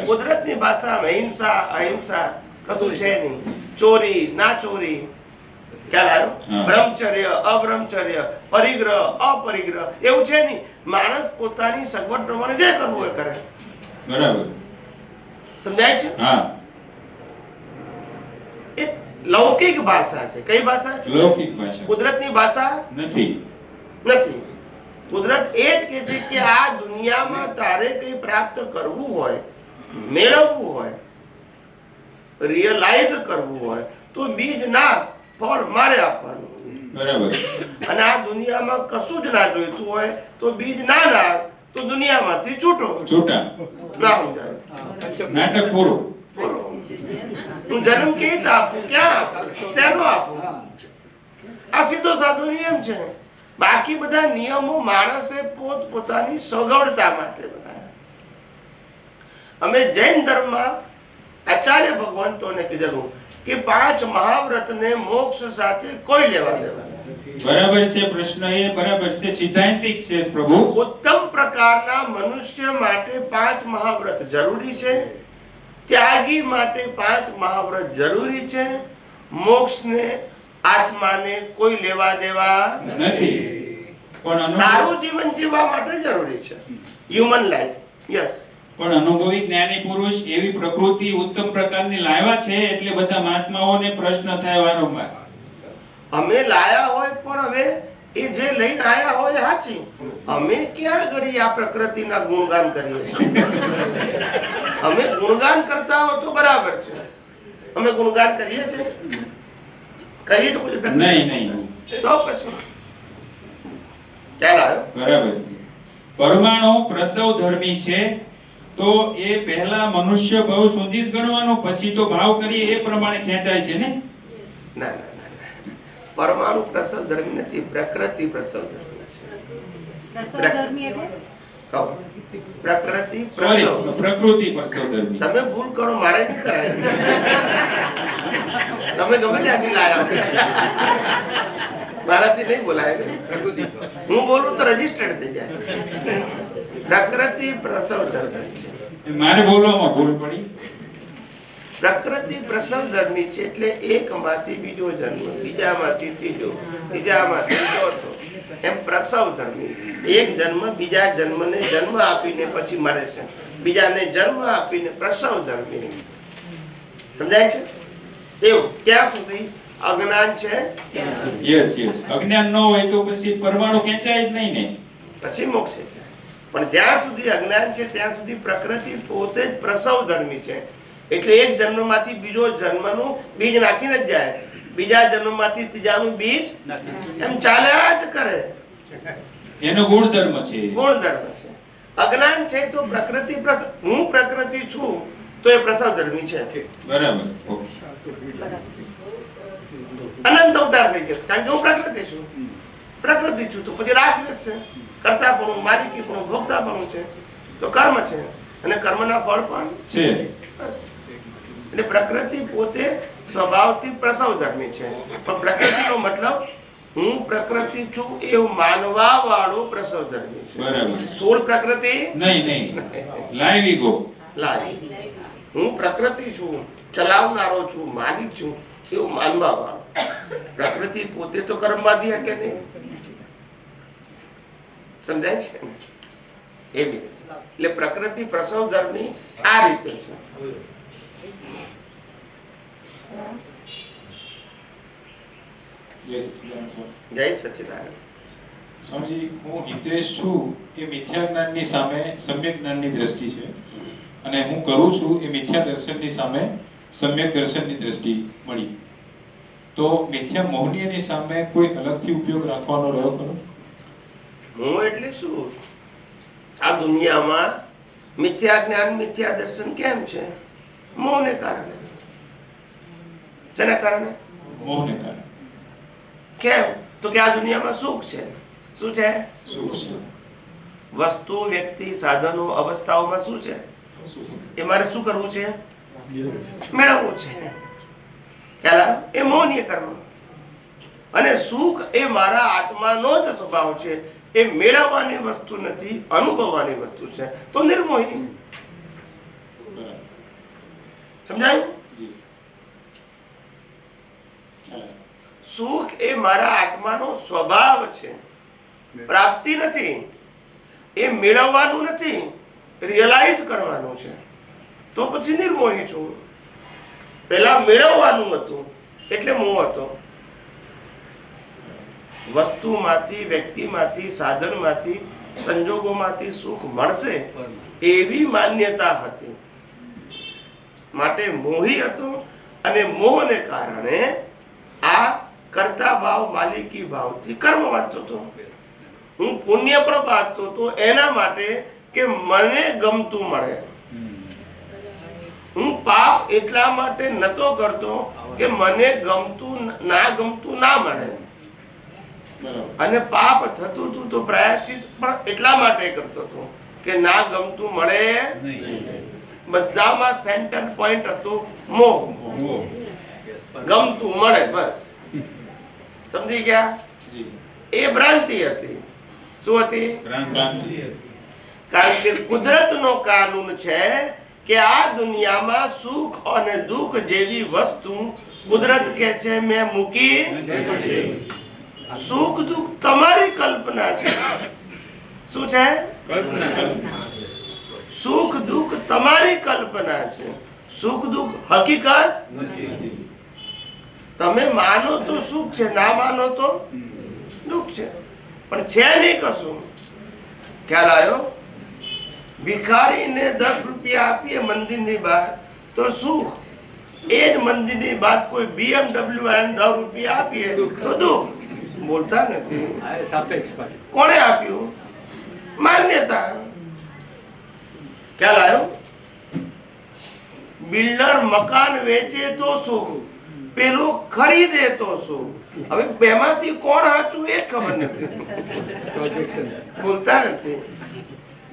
કુદરતની ભાષા. અહિંસા, અહિંસા કશું છે નહીં. ચોરી, ના ચોરી. ખ્યાલ આવ્યો? બ્રહ્મચર્ય, અબ્રહ્મચર્ય, પરિગ્રહ, અપરિગ્રહ એવું છે નહીં. માણસ પોતાની સગવડ પ્રમાણે જે કરવું હોય કરે. બરાબર. સમજાય છે? એ લૌકિક ભાષા છે. કઈ ભાષા છે? લૌકિક ભાષા. કુદરતની ભાષા નથી. કુદરત એ જ કે છે કે આ દુનિયામાં તારે કઈ પ્રાપ્ત કરવું હોય, મેળવવું હોય, રિયલાઇઝ કરવું હોય તો બીજ નાખ, ફળ મારે આપવાનું. બરાબર. અને આ દુનિયામાં કશું જ ના જોઈતું હોય તો બીજ ના નાખ તો દુનિયામાંથી છૂટા. ના સમજાય? નાટક પૂરું. હું જન્મ કેવી રીતે આપું? ક્યાં આપું? શેનો આપું? આ સીધો સાધો નિયમ છે. બાકી બધા નિયમો માણસે પોતાની સગવડતા માટે બનાવ્યા. અમે જૈન ધર્મમાં આચાર્ય ભગવંતોને કીધેલું કે 5 મહાવ્રતને મોક્ષ સાથે કોઈ લેવા દેવા નથી. બરાબર છે. પ્રશ્ન એ બરાબર છે, સિદ્ધાંતિક છે પ્રભુ. ઉત્તમ પ્રકારના મનુષ્ય માટે 5 મહાવ્રત જરૂરી છે. ત્યાગી માટે 5 મહાવ્રત જરૂરી છે. મોક્ષને, આત્માને કોઈ લેવા દેવા નથી. પણ સારું જીવન જીવવા માટે જરૂરી છે. Human life. યસ. પણ અનુભવી જ્ઞાની પુરુષ એવી પ્રકૃતિ ઉત્તમ પ્રકારની લાવ્યા છે એટલે બધા મહાત્માઓને પ્રશ્ન થાય વારંવાર. અમે લાયા હોય પણ હવે એ જે લઈને આયા હોય સાચી. અમે ક્યાં ઘડી આ પ્રકૃતિના ગુણગાન કરીએ છીએ? અમે ગુણગાન કરતા હો તો બરાબર છે. અમે ગુણગાન કરીએ છીએ? કરીએ તો કોઈ નહીં. તો પછી ખ્યાલ આવ્યો? બરાબર છે. પરમાણુ પ્રસવ ધર્મી છે તો એ પહેલા મનુષ્ય ભાવ સુધી જ ગણવાનો, પછી તો ભાવ કરીએ એ પ્રમાણે ખેંચાય છે ને? ના. પરમાણુ પ્રસવ ધર્મી નથી, પ્રકૃતિ પ્રસવ ધર્મી છે. પ્રકૃતિ પ્રસવ ધર્મી. તમે ભૂલ કરો, મારે નહીં કરાય. તમે ગમે ત્યાંથી લાયા, મારાથી નહીં બોલાય. હું બોલું તો રજીસ્ટર્ડ થઈ જાય. પ્રકૃતિ પ્રસવ ધર્મી છે. મારે બોલવામાં ભૂલ પડી. પ્રકૃતિ પ્રસવ ધર્મી છે એટલે એકમાંથી બીજો જન્મ, બીજામાંથી ત્રીજો, ત્રીજામાંથી ચોથો, એમ પ્રસવ ધર્મી. એક જન્મ બીજા જન્મને જન્મ આપીને પછી મરે છે. બીજાને જન્મ આપીને પ્રસવ ધર્મી. સમજાય છે? એવું ક્યાં સુધી અજ્ઞાન છે? યસ. અજ્ઞાન ન હોય તો પછી પરમાણુ ખેંચાય જ નહીં ને, પછી મોક્ષ. પણ જ્યાં સુધી અજ્ઞાન છે ત્યાં સુધી પ્રકૃતિ પોતે જ પ્રસવ ધર્મી છે. એટલે એક જન્મમાંથી બીજો જન્મનું બીજ નાખીને જ જાય, બીજા જન્મમાંથી ત્રીજાનું બીજ એમ ચાલ્યા જ કરે. એનો ગુણધર્મ છે. અજ્ઞાન છે તો પ્રકૃતિ હું પ્રકૃતિ છું તો એ પ્રસવ ધર્મી છે. બરાબર. અનંત અવતાર થઈ જશે કારણ કે હું પ્રકૃતિ છું. તો પછી રાગ દ્વેષ છે, કર્તાપણું, માલિકીપણું, ભોગતાપણું છે, તો કર્મ છે અને કર્મના ફળ પણ છે. એટલે પ્રકૃતિ પોતે સ્વભાવથી પ્રસવ ધર્મી છે. પણ પ્રકૃતિનો મતલબ હું પ્રકૃતિ છું એવું માનવા વાળો પ્રસવ ધર્મી છે. બરાબર. સ્થૂળ પ્રકૃતિ નહીં. Live ego. હું પ્રકૃતિ છું, ચલાવનારો છું, માલિક છું એવું માનવા વાળો. પ્રકૃતિ પોતે તો કર્મવાદી હકે નહીં. સમજાય છે? એવી એટલે પ્રકૃતિ પ્રસવ ધર્મી આ રીતે છે. જય સચ્ચિદાનંદ. સ્વામીજી, હું હિતેશ છું એ મિથ્યા જ્ઞાનની સામે સમ્યક જ્ઞાનની દ્રષ્ટિ છે, અને હું કરું છું એ મિથ્યા દર્શનની સામે સમ્યક દર્શનની દ્રષ્ટિ મળી. તો મિથ્યા મૌલ્યની સામે કોઈ અલગથી ઉપયોગ રાખવાનો રહ્યો ખરો? મોહ એટલે શું? આ દુનિયામાં મિથ્યા જ્ઞાન મિથ્યા દર્શન કેમ છે? મોહને કારણે. શેના કારણે? મોહને કારણે. કેમ? તો કે આ દુનિયામાં સુખ છે. શું છે? વસ્તુ, વ્યક્તિ, સાધનો, અવસ્થાઓમાં શું છે? એ મારે શું કરવું છે? મેળવવું છે. ખ્યાલ આવ્યો? એ મોહનીય કર્મ. અને સુખ એ મારા આત્માનો જ સ્વભાવ છે. એ મેળવવાની વસ્તુ નથી, અનુભવવાની વસ્તુ છે. તો નિર્મોહી. સમજાયું? સુખ એ મારા આત્માનો સ્વભાવ છે, પ્રાપ્તિ નથી. એ મેળવવાનું નથી, રિયલાઇઝ કરવાનું છે. તો પછી નિર્મોહી છું. પહેલા મેળવવાનું હતું એટલે મોહ હતો. વસ્તુમાંથી, વ્યક્તિમાંથી, સાધનમાંથી, સંજોગોમાંથી સુખ મળશે એવી માન્યતા હતી, માટે મોહી હતો. અને મોહને કારણે આ કર્તા ભાવ, માલિકી ભાવથી કર્મ વાંચતો હતો. હું પુણ્ય પણ વાંચતો હતો એના માટે કે મને ગમતું મળે. હું પાપ એટલા માટે નતો કરતો કે મને ગમતું ના ગમતું ના મળે. અને પાપ થતું હતું તો પ્રાયશ્ચિત પણ એટલા માટે કરતો હતો કે ના ગમતું મળે. બધામાં સેન્ટર પોઈન્ટ હતો મોહ. ગમતું મળે બસ. સમજી ગયા? એ ભ્રાંતિ હતી. શું હતી? કારણ કે કુદરતનો કાનૂન છે કે આ દુનિયામાં સુખ અને દુઃખ જેવી વસ્તુ કુદરત કહે છે મેં મૂકી. સુખ દુઃખ તમારી કલ્પના છે. શું છે? સુખ દુઃખ તમારી કલ્પના છે. સુખ દુઃખ હકીકત. તમે માનો તો સુખ છે, ના માનો તો દુઃખ છે. પણ છે નહીં કશું. ખ્યાલ આવ્યો? ભિખારીને 10 રૂપિયા આપીએ મંદિરની બહાર તો સુખ. એ જ મંદિરની બહાર કોઈ BMW 10 રૂપિયા આપીએ તો દુઃખ. બોલતા નથી. કોણે આપ્યું? માન્યતા. ખ્યાલ આવ્યો? બિલ્ડર મકાન વેચે તો સુખ, પેલો ખરીદે તો સુખ. હવે બેમાંથી કોણ સાચું એ ખબર નથી. બોલતા નથી.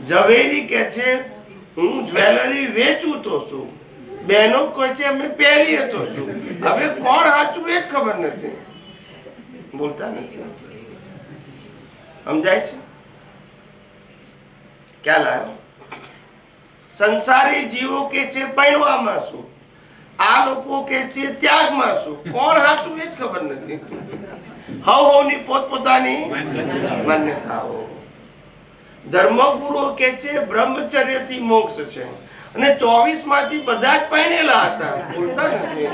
ઝવેરી કે છે હું જ્વેલરી વેચું તો શું, બહેનો કહે છે અમે પહેરીએ તો શું. હવે કોણ સાચું એ જ ખબર નથી. બોલતા નથી. સમજાય છે? ખ્યાલ આવ્યો? સંસારી જીવો કે છે પૈણવામાં શું, આ લોકો કે છે ત્યાગમાં શું. કોણ સાચું એ જ ખબર નથી. હવની પોતપોતાની માન્યતાઓ. ધર્મગુરુ કે છે બ્રહ્મચર્યથી મોક્ષ છે અને 24 માંથી બધા જ પરણેલા હતા. બોલતા નથી.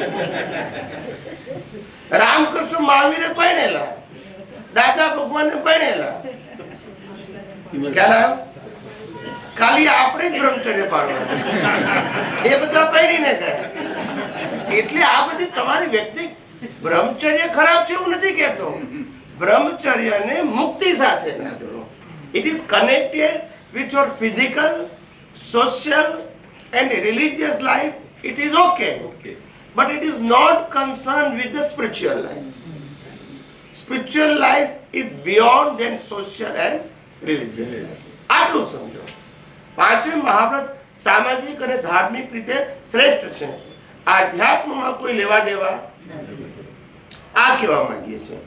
રામકૃષ્ણ મહાવીરે પરણેલા, દાદા ભગવાને પરણેલા. ખ્યાલ આવ્યો? ખાલી આપણે જ બ્રહ્મચર્ય પાડવાનું, એ બધા પરણીને ગયા. એટલે આ બધી તમારી વ્યક્તિ બ્રહ્મચર્ય ખરાબ છે એવું નથી કહેતો. બ્રહ્મચર્યને મુક્તિ સાથે ના જોડો. It is connected with your physical, social and religious life. It is okay. But it is not concerned with the spiritual life. Spiritual life is beyond than social and religious life. આટલું સમજો. પાંચે મહાવ્રત સામાજિક અને ધાર્મિક રીતે શ્રેષ્ઠ છે. આધ્યાત્મમાં કોઈ લેવા દેવા આ કહેવા માંગીએ છીએ.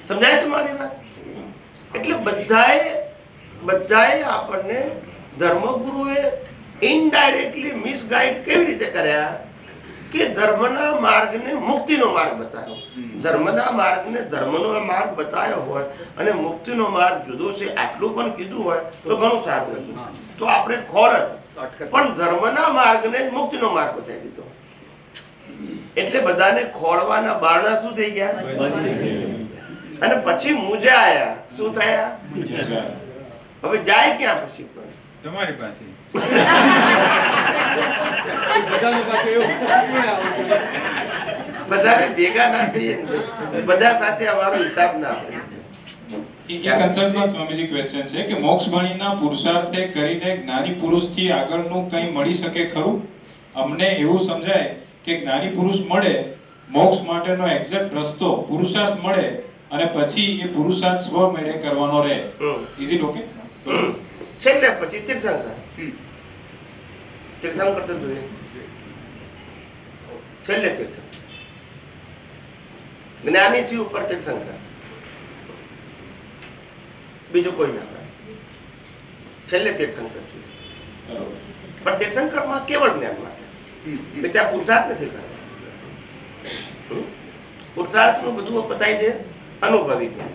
સમજાય છે મારી વાત? એટલે બધાએ આપણને ધર્મગુરુએ ઇનડાયરેક્ટલી મિસગાઈડ કેવી રીતે કર્યા કે ધર્મના માર્ગને મુક્તિનો માર્ગ બતાવ્યો. ધર્મના માર્ગને ધર્મનો માર્ગ બતાવ્યો હોય અને મુક્તિનો માર્ગ જુદો છે આટલું પણ કીધું હોય તો ઘણું સારું હતું. તો આપણે ખોળ પણ ધર્મના માર્ગને જ મુક્તિનો માર્ગ બતાવી દીધો. એટલે બધાને ખોળવાના બારણા શું થઈ ગયા? અને પછી મુજાયા. શું થયા? હવે જાય ક્યાં પછી? તમારી પાસે. બધાને ભેગા ના થઈએ, બધા સાથે અમારો હિસાબ ના હોય. એક કન્સર્નમાં સ્વામીજી ક્વેશ્ચન છે કે મોક્ષ વાણીના પુરુષાર્થે કરીને જ્ઞાની પુરુષથી આગળનું કંઈ મળી શકે ખરું? અમને એવું સમજાય કે જ્ઞાની પુરુષ મળે, મોક્ષ માટેનો એક્ઝેક્ટ રસ્તો પુરુષાર્થ મળે અને પછી એ પુરુષાર્થ સ્વ મેળે કરવાનો રહે. Is it okay? છેલ્લે પછી તીર્થંકર તો જોઈએ, છેલ્લે તીર્થંકર, જ્ઞાનીથી ઉપર તીર્થંકર, બીજું કોઈ ના હોય, છેલ્લે તીર્થંકર જોઈએ. પણ તીર્થંકરમાં કેવળ જ્ઞાન માટે, ત્યાં પુરુષાર્થ નથી કરતો. પુરુષાર્થનું બધું બતાવી દે અનુભવી જ્ઞાન.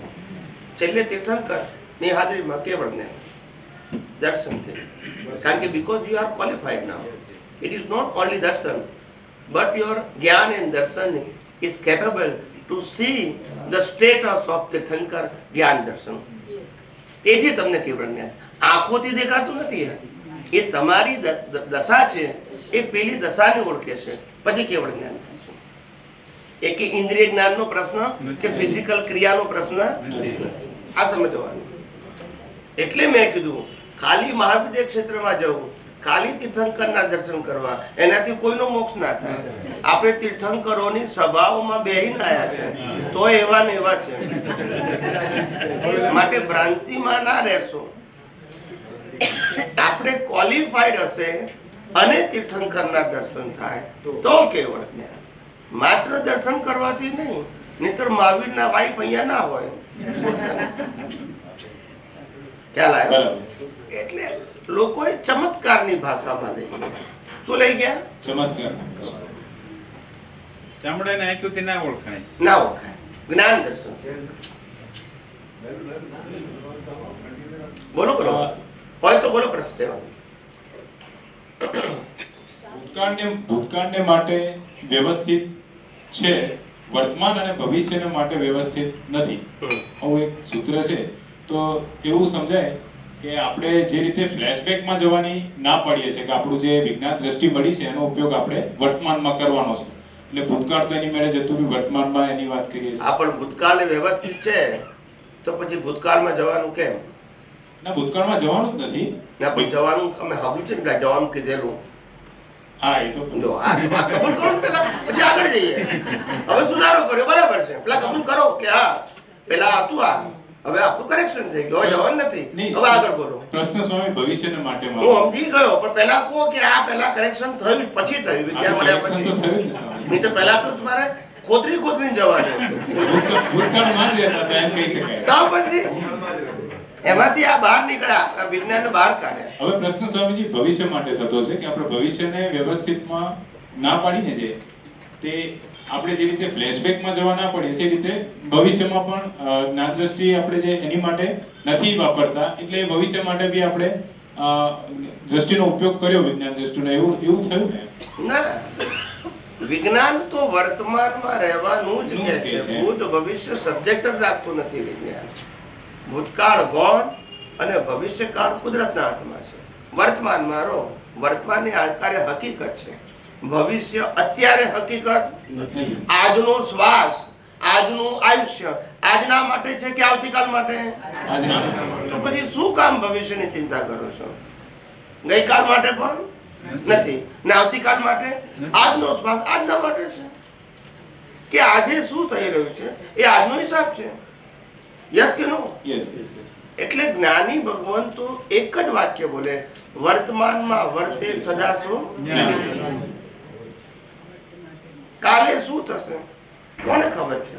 છેલ્લે તીર્થંકર ની હાજરીમાં કેવળ જ્ઞાન, દર્શનથી. કારણ કે because you are qualified now, it is not only darshan, but your jnana and darshan is capable to see the status of તીર્થંકર જ્ઞાન દર્શન. તેથી તમને કેવળ જ્ઞાન આંખોથી દેખાતું નથી. એ તમારી દશા છે, એ પેલી દશાને ઓળખે છે, પછી કેવળ જ્ઞાન થાય છે. એ કે ઇન્દ્રિય જ્ઞાનનો પ્રશ્ન કે ફિઝિકલ ક્રિયાનો પ્રશ્ન નથી. આ સમજવાનું. એટલે મેં કીધું ખાલી મહાવિદ્ય ક્ષેત્રમાં જવું, ખાલી તીર્થંકરના દર્શન કરવા, એનાથી કોઈનો મોક્ષ ના થાય. આપણે તીર્થંકરોની સભાઓમાં બેહીને આવ્યા છે તો એવા ને એવા છે. માટે ભ્રાંતિમાં ના રહેશો. આપણે ક્વોલિફાઈડ હશે અને તીર્થંકરના દર્શન થાય તો કેવળ જ્ઞાન. માત્ર દર્શન કરવાથી નહીં, નહીતર મહાવીરના વાઇફ અહીંયા ના હોય. ખ્યાલ આવ્યો? એટલે લોકોએ ચમત્કારની ભાષામાં લઈ ગયા. શું લઈ ગયા? ચમત્કાર. ચામડાને આંખ્યોથી ના ઓળખાય, ના ઓળખાય. જ્ઞાન દર્શન. બોલો બોલો, હોય તો બોલો, પ્રશ્ન લેવાનો. ભૂતકાળને માટે વ્યવસ્થિત છે, વર્તમાન અને ભવિષ્યને માટે વ્યવસ્થિત નથી. આવું એક સૂત્ર છે. તો એવું સમજાય કે આપણે જે રીતે ફ્લેશબેકમાં જવાની ના પાડીએ છીએ કે આપણું જે વિજ્ઞાન દ્રષ્ટિ મળી છે એનો ઉપયોગ આપણે વર્તમાનમાં કરવાનો છે. એટલે ભૂતકાળ તો એની મેળે જતું રહ્યું, વર્તમાનમાં એની વાત કરીએ છીએ. આ પણ ભૂતકાળ વ્યવસ્થિત છે તો પછી ભૂતકાળમાં જવાનું કેમ? ના, ભૂતકાળમાં જવાનું જ નથી. ના, પણ જવાનું અમે સાંભળ્યું છે ને, જવાનું કીધેલું. હા, એ તો જો આ કબૂલ કરો ને પેલા, પછી આગળ જઈએ. હવે સુધારો કર્યો, બરાબર છે. પેલા કબૂલ કરો કે હા પેલા હતું, આ હવે આપણું કરેક્શન થઈ ગયું, હવે જવાનું નથી, હવે આગળ બોલો. પ્રશ્ન સ્વામી ભવિષ્યને માટે હું સમજી ગયો, પણ પેલા કહો કે આ પેલા કરેક્શન થયું પછી થયું, વિજ્ઞાન મળ્યા પછી. નહીં તો પેલા તો તમારે ખોતરીને જવાનું ભૂતકાળમાં જ રહેતા હતા એમ કહી શકાય. તો પછી એમાંથી આ બહાર નીકળ્યા, આ વિજ્ઞાનને બહાર કાઢ્યા. હવે પ્રશ્ન સ્વામીજી ભવિષ્ય માટે થતો છે કે આપણે ભવિષ્યને વ્યવસ્થિતમાં ના પાડીને જે તે આપણે જે રીતે ફ્લેશબેકમાં જવા ના પડીએ એ રીતે ભવિષ્યમાં પણ જ્ઞાન દ્રષ્ટિ આપણે જે એની માટે નથી વાપરતા, એટલે ભવિષ્ય માટે બી આપણે દ્રષ્ટિનો ઉપયોગ કર્યો, વિજ્ઞાન દ્રષ્ટિનો. એવું થયું ને? ના, વિજ્ઞાન તો વર્તમાનમાં રહેવાનું જ કહે છે. ભૂત ભવિષ્ય સબ્જેક્ટ જ રાખતું નથી વિજ્ઞાન. ભૂતકાળ ગૌણ અને ભવિષ્યકાળ કુદરતના હાથમાં છે. વર્તમાનમાં રહો, વર્તમાનની આકારે હકીકત છે. ભવિષ્ય અત્યારે હકીકત, આજનો શ્વાસ, આજનું આયુષ્ય આજના માટે છે કે આવતીકાલ માટે? તો પછી શું કામ ભવિષ્યની ચિંતા કરો છો? ગઈકાલ માટે પણ નથી ને આવતીકાલ માટે. આજનો શ્વાસ આજના માટે છે કે આજે શું થઈ રહ્યું છે એ આજનો હિસાબ છે. યસ કે નો? એટલે જ્ઞાની ભગવાન તો એક જ વાક્ય બોલે, વર્તમાનમાં વર્તે સદા શું. કાલે શું થશે કોને ખબર છે?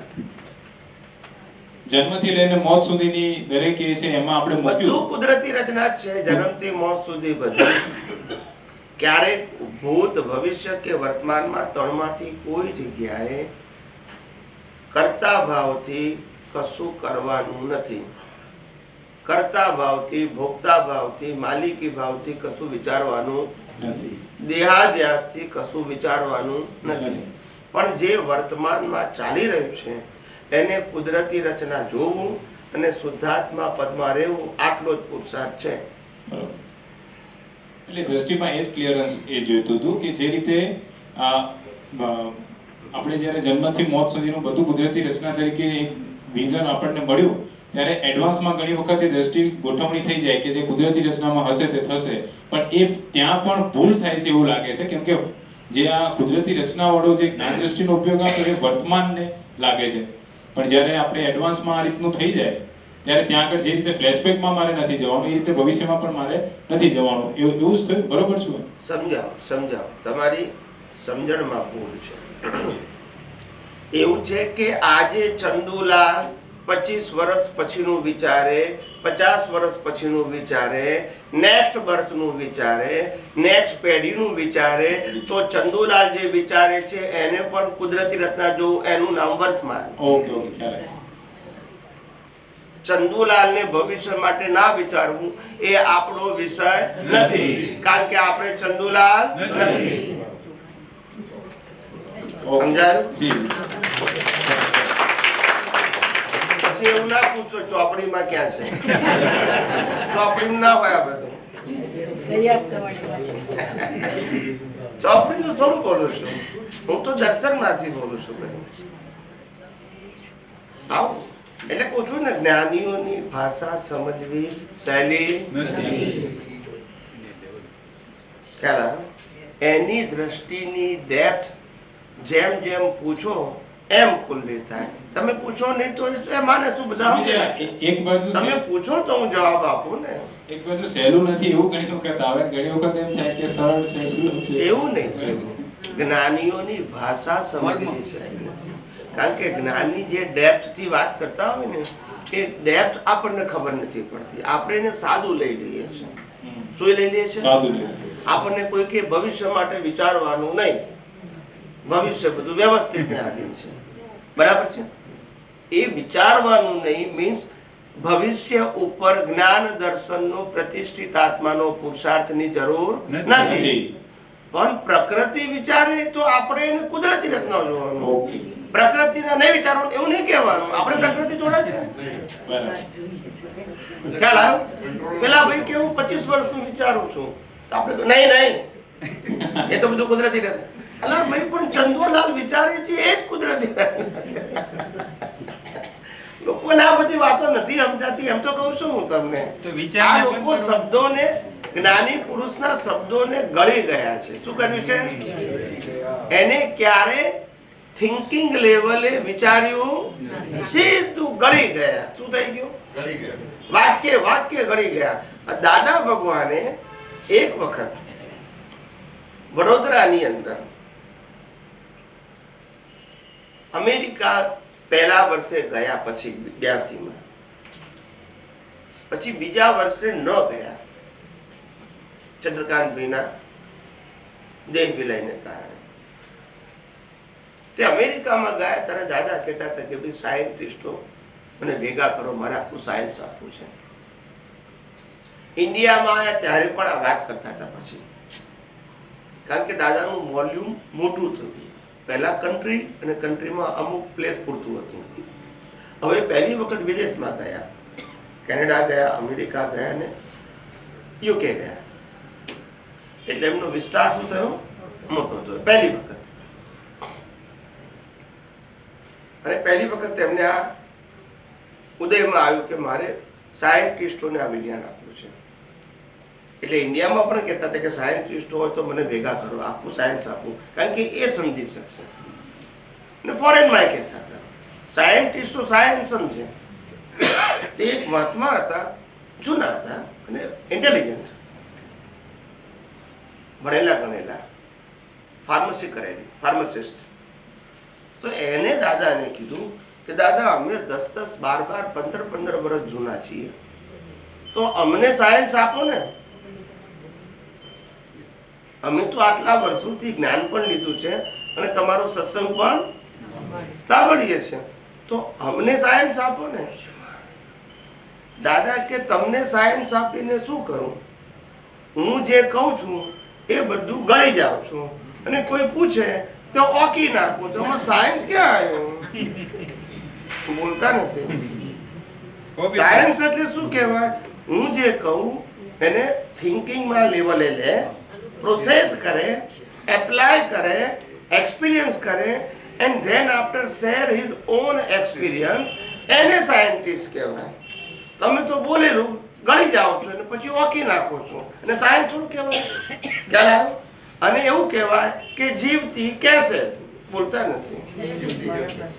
જન્મથી લઈને મોત સુધીની દરેક એ છે એમાં આપણે બધું કુદરતી રચના જ છે. જન્મથી મોત સુધી બધું. ક્યારેક ભૂત ભવિષ્ય કે વર્તમાનમાં ત્રણમાંથી કોઈ જગ્યાએ કર્તા ભાવથી કશું કરવાનું નથી. કર્તા ભાવથી, ભોગતા ભાવથી, માલિકી ભાવથી કશું વિચારવાનું નથી. દેહાધ્યાસથી કશું વિચારવાનું નથી. પણ જે વર્તમાનમાં ચાલી રહ્યું છે એને કુદરતી રચના જોવું અને શુદ્ધાત્મા પદમાં રહેવું, આટલો જ પુરુષાર્થ છે. એટલે દ્રષ્ટિમાં એ જ ક્લિયરન્સ એ જોઈતું હતું કે જે રીતે આપણે જ્યારે જન્મથી મોત સુધીનું બધું કુદરતી રચના તરીકે એક વિઝન આપણને મળ્યું, ત્યારે એડવાન્સમાં ઘણી વખત એ દ્રષ્ટિ ગોઠવણી થઈ જાય કે જે કુદરતી રચનામાં હશે તે થશે, પણ એ ત્યાં પણ ભૂલ થાય છે એવું લાગે છે, કેમ કે જે આ કુદરતી રચનાવાળો જે જ્ઞાન દ્રષ્ટિનો ઉપયોગ આપે એ વર્તમાનને લાગે છે, પણ જ્યારે આપણે એડવાન્સમાં આ રીતનું થઈ જાય ત્યારે ત્યાં આગળ જે રીતે ફ્લેશબેકમાં મારે નથી જવાનું એ રીતે ભવિષ્યમાં પણ મારે નથી જવાનું, એવું જ થયું. બરોબર છું? સમજાવો તમારી સમજણમાં ભૂલ છે. એવું છે કે આજે ચંદુલાલ 25 વર્ષ પછીનું વિચારે, 50 વર્ષ પછીનું વિચારે, નેક્સ્ટ બર્થનું વિચારે, નેક્સ્ટ પેઢીનું વિચારે, તો ચંદુલાલ જે વિચારે છે એને પણ કુદરતી રચના જોવું, એનું નામ વર્તમાન. ઓકે ખ્યાલ. ચંદુલાલને ભવિષ્ય માટે ના વિચારવું એ આપણો વિષય નથી, કારણ કે આપણે ચંદુલાલ નથી. સમજાયું? પછી એવું ના પૂછો ચોપડીમાં ક્યાં છે, ચોપડીમાં ના હોય આ બધું. ચોપડીનું થોડું બોલું છું હું, તો દર્શનમાંથી બોલું છું ભાઈ. આવું એટલે કહું છું ને, જ્ઞાનીઓની ભાષા સમજવી સહેલી ખ્યાલ. એની દ્રષ્ટિની ડેપ્થ જેમ જેમ પૂછો એમ ખુલ્લી થાય. તમે પૂછો નહીં તો એ માને શું બધા સમજે. એક બાજુ તમે પૂછો તો હું જવાબ આપું ને. એક બાજુ સહેલું નથી એવું ઘણી વખત આવે, ઘણી વખત એમ થાય કે સરળ છે, સુલભ છે. એવું નહીં. જ્ઞાનીઓની ભાષા સમજવી સહેલી નથી, કારણ કે જ્ઞાની જે ડેપ્થ થી વાત કરતા હોય ને એ ડેપ્થ આપણને ખબર નથી પડતી. આપણે એને સાદું લઈ લઈએ છીએ. શું લઈ લઈએ છીએ? આપણને કોઈ કે ભવિષ્ય માટે વિચારવાનું નહીં, ભવિષ્ય બધું વ્યવસ્થિત ને આધીન છે. બરાબર છે? એ વિચારવાનું નહીં મીન્સ ભવિષ્ય ઉપર જ્ઞાન દર્શનનો પ્રતિષ્ઠિત આત્માનો પુરુષાર્થની જરૂર નથી. પણ પ્રકૃતિ વિચારે તો આપણે એને કુદરતી રચના જોવાનું, પ્રકૃતિને નહીં વિચારવાનું એવું નહીં કહેવાનું. આપણે પ્રકૃતિ જોડે છે. ખ્યાલ આવ્યો? પેલા ભાઈ કે હું 25 વર્ષનું વિચારું છું, તો આપણે નહીં એ તો બધું કુદરતી રચના. અલા ભાઈ પણ ચંદુલાલ વિચારે છે એ જ કુદરતી રચના છે. લોકોને આ બધી વાતો નથી સમજાતી. એમ તો કહું છું હું તમને, આ લોકો શબ્દોને, જ્ઞાની પુરુષના શબ્દોને ગળી ગયા છે. શું કર્યું છે? એને ક્યારે થિંકિંગ લેવલે વિચાર્યું, સીધું ગળી ગયા. શું થઈ ગયું? વાક્ય ગળી ગયા. દાદા ભગવાને એક વખત વડોદરાની અંદર અમેરિકા પહેલા વર્ષે ગયા, પછી 82માં, પછી બીજા વર્ષે ન ગયા ચંદ્રકાંતભાઈના દેહ વિલયને કારણે. તે અમેરિકામાં ગયા ત્યારે દાદા કહેતા હતા કે ભાઈ સાયન્ટિસ્ટો મને ભેગા કરો, મારે આખું સાયન્સ આપવું છે. ઇન્ડિયામાં આવ્યા ત્યારે પણ આ વાત કરતા હતા. પછી કારણ કે દાદાનું વોલ્યુમ મોટું થયું. પહેલા કન્ટ્રી અને કન્ટ્રીમાં અમુક પ્લેસ પૂરતું હતું. હવે પહેલી વખત વિદેશમાં ગયા, કેનેડા ગયા, અમેરિકા ગયા અને યુકે ગયા. એટલે એમનો વિસ્તાર શું થયો? મોટો થયો પહેલી વખત. અને પહેલી વખત તેમને આ ઉદયમાં આવ્યું કે મારે સાયન્ટિસ્ટોને આ વિજ્ઞાન આપ્યું છે. એટલે ઇન્ડિયામાં પણ કહેતા હતા કે સાયન્ટિસ્ટ હોય તો મને ભેગા કરો, આખું સાયન્સ આપું, કારણ કે એ સમજી શકશે. અને ફોરેનમાં કહેતા હતા સાયન્ટિસ્ટો સાયન્સ સમજે. તે એક મહાત્મા હતા, જૂના હતા અને ઇન્ટેલિજન્ટ, ભણેલા ગણેલા, ફાર્મસી કરેલી, ફાર્માસિસ્ટ. તો એને દાદાને કીધું કે દાદા અમે 10-10, 12-12, 15-15 વર્ષ જૂના છીએ, તો અમને સાયન્સ આપો ને. અમે તો આટલા વર્ષોથી જ્ઞાન પણ લીધું છે અને તમારો સત્સંગ પણ સાંભળીએ છીએ, તો અમને સાયન્સ આપો ને. દાદા કે તમને સાયન્સ આપીને શું કરું? હું જે કહું છું એ બધું ગળી જાઉં છું અને કોઈ પૂછે તો ઓકી નાખું. તો આમાં સાયન્સ ક્યાં આવ્યું? બોલતા નથી. સાયન્સ એટલે શું કહેવાય? હું જે કહું એને થિંકિંગમાં લેવલે લે, પ્રોસેસ કરે, એપ્લાય કરે, એક્સપિરિયન્સ કરે, and then after share his own experience એને સાયન્ટિસ્ટ કહેવાય. તમે તો બોલેલું ગળી જાઓ છો અને પછી ઓકી નાખો છો, અને સાયન્સ થોડું કહેવાય. ખ્યાલ આવ્યો? અને એવું કહેવાય કે જીવતી કેસેટ, બોલતા નથી,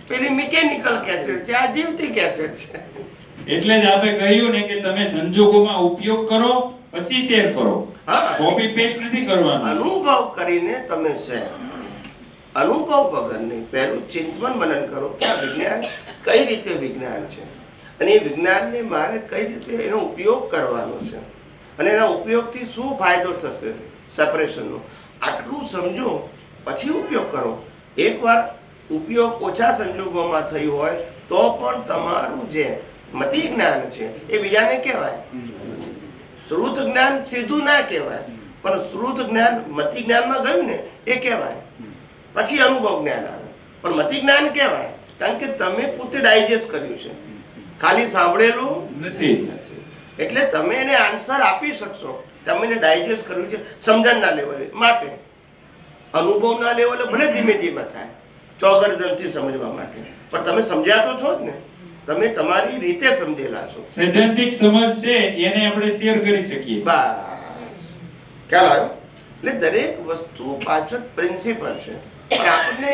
પેલી મિકેનિકલ કેસેટ છે, આ જીવતી કેસેટ છે. એટલે જ આપણે કહ્યું ને કે તમે સંજોગોમાં ઉપયોગ કરો પછી શેર કરો, હા. કોપી પેસ્ટ નથી કરવાનું. અનુભવ કરીને તમે શેર કરો. અનુભવ વગર નહીં. પહેલું ચિંતન મનન કરો કે આ વિજ્ઞાન કઈ રીતે વિજ્ઞાન છે, અને એ વિજ્ઞાનને મારે કઈ રીતે એનો ઉપયોગ કરવાનો છે, અને એના ઉપયોગથી શું ફાયદો થશે સેપરેશનનો, આટલું સમજો પછી ઉપયોગ કરો. એકવાર ઉપયોગ ઓછા સંજોગોમાં થયું હોય તો પણ તમારું જે મતિ જ્ઞાન છે એ બીજાને કહેવાય. શ્રુત જ્ઞાન સીધું ના કહેવાય, પણ શ્રુત જ્ઞાન મતિ જ્ઞાનમાં ગયું ને એ કહેવાય. પછી અનુભવ જ્ઞાન આવે, પણ મતિ જ્ઞાન કહેવાય, કારણ કે તમે પોતે ડાયજેસ્ટ કર્યું છે, ખાલી સાંભળેલું નથી. એટલે તમે એને આન્સર આપી શકશો. તમે એને ડાયજેસ્ટ કર્યું છે સમજણના લેવલે, માટે અનુભવના લેવલે ભલે ધીમે ધીમે થાય, ચોગરદમથી સમજવા માટે, પણ તમે સમજ્યા તો છો જ ને, તમે તમારી રીતે સમજેલા છો. સૈદ્ધાંતિક સમજ છે એને આપણે શેર કરી શકીએ. બસ ખ્યાલ આવ્યો? એટલે દરેક વસ્તુ પાછળ પ્રિન્સિપલ છે, પણ આપણને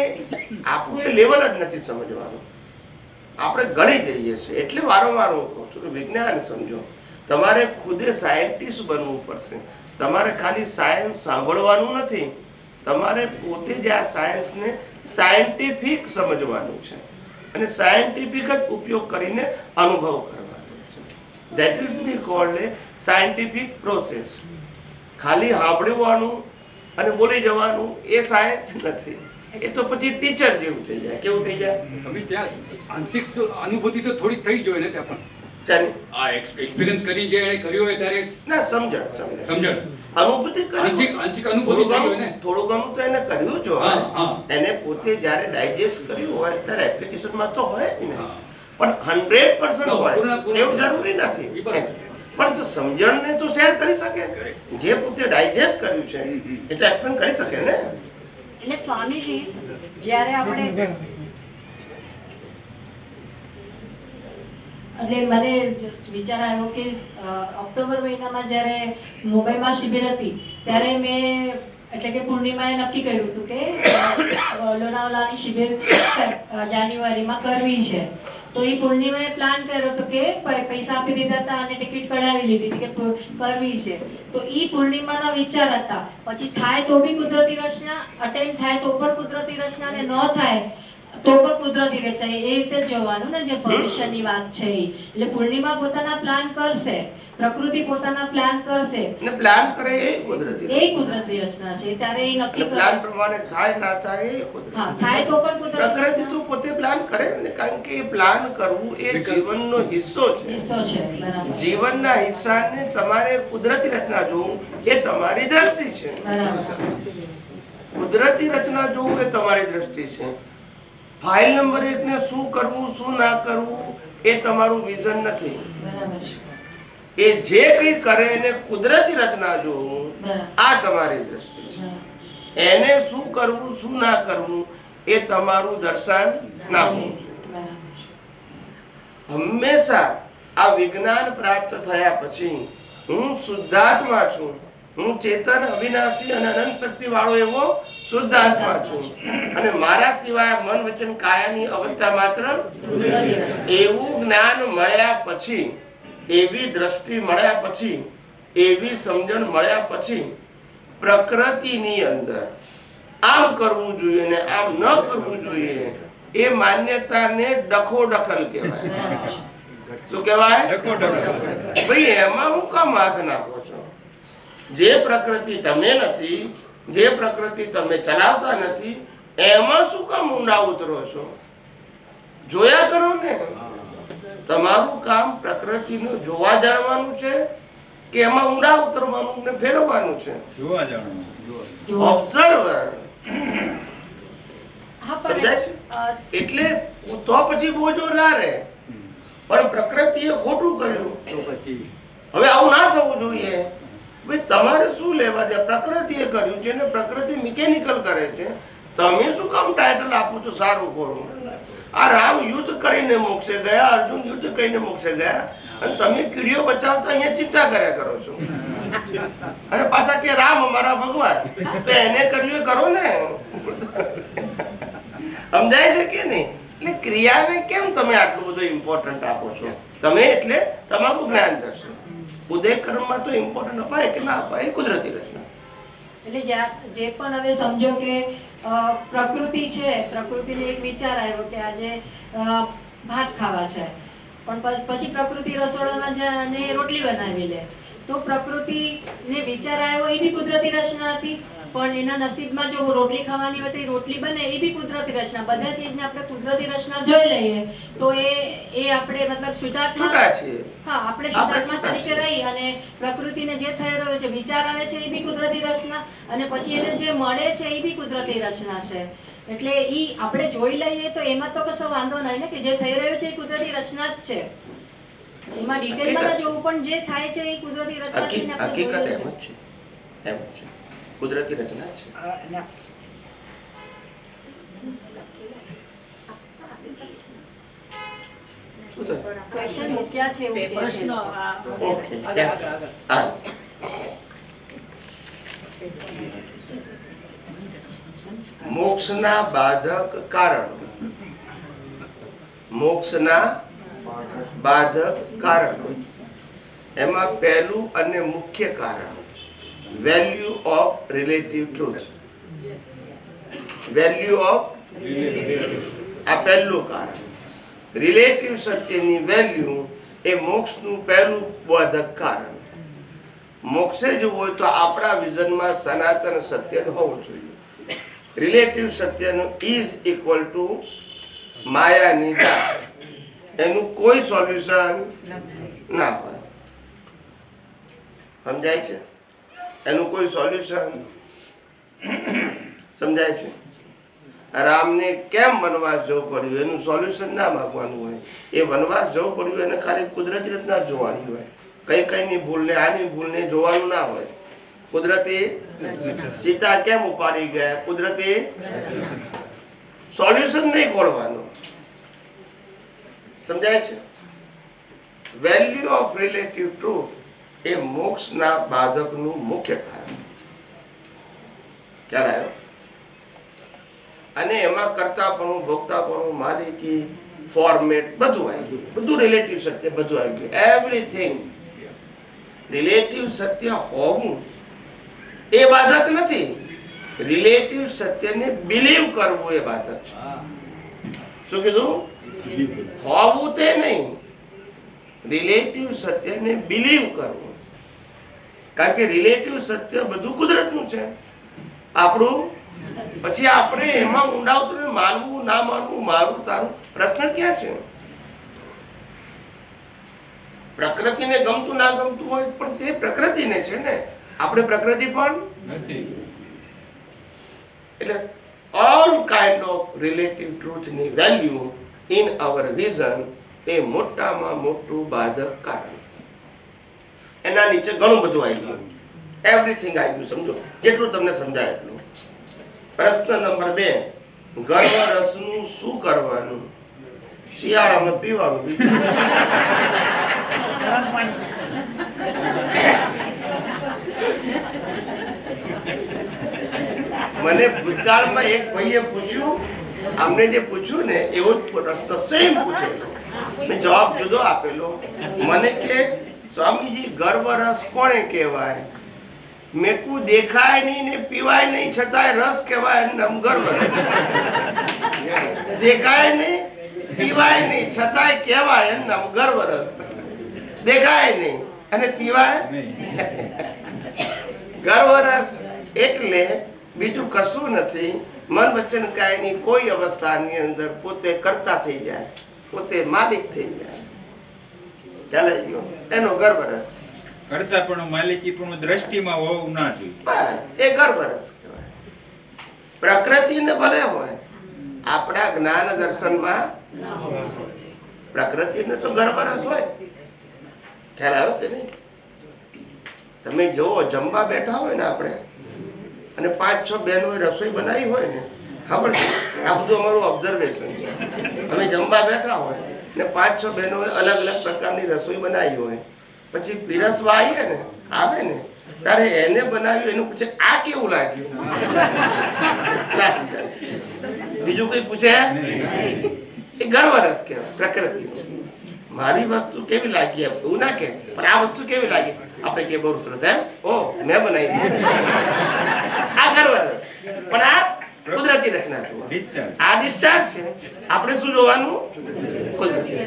આપણું એ લેવલ જ નથી સમજવાનું, આપણે ગળી જઈએ છીએ. એટલે વારંવાર હું કહું છું કે વિજ્ઞાન સમજો. તમારે ખુદે સાયન્ટિસ્ટ બનવું પડશે. તમારે ખાલી સાયન્સ સાંભળવાનું નથી, તમારે પોતે જ આ સાયન્સને સાયન્ટિફિક સમજવાનું છે, અને સાયન્ટિફિક જ ઉપયોગ કરીને અનુભવ કરવાનો છે. That is B cold A scientific process. ખાલી સાંભળવાનું અને બોલી જવાનું એ સાયન્સ નથી. એ તો પછી ટીચર જેવું થઈ જાય. કેવું થઈ જાય? સ્વામી, ત્યાં આંશિક અનુભૂતિ તો થોડીક થઈ જોઈએ ને ત્યાં પણ. ચાલી આ એક્સપિરિયન્સ કરી જે એને કર્યો હોય ત્યારે ના સમજણ અનુભૂતિ કરી. આંશિક અનુભૂતિ થઈ હોય ને. થોડું ઘણું તો એને કર્યું જ હોય. હા, હા. એને પોતે જ્યારે ડાયજેસ્ટ કર્યું હોય ત્યારે એપ્લિકેશનમાં તો હોય જ ને, પણ 100% હોય એવું જરૂરી નથી. પણ જો સમજણને તો શેર કરી શકે, જે પોતે ડાયજેસ્ટ કર્યું છે એ તો એક્સપ્લેન કરી શકે ને. એટલે સ્વામીજી જ્યારે આપણે એટલે મને જસ્ટ વિચાર આવ્યો કે ઓક્ટોબર મહિનામાં જ્યારે મુંબઈમાં શિબિર હતી ત્યારે મેં એટલે કે પૂર્ણિમાએ નક્કી કર્યું હતું કે લોનાવાલાની શિબિર જાન્યુઆરીમાં કરવી છે. તો એ પૂર્ણિમાએ પ્લાન કર્યો હતો કે પૈસા આપી દીધા હતા અને ટિકિટ કઢાવી લીધી હતી કે કરવી છે. તો એ પૂર્ણિમાના વિચાર હતા. પછી થાય તો બી કુદરતી રચના, અટેન્ડ થાય તો પણ કુદરતી રચના, અને ન થાય તો પણ કુદરતી રચના. એ રીતે જવાનું ને જે ભવિષ્યની વાત છે. એટલે પૂર્ણિમા પોતાના પ્લાન કરશે, પ્રકૃતિ પોતાના પ્લાન કરશે, ને પ્લાન કરે એ કુદરતી રચના છે. ત્યારે એ નક્કી પ્લાન પ્રમાણે થાય ના થાય એ કુદરતી. હા, થાય તો પણ પ્રકૃતિ તો પોતે પ્લાન કરે ને, કારણ કે એ પ્લાન કરવું એ જીવનનો હિસ્સો છે. બરાબર. જીવનના હિસ્સાને તમારે કુદરતી રચના જોવું એ તમારી દ્રષ્ટિ છે. કુદરતી રચના જોવું એ તમારી દ્રષ્ટિ છે. ફાઇલ નંબર 1 ને શું કરવું શું ના કરવું એ તમારું વિઝન નથી. એ જે કંઈ કરે એને કુદરતી રચના જોવું આ તમારી દ્રષ્ટિ છે. એને શું કરવું શું ના કરવું એ તમારું દર્શન ના હોવું જોઈએ. હંમેશા આ વિજ્ઞાન પ્રાપ્ત થયા પછી હું શુદ્ધાત્મા છું, હું ચેતન અવિનાશી અને અનંત શક્તિ વાળો એવો શુદ્ધાત્મા છું, અને મારા સિવાય મન વચન કાયાની અવસ્થા માત્ર એવું જ્ઞાન મળ્યા પછી, એવી દ્રષ્ટિ મળ્યા પછી, એવી સમજણ મળ્યા પછી પ્રકૃતિની અંદર આમ કરવું જોઈએ ને આમ ન કરવું જોઈએ એ માન્યતાને ડખોડખલ કહેવાય. શું કહેવાય? ભાઈ એમાં હું કામ હાથ નાખો છો? જે પ્રકૃતિ તમે નથી, જે પ્રકૃતિ તમે ચલાવતા નથી, એમાં શું કામ ઊંડા ઉતરો છો? જોયા કરો ને. તમારું કામ પ્રકૃતિનું જોવા જાણવાનું છે કે એમાં ઊંડા ઉતરવાનું ને ફેરવવાનું છે? જોવા જાણવાનું. ઓબ્ઝર્વર. સમજાય છે? એટલે તો પછી બોજો ના રહે. પણ પ્રકૃતિએ ખોટું કર્યું તો પછી હવે આવું ના થવું જોઈએ. ભાઈ તમારે શું લેવા દે? પ્રકૃતિએ કર્યું છે ને પ્રકૃતિ મિકેનિકલ કરે છે, તમે શું કામ ટાઇટલ આપો છો સારું ખોરું? આ રામ યુદ્ધ કરીને મોક્ષે ગયા, અર્જુન યુદ્ધ કરીને મોક્ષે ગયા, અને તમે કીડીઓ બચાવતા અહીંયા ચિંતા કર્યા કરો છો. અને પાછા કે રામ અમારા ભગવાન, તો એને કર્યું એ કરો ને. સમજાય છે કે નહીં? એટલે ક્રિયાને કેમ તમે આટલું બધું ઇમ્પોર્ટન્ટ આપો છો? તમે એટલે તમારું જ્ઞાન દર્શન. ઉદય કર્મમાં તો ઇમ્પોર્ટન્ટ અપાય કે ના અપાય, કુદરતી રચના. એટલે જે પણ હવે સમજો કે પ્રકૃતિ છે, પ્રકૃતિને એક વિચાર આવ્યો કે આજે ભાત ખાવા છે, પણ પછી પ્રકૃતિ રસોડામાં જાય અને રોટલી બનાવી લે, તો પ્રકૃતિને વિચાર આવ્યો એ બી કુદરતી રચના હતી. પણ એના નસીબમાં જો રોટલી ખાવાની હોય તો એ રોટલી બને, એ બી કુદરતી રચના. બધા ચીજને આપણે કુદરતી રચના જોઈ લઈએ તો એ આપણે મતલબ શુદ્ધાત્મા, હા, આપણે શુદ્ધાત્મા તરીકે રહી અને પ્રકૃતિને જે થઈ રહ્યો છે, વિચાર આવે છે, એ બી કુદરતી રચના, અને પછી એને જે મળે છે એ બી કુદરતી રચના છે. એટલે ઈ આપણે જોઈ લઈએ તો એમાં તો કશો વાંધો નહીં ને, કે જે થઈ રહ્યું છે એ કુદરતી રચના જ છે. એમાં ડિટેલમાં ના જોવું, પણ જે થાય છે એ કુદરતી રચના છે. હકીકત એમ જ છે, એમ જ છે, કુદરતી રચના છે. શું થયું? ક્વેશ્ચન મૂક્યા છે એવું કહે છે. ઓકે, હા. મોક્ષના બાધક કારણો. મોક્ષના બાધક કારણો, એમાં પહેલું અને મુખ્ય કારણ value of relative truth. Value of, આ પહેલું કારણ. રિલેટિવ સત્યની વેલ્યુ એ મોક્ષનું પહેલું બાધક કારણ. મોક્ષે જવું હોય તો આપણા વિઝનમાં સનાતન સત્ય હોવું જોઈએ. રિલેટિવ સત્યનું ઇઝ ઇક્વલ ટુ માયા નિદા, એનું કોઈ સોલ્યુશન ના હોય. સમજાય છે? એનું કોઈ સોલ્યુશન સમજાય છે? રામને કેમ વનવાસ જવું પડ્યું એનું સોલ્યુશન ના માંગવાનું હોય. એ વનવાસ જવું પડ્યું એને ખાલી કુદરતી રીતના જોવાની હોય. કઈ કઈની ભૂલને આની ભૂલને જોવાનું ના હોય. કુદરતી સીતા કેમ ઉપાડી ગયા, કુદરતી સોલ્યુશન નહીં ખોલવાનું. સમજાય છે? વેલ્યુ ઓફ રિલેટિવ ટ્રુથ એ મોક્ષના બાધકનું મુખ્ય કારણ. ખ્યાલ આવ્યો? અને એમાં કરતાપણું, ભોગતાપણું, માલિકી, ફોર્મેટ બધું આવી ગયું. બધું રિલેટિવ સત્ય બધું આવી ગયું. એવરીથિંગ રિલેટિવ સત્ય હોવું એ બાધક નથી. રિલેટિવ સત્યને બિલીવ કરવું એ બાધક છે. શું કીધું? હોવું તે નહીં, રિલેટિવ સત્યને બિલીવ કરવું. કારણ કે રિલેટિવ સત્ય બધું કુદરતનું છે, આપણું. પછી આપણે એમાં ઊંડા ઉતરીને માનવું ના માનવું, મારું તારું, પ્રશ્ન ક્યાં છે? પ્રકૃતિને ગમતું ના ગમતું હોય પણ તે પ્રકૃતિને છે ને, આપણે પ્રકૃતિ પણ નથી. એટલે ઓલ કાઇન્ડ ઓફ રિલેટિવ ટ્રુથની વેલ્યુ ઇન અવર વિઝન એ મોટામાં મોટું બાધક કારણ. એના નીચે ઘણું બધું આવી ગયું, એવરીથિંગ આવી ગયું. સમજો જેટલું તમને સમજાય એટલું. પ્રશ્ન નંબર 2, ગર્ભ રસનું શું કરવાનું? શિયાળામાં પીવાનું. મને ભૂતકાળમાં એક ભાઈએ પૂછ્યું, અમને જે પૂછ્યું ને એવો જ પ્રશ્ન સેમ પૂછેલો, મેં જવાબ જુદો આપેલો. મને કે સ્વામીજી ગર્ભ રસ કોને કહેવાય? મેં કુ દેખાય નહીં ને પીવાય નહીં છતાંય રસ કહેવાય, નામ ગર્ભ રસ. દેખાય નહીં, પીવાય નહીં છતાંય કહેવાય, નામ ગર્ભ રસ. દેખાય નહીં અને પીવાય ગર્ભ રસ એટલે બીજું કશું નથી. મન વચન કાયની કોઈ અવસ્થાની અંદર પોતે કરતા થઈ જાય, પોતે માલિક થઈ જાય. ચાલે ગયો એનો ગર્ભ રસ. કરતા પણ માલિકી પણ દ્રષ્ટિમાં હોવું ના જોઈએ. બસ એ ગર્ભ રસ કહેવાય. પ્રકૃતિને ભલે હોય, આપણા જ્ઞાન દર્શનમાં પ્રકૃતિને તો ગર્ભ રસ હોય. ખ્યાલ આવ્યો કે નહીં? તમે જો જમવા બેઠા હોય ને આપણે, અને 5-6 બહેનોએ રસોઈ બનાવી હોય ને, ખબર છે? આ બધું અમારું ઓબ્ઝર્વેશન છે. અમે જમવા બેઠા હોય ને 5-6 બહેનોએ અલગ અલગ પ્રકારની રસોઈ બનાવી હોય, પછી પીરસવા આવીએ ને આવે ને ત્યારે એને બનાવ્યું એનું પૂછે આ કેવું લાગ્યું, બીજું કઈ પૂછે એ ગર્વ રસ કહેવાય. પ્રકૃતિ મારી વસ્તુ કેવી લાગી એવું ના કે, પણ આ વસ્તુ કેવી લાગી આપણે કે બહુ સરસ એમ, ઓ મેં બનાવી આ ગર્વ રસ. પણ આ કુદરતી રચના જોવા, આ ડિસ્ચાર્જ છે. આપણે શું જોવાનું? કુદરતી.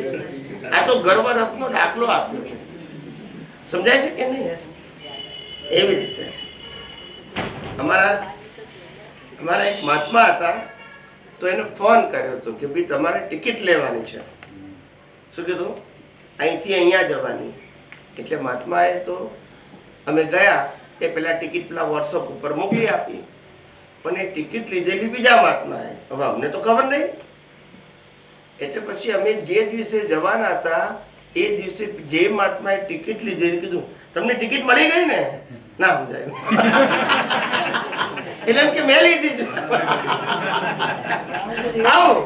આ તો ગર્વ રસનો દાખલો આપ્યો છે. સમજાય છે કે નહીં? એવી રીતે અમારા એક મહાત્મા હતા, તો એને ફોન કર્યો હતો કે ભાઈ તમારે ટિકિટ લેવાની છે. શું કીધું? અહીંથી અહીંયા જવાની. એટલે મહાત્માએ તો અમે ગયા એ પેલા ટિકિટ પેલા વોટ્સઅપ ઉપર મોકલી આપી, પણ એ ટિકિટ લીધેલી બીજા મહાત્માએ. હવે અમને તો ખબર નહીં. એટલે પછી અમે જે દિવસે જવાના હતા એ દિવસે જે મહાત્માએ ટિકિટ લીધેલી કીધું તમને ટિકિટ મળી ગઈ ને? ના સમજાયું. એટલે એમ કે મેં લીધી છે. આવું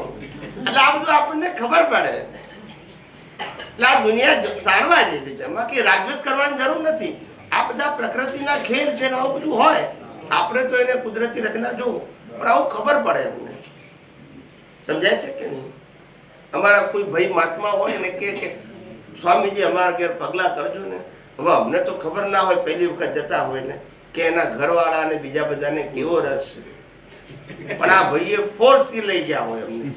એટલે આ બધું આપણને ખબર પડે. એટલે આ દુનિયા જાણવા જેવી છે, એમાં કે રાગદ્વેષ કરવાની જરૂર નથી. આ બધા પ્રકૃતિના ખેલ છે ને આવું બધું હોય. આપણે તો એને કુદરતી રચના જોવું, પણ આવું ખબર પડે અમને. સમજાય છે કે નહીં? અમારા કોઈ ભાઈ મહાત્મા હોય ને કે સ્વામીજી અમારા ઘેર પગલા કરજો ને, હવે અમને તો ખબર ના હોય, પહેલી વખત જતા હોય ને કે એના ઘરવાળા ને બીજા બધાને કેવો રસ છે. પણ આ ભાઈએ ફોર્સથી લઈ ગયા હોય અમને,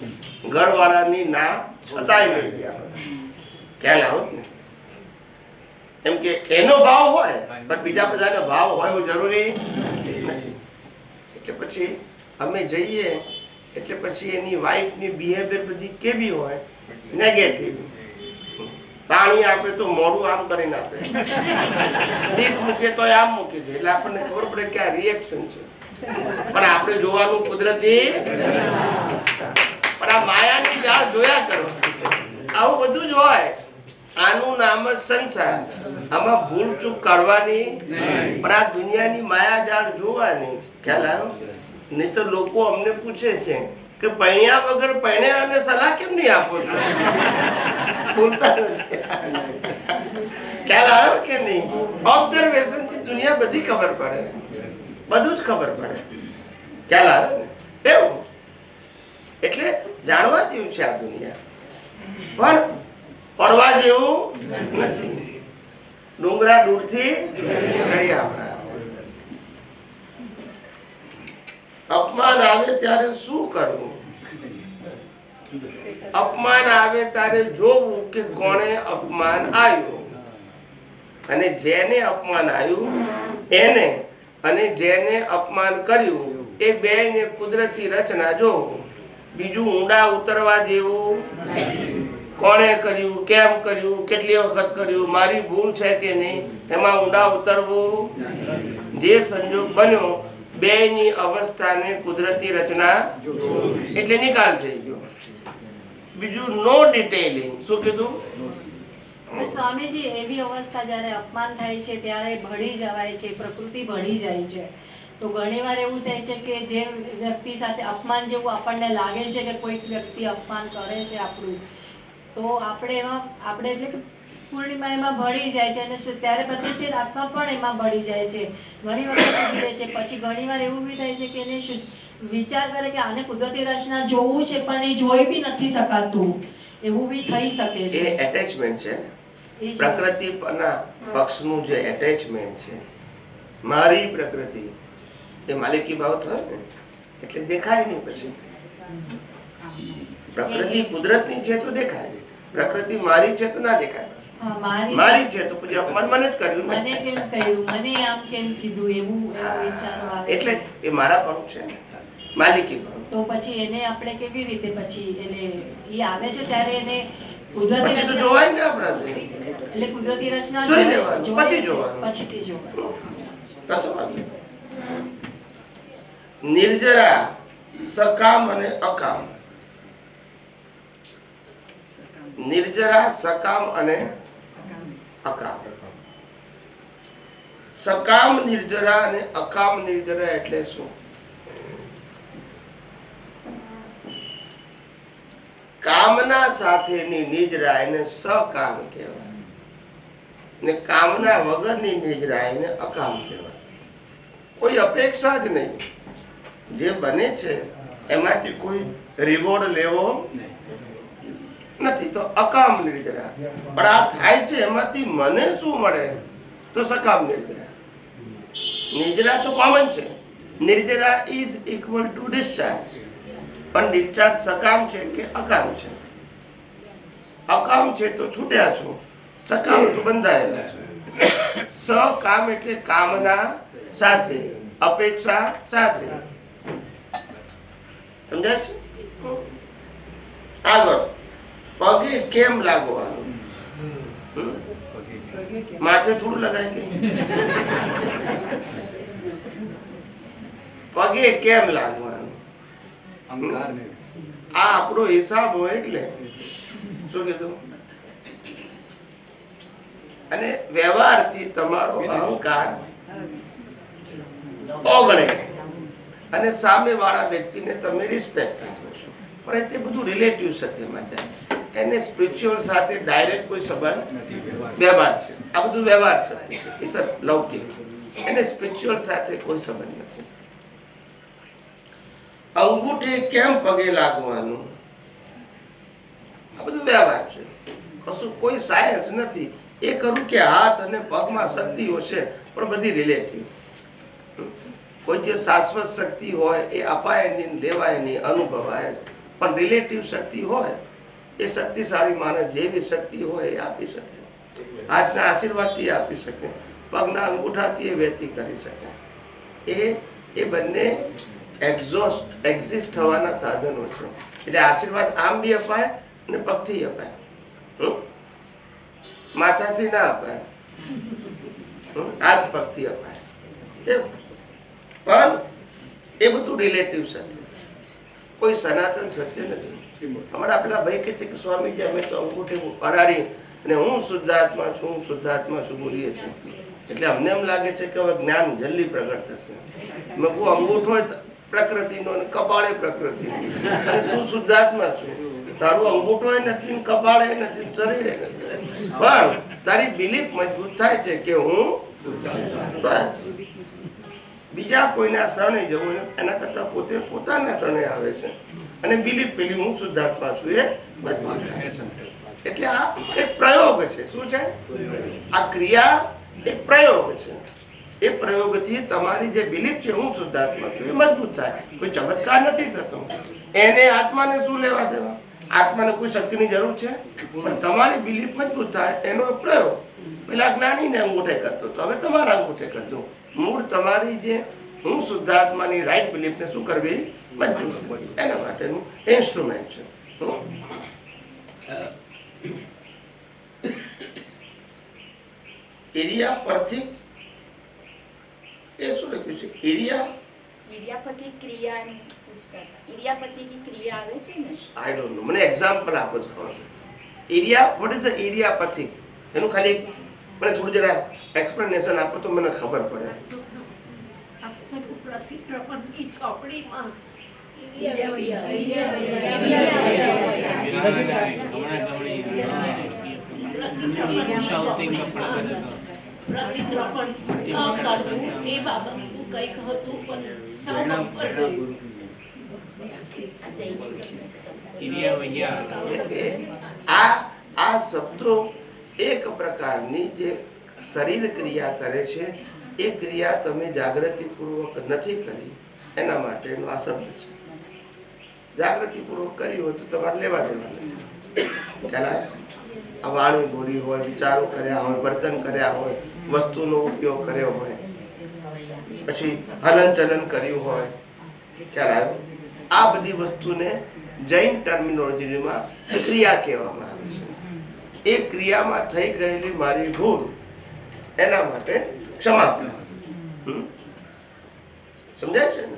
ઘરવાળાની ના છતાંય લઈ ગયા હોય. ખ્યાલ આવો ને? એમ કે એનો ભાવ હોય પણ બીજા બધાનો ભાવ હોય એવું જરૂરી નથી. એટલે પછી અમે જઈએ એટલે પછી એની વાઈફની બિહેવિયર બધી કેવી હોય? નેગેટિવ. પાણી આપે તો મોઢું આમ કરીને આપે, ડીશ મૂકે તો આમ મૂકી દે. એટલે આપણને ખબર પડે કે આ રિએક્શન છે. પણ આપણે જોવાનું કુદરતી. પણ આ માયાની જાળ જોયા કરો, આવું બધું જ હોય. આનું નામ જ સંસાર. આમાં ભૂલ ચૂક કરવાની, પણ આ દુનિયાની માયા જાળ જોવાની. ખ્યાલ આવ્યો? નહીં તો લોકો અમને પૂછે છે કે પૈણ્યા વગર પૈણ્યાને સલાહ કેમ નહીં આપો છો? બોલતા નથી. ખ્યાલ આવ્યો કે નહીં? ઓબ્ઝર્વેશન થી દુનિયા બધી ખબર પડે, બધું જ ખબર પડે. ખ્યાલ આવ્યો ને? એવું એટલે જાણવા જેવું છે આ દુનિયા, પણ પડવા જેવું નથી. ડુંગરા દૂરથી ચડી આપણા. અપમાન આવે ત્યારે શું કરવું? અપમાન આવે ત્યારે જોવું કે કોણે અપમાન આવ્યું, અને જેને અપમાન આવ્યું એને અને જેને અપમાન કર્યું એ બેને કુદરતી રચના જોવું. બીજું ઊંડા ઉતરવા જેવું કોણે કર્યું, કેમ કર્યું, કેટલી વખત કર્યું, મારી ભૂલ છે કે નહીં, એમાં ઊંડા ઉતરવું. જે સંજોગ બન્યો બેની અવસ્થાને કુદરતી રચના એટલે નિકાલ થઈ ગયો. બીજું નો ડિટેલિંગ. શું કીધું? સ્વામીજી, એવી અવસ્થા જ્યારે અપમાન થાય છે ત્યારે ભળી જવાય છે, પ્રકૃતિ ભળી જાય છે. તો ઘણીવાર એવું થાય છે કે જે વ્યક્તિ સાથે અપમાન જેવું આપણને લાગે છે કે કોઈક વ્યક્તિ અપમાન કરે છે આપણું, તો આપણે એટલે કે પૂર્ણિમા એમાં ભળી જાય છે, અને ત્યારે પ્રતિષ્ઠિત આત્મા પણ એમાં ભળી જાય છે. ઘણી વખત ઉભી રહે છે. પછી ઘણીવાર એવું બી થાય છે કે એને વિચાર કરે કે આને કુદરતી રચના જોવું છે પણ એ જોઈ બી નથી શકાતું. એવું બી થઈ શકે છે. એ એટેચમેન્ટ છે ને, પ્રકૃતિ પરના પક્ષનું જે એટેચમેન્ટ છે. મારી પ્રકૃતિ એ માલિકી ભાવ થયો ને એટલે દેખાય નહીં. પછી પ્રકૃતિ કુદરતની છે તો દેખાય, પ્રકૃતિ મારી છે તો ના દેખાય. મારી છે તો પછી અપમાન મને જ કર્યું, મને કેમ કહ્યું, મને આમ કેમ કીધું, એવું વિચારો આવે. એટલે એ મારા પણ છે ને, માલિકી પણ. તો પછી એને આપણે કેવી રીતે પછી એટલે એ આવે છે ત્યારે એને કુદરતી પછી તો રચના જોવાય ને આપણાથી. એટલે કુદરતી રચના જોઈ લેવાનું, પછી જોવાનું. પછીથી જોવાનું. કશો વાંધો નહીં. નિર્જરા, સકામ અને અકામ. નિર્જરા, સકામ અને અકામ. સકામ નિર્જરા અને અકામ નિર્જરા એટલે શું? કામના સાથેની નિજરા એને સકામ કહેવાય, ને કામના વગરની નિજરા એને અકામ કહેવાય. કોઈ અપેક્ષા જ નહીં, જે બને છે એમાંથી કોઈ રિવોર્ડ લેવો નથી તો અકામ નિર્જરા. પણ આ થાય છે એમાંથી મને શું મળે તો સકામ નિર્જરા. નિર્જરા તો કોમન છે, નિર્જરા ઇઝ ઇક્વલ ટુ ડિસ્ચાર્જ. પણ ડિસ્ચાર્જ સકામ છે કે અકામ છે? અકામ છે તો છૂટ્યા છો, સકામ તો બંધાયેલા છો. સકામ એટલે કામના સાથે, અપેક્ષા સાથે. સમજાય છે? આગળ પગે કેમ લાગવાનું? માથે થોડું લગાય કે પગે કેમ લાગવાનું? આ આપણો હિસાબ હોય એટલે શું કીધું? અને વ્યવહારથી તમારો અહંકાર ઓગળે અને સામે વાળા વ્યક્તિને તમે રિસ્પેક્ટ આપો છો. પણ તે બધું રિલેટિવ સત્યમાં જાય. એને સ્પિરિચ્યુઅલ સાથે ડાયરેક્ટ કોઈ સંબંધ વ્યવહાર છે. આ બધું વ્યવહાર સત્ય છે, સર લૌકિક. એને સ્પિરિચ્યુઅલ સાથે કોઈ સંબંધ નથી. અંગૂઠે કેમ પગે લાગવાનું? આ બધું વ્યવહાર છે, કશું કોઈ સાયન્સ નથી. એ કરું કે હાથ અને પગમાં શક્તિઓ છે પણ બધી રિલેટિવ. કોઈ જે શાશ્વત શક્તિ હોય એ અપાય નહીં, લેવાય નહીં, અનુભવાય. પણ રિલેટિવ શક્તિ હોય એ શક્તિશાળી માણસ જેવી શક્તિ હોય એ આપી શકે. હાથના આશીર્વાદથી આપી શકે, પગના અંગૂઠાથી એ વ્યક્તિ કરી શકે. એ બંને એક્ઝિસ્ટ થવાના સાધનો છે. એટલે આશીર્વાદ આમ બી અપાય અને પગથી અપાય, માથાથી ના અપાય, હાથ પગથી અપાય. પણ એ બધું રિલેટિવ સત્ય છે, કોઈ સનાતન સત્ય નથી. અમારા પેલા ભાઈ કહે છે કે સ્વામીજી અમે તો અંગૂઠે અડાડી અને હું શુદ્ધાત્મા છું, હું શુદ્ધાત્મા છું બોલીએ છીએ. એટલે અમને એમ લાગે છે કે હવે જ્ઞાન જલ્દી પ્રગટ થશે. મેં કહું અંગૂઠો પ્રકૃતિનો અને કપાળે પ્રકૃતિ, અને તું શુદ્ધાત્મા છું. તારું અંગૂઠો નથી, કપાળે નથી, શરીરે નથી, પણ તારી બિલીફ મજબૂત થાય છે કે હું બસ. બીજા કોઈના શરણે જવું એના કરતા પોતે પોતાના શરણે આવે છે અને બિલીફ પેલી હું શુદ્ધાત્મા છું એ મજબૂત થાય છે. એટલે આ એક પ્રયોગ છે. શું છે આ ક્રિયા? એક પ્રયોગ છે. એ પ્રયોગથી તમારી જે બિલીફ છે હું શુદ્ધાત્મા છું એ મજબૂત થાય. કોઈ ચમત્કાર નથી થતો. એને આત્માને શું લેવા દેવા? આત્માને કોઈ શક્તિની જરૂર છે? પણ તમારી બિલીફ મજબૂત થાય એનો પ્રયોગ. પેલા જ્ઞાનીને અંગૂઠે કરતો તો હવે તમારા અંગૂઠે કરતો. મૂળ તમારી જે હું શુદ્ધાત્માની રાઈટ બિલીફને શું કરવી? મજબૂત કરવી. એના માટેનું ઇન્સ્ટ્રુમેન્ટ છે. એરિયા પરથી એ શું લખ્યું છે? ઇરિયાપતિ ક્રિયા એમ પૂછતા હતા. ઇરિયાપતિ की ક્રિયા આવે છે ને, આઈ ડોન્ટ નો. મને એક્ઝામ્પલ આપો તો ખબર. એરિયા, વોટ ઇઝ ધ ઇરિયાપતિ? એનું ખાલી મને થોડું જરા એક્સપ્લેનેશન આપો તો મને ખબર પડે. ચોપડીમાં આ શબ્દો એક પ્રકારની જે શરીર ક્રિયા કરે છે એ ક્રિયા તમે જાગૃતિપૂર્વક નથી કરી એના માટેનો આ શબ્દ છે. જાગૃતિપૂર્વક કરી હોય તો તમારે લેવા દેવાનું. ખ્યાલ? આ વાણી બોલી હોય, વિચારો કર્યા હોય, વર્તન કર્યા હોય, વસ્તુનો ઉપયોગ કર્યો હોય, પછી હલન ચલન કર્યું હોય, ખ્યાલ આવ્યો? આ બધી વસ્તુને જૈન ટર્મિનોલોજીમાં ક્રિયા કહેવામાં આવે છે. એ ક્રિયામાં થઈ ગયેલી મારી ભૂલ એના માટે ક્ષમા. સમજાય છે ને?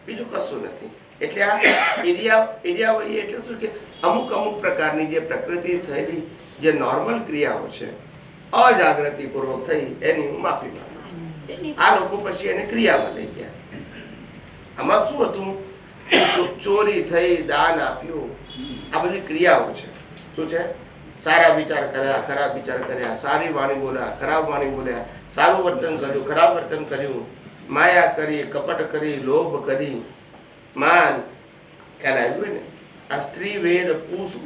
બીજું કશું નથી. એટલે આ એરિયા વહી એટલે શું કે અમુક પ્રકારની જે પ્રકૃતિ થયેલી જે નોર્મલ ક્રિયાઓ છે અજાગૃતિ પૂર્વક થઈ એની હું માફી માંગુ છું. આ લોકો પછી એને ક્રિયામાં લઈ ગયા. આમાં શું હતું? ચોરી થઈ, દાન આપ્યું, આ બધી ક્રિયાઓ છે. શું છે? સારા વિચાર કર્યા, ખરાબ વિચાર કર્યા, સારી વાણી બોલ્યા, ખરાબ વાણી બોલ્યા, સારું વર્તન કર્યું, ખરાબ વર્તન કર્યું, માયા કરી, કપટ કરી, લોભ કરી, માન. ખ્યાલ આવ્યું ને? આ સ્ત્રી વેદ,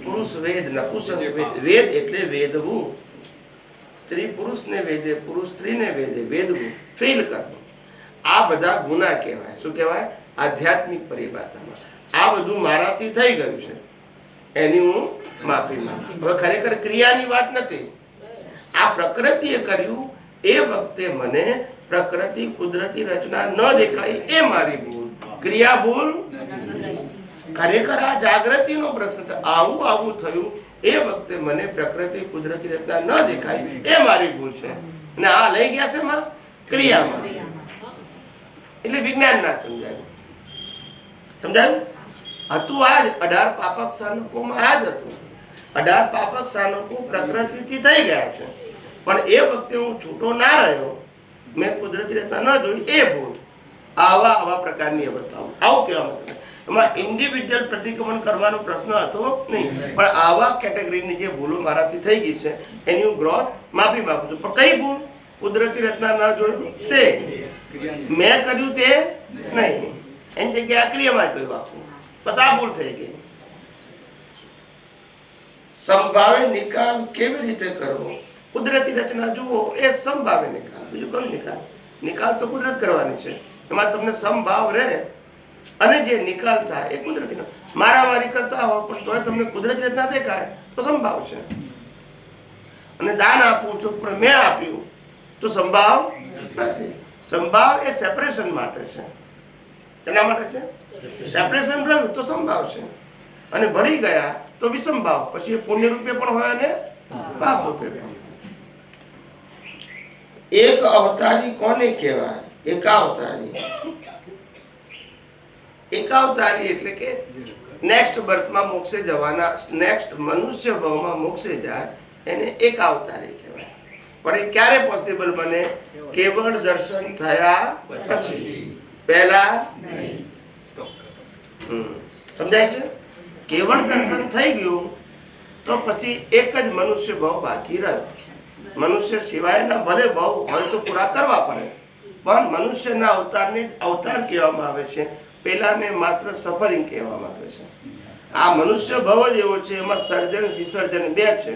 પુરુષ વેદ, નપુંસક વેદ. વેદ એટલે વેદવું. સ્ત્રી પુરુષને વેદે, પુરુષ સ્ત્રીને વેદે, વેદવું, ફેલ કરવું. આ બધા ગુના કહેવાય. શું કહેવાય? આધ્યાત્મિક પરિભાષામાં. આ બધું મારાથી થઈ ગયું છે, એની હું માફી માંગુ. હવે ખરેખર ક્રિયાની વાત નથી. આ પ્રકૃતિએ કર્યું એ વખતે મને પ્રકૃતિ કુદરતી રચના ન દેખાય એ મારી ભૂલ. ક્રિયા ભૂલ. ખરેખર આ જાગૃતિનો પ્રશ્ન છે. આવું થયું એ વખતે મને પ્રકૃતિ કુદરતી રચના ન દેખાય એ મારી ભૂલ છે. અને આ લઈ ગયા છે માં ક્રિયામાં. એટલે વિજ્ઞાન ના સમજાયું. સમજાયું હતું? આ જ 18 પાપક સ્થાનકોમાં આ જ હતું. 18 પાપક સ્થાનકો પ્રકૃતિથી થઈ ગયા છે, પણ એ વખતે હું છૂટો ના રહ્યો, મેં કુદરતી રચના ન જોઈ એ ભૂલ. આવા પ્રકારની અવસ્થાઓ. આવું કહેવા મતલબ એમાં ઇન્ડિવિડ્યુઅલ પ્રતિક્રમણ કરવાનો પ્રશ્ન હતો નહીં, પણ આવા કેટેગરીની જે ભૂલો મારાથી થઈ ગઈ છે એની હું ગ્રોસ માફી માંગુ છું. પણ કઈ ભૂલ? કુદરતી રચના ન જોયું તે, મેં કર્યું તે નહીં, એની જગ્યાએ ક્રિયામાં કહ્યું આખું. બસ આ ભૂલ થઈ ગઈ. સંભાવે નિકાલ કેવી રીતે કરવો? કુદરતી રચના જુઓ એ સંભાવે નિકાલ. બીજું કયું નિકાલ? નિકાલ તો કુદરત કરવાની છે. એમાં તમને સંભાવ રહે અને જે નિકાલ થાય એ કુદરતી. મારામારી કરતા હો પણ તોય તમને કુદરતી રચના દેખાય તો સંભાવ છે. અને દાન આપું છું પણ મેં આપ્યું તો સંભાવ નથી. સંભાવ એ સેપરેશન માટે છે. શેના માટે છે? સેપરેશન રહ્યું તો સંભાવ છે, અને ભળી ગયા તો વિસંભાવ. પછી એ પુણ્ય રૂપે પણ હોય અને પાપ રૂપે પણ. એક અવતારી કોને કહેવાય? એકાવતારી. એકાવતારી એટલે કે નેક્સ્ટ બર્થમાં મોક્ષે જવાના, નેક્સ્ટ મનુષ્ય ભાવમાં મોક્ષે જાય એને એકાવતારી કહેવાય. પણ એ ક્યારે પોસિબલ બને? કેવળ દર્શન થયા પછી. પહેલા સમજાય છે? કેવળ દર્શન થઈ ગયું તો પછી એક જ મનુષ્ય ભાવ બાકી રહ્યો. મનુષ્ય સિવાયના ભલે ભાવ હોય તો પૂરા કરવા પડે, પણ મનુષ્યના અવતારને અવતાર કહેવામાં આવે છે. પેલાને માત્ર સફરિંગ કહેવામાં આવે છે. આ મનુષ્ય ભાવ જ એવો છે, એમાં સર્જન વિસર્જન બે છે.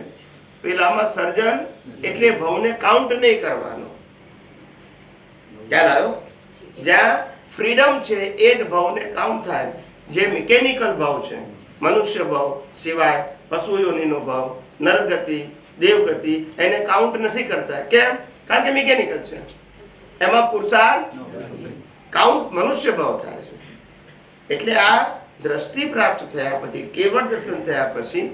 પેલામાં સર્જન એટલે ભાવને કાઉન્ટ નહીં કરવાનો. ખ્યાલ આવ્યો? જ્યાં ફ્રીડમ છે એ જ ભાવને કાઉન્ટ થાય. જે મિકેનિકલ ભાવ છે, મનુષ્ય ભાવ સિવાય પશુ યોનિનો ભાવ, નરગતિ, દેવગતિ, એને કાઉન્ટ નથી કરતા. કેમ? કારણ કે મિકેનિકલ છે, એમાં પુરુષાર્થ કાઉન્ટ મનુષ્ય ભાવ થાય છે. એટલે આ દ્રષ્ટિ પ્રાપ્ત થયા પછી, કેવળ દર્શન થયા પછી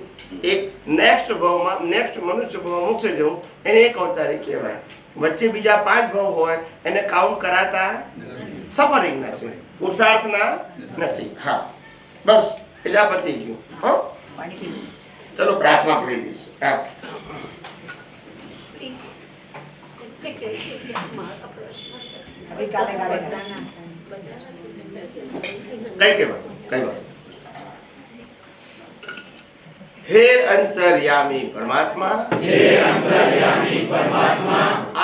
એક નેક્સ્ટ ભાવમાં, નેક્સ્ટ મનુષ્ય ભાવમાં મોક્ષે જવું એને એક અવતારી કહેવાય. વચ્ચે બીજા 5 ભાવ હોય એને કાઉન્ટ કરાતા સફરિંગના છે, પુરુષાર્થના નથી. હા બસ, એટલે આ પતી ગયું. હા ચલો પ્રાર્થના કરી દઈશું. કઈ વાત? હે અંતર્યામી પરમાત્મા,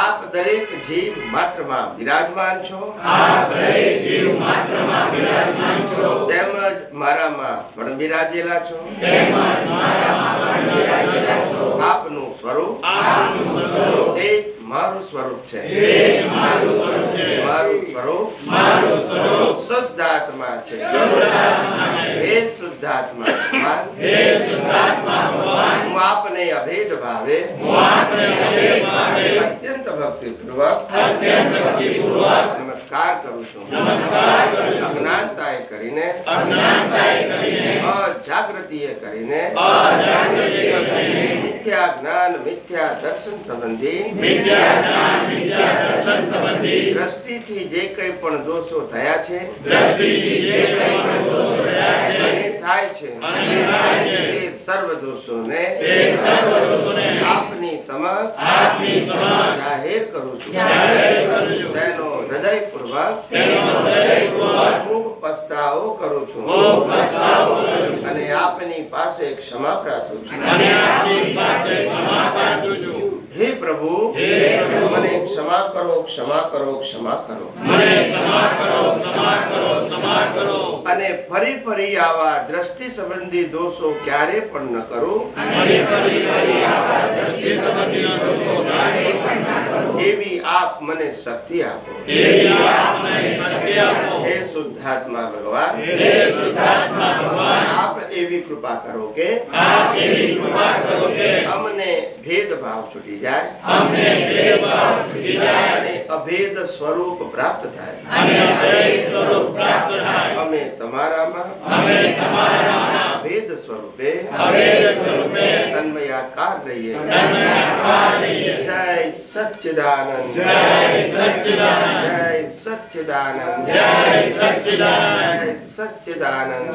આપ દરેક જીવ માત્રમાં બિરાજમાન છો. તેમજ મારામાં પણ બિરાજેલા છો. આપનું સ્વરૂપ એ મારું સ્વરૂપ છે. મારું સ્વરૂપ શુદ્ધાત્મા છે. હે શુદ્ધાત્મા ભગવાન, હું આપને અભેદ ભાવે અત્યંત ભક્તિપૂર્વક નમસ્કાર કરું છું. અજ્ઞાનતાએ કરીને, અજાગૃતિએ કરીને, મિથ્યા જ્ઞાન મિથ્યા દર્શન સંબંધી દ્રષ્ટિથી જે કંઈ પણ દોષો થયા છે અને થાય છે તે સર્વ દોષોને આપની સમક્ષ જાહેર કરું છું તેનો હૃદયપૂર્વક ખૂબ પસ્તાવો કરું છું અને આપની પાસે ક્ષમા પ્રાર્થું છું. હે પ્રભુ, મને ક્ષમા કરો, ક્ષમા કરો, ક્ષમા કરો. અને ફરી ફરી આવા દ્રષ્ટિ સંબંધી દોષો ક્યારે પણ ન કરું એવી આપ મને શક્તિ આપો. હે શુદ્ધાત્મા ભગવાન, આપ એવી કૃપા કરો કે અમને ભેદભાવ છૂટી જાય અને અભેદ સ્વરૂપ પ્રાપ્ત થાય. અમે તમારામાં અભેદ સ્વરૂપે તન્મયાકાર રહીએ. જય સચ્ચિદાનંદ, જય સચ્ચિદાનંદ, જય સચ્ચિદાનંદ.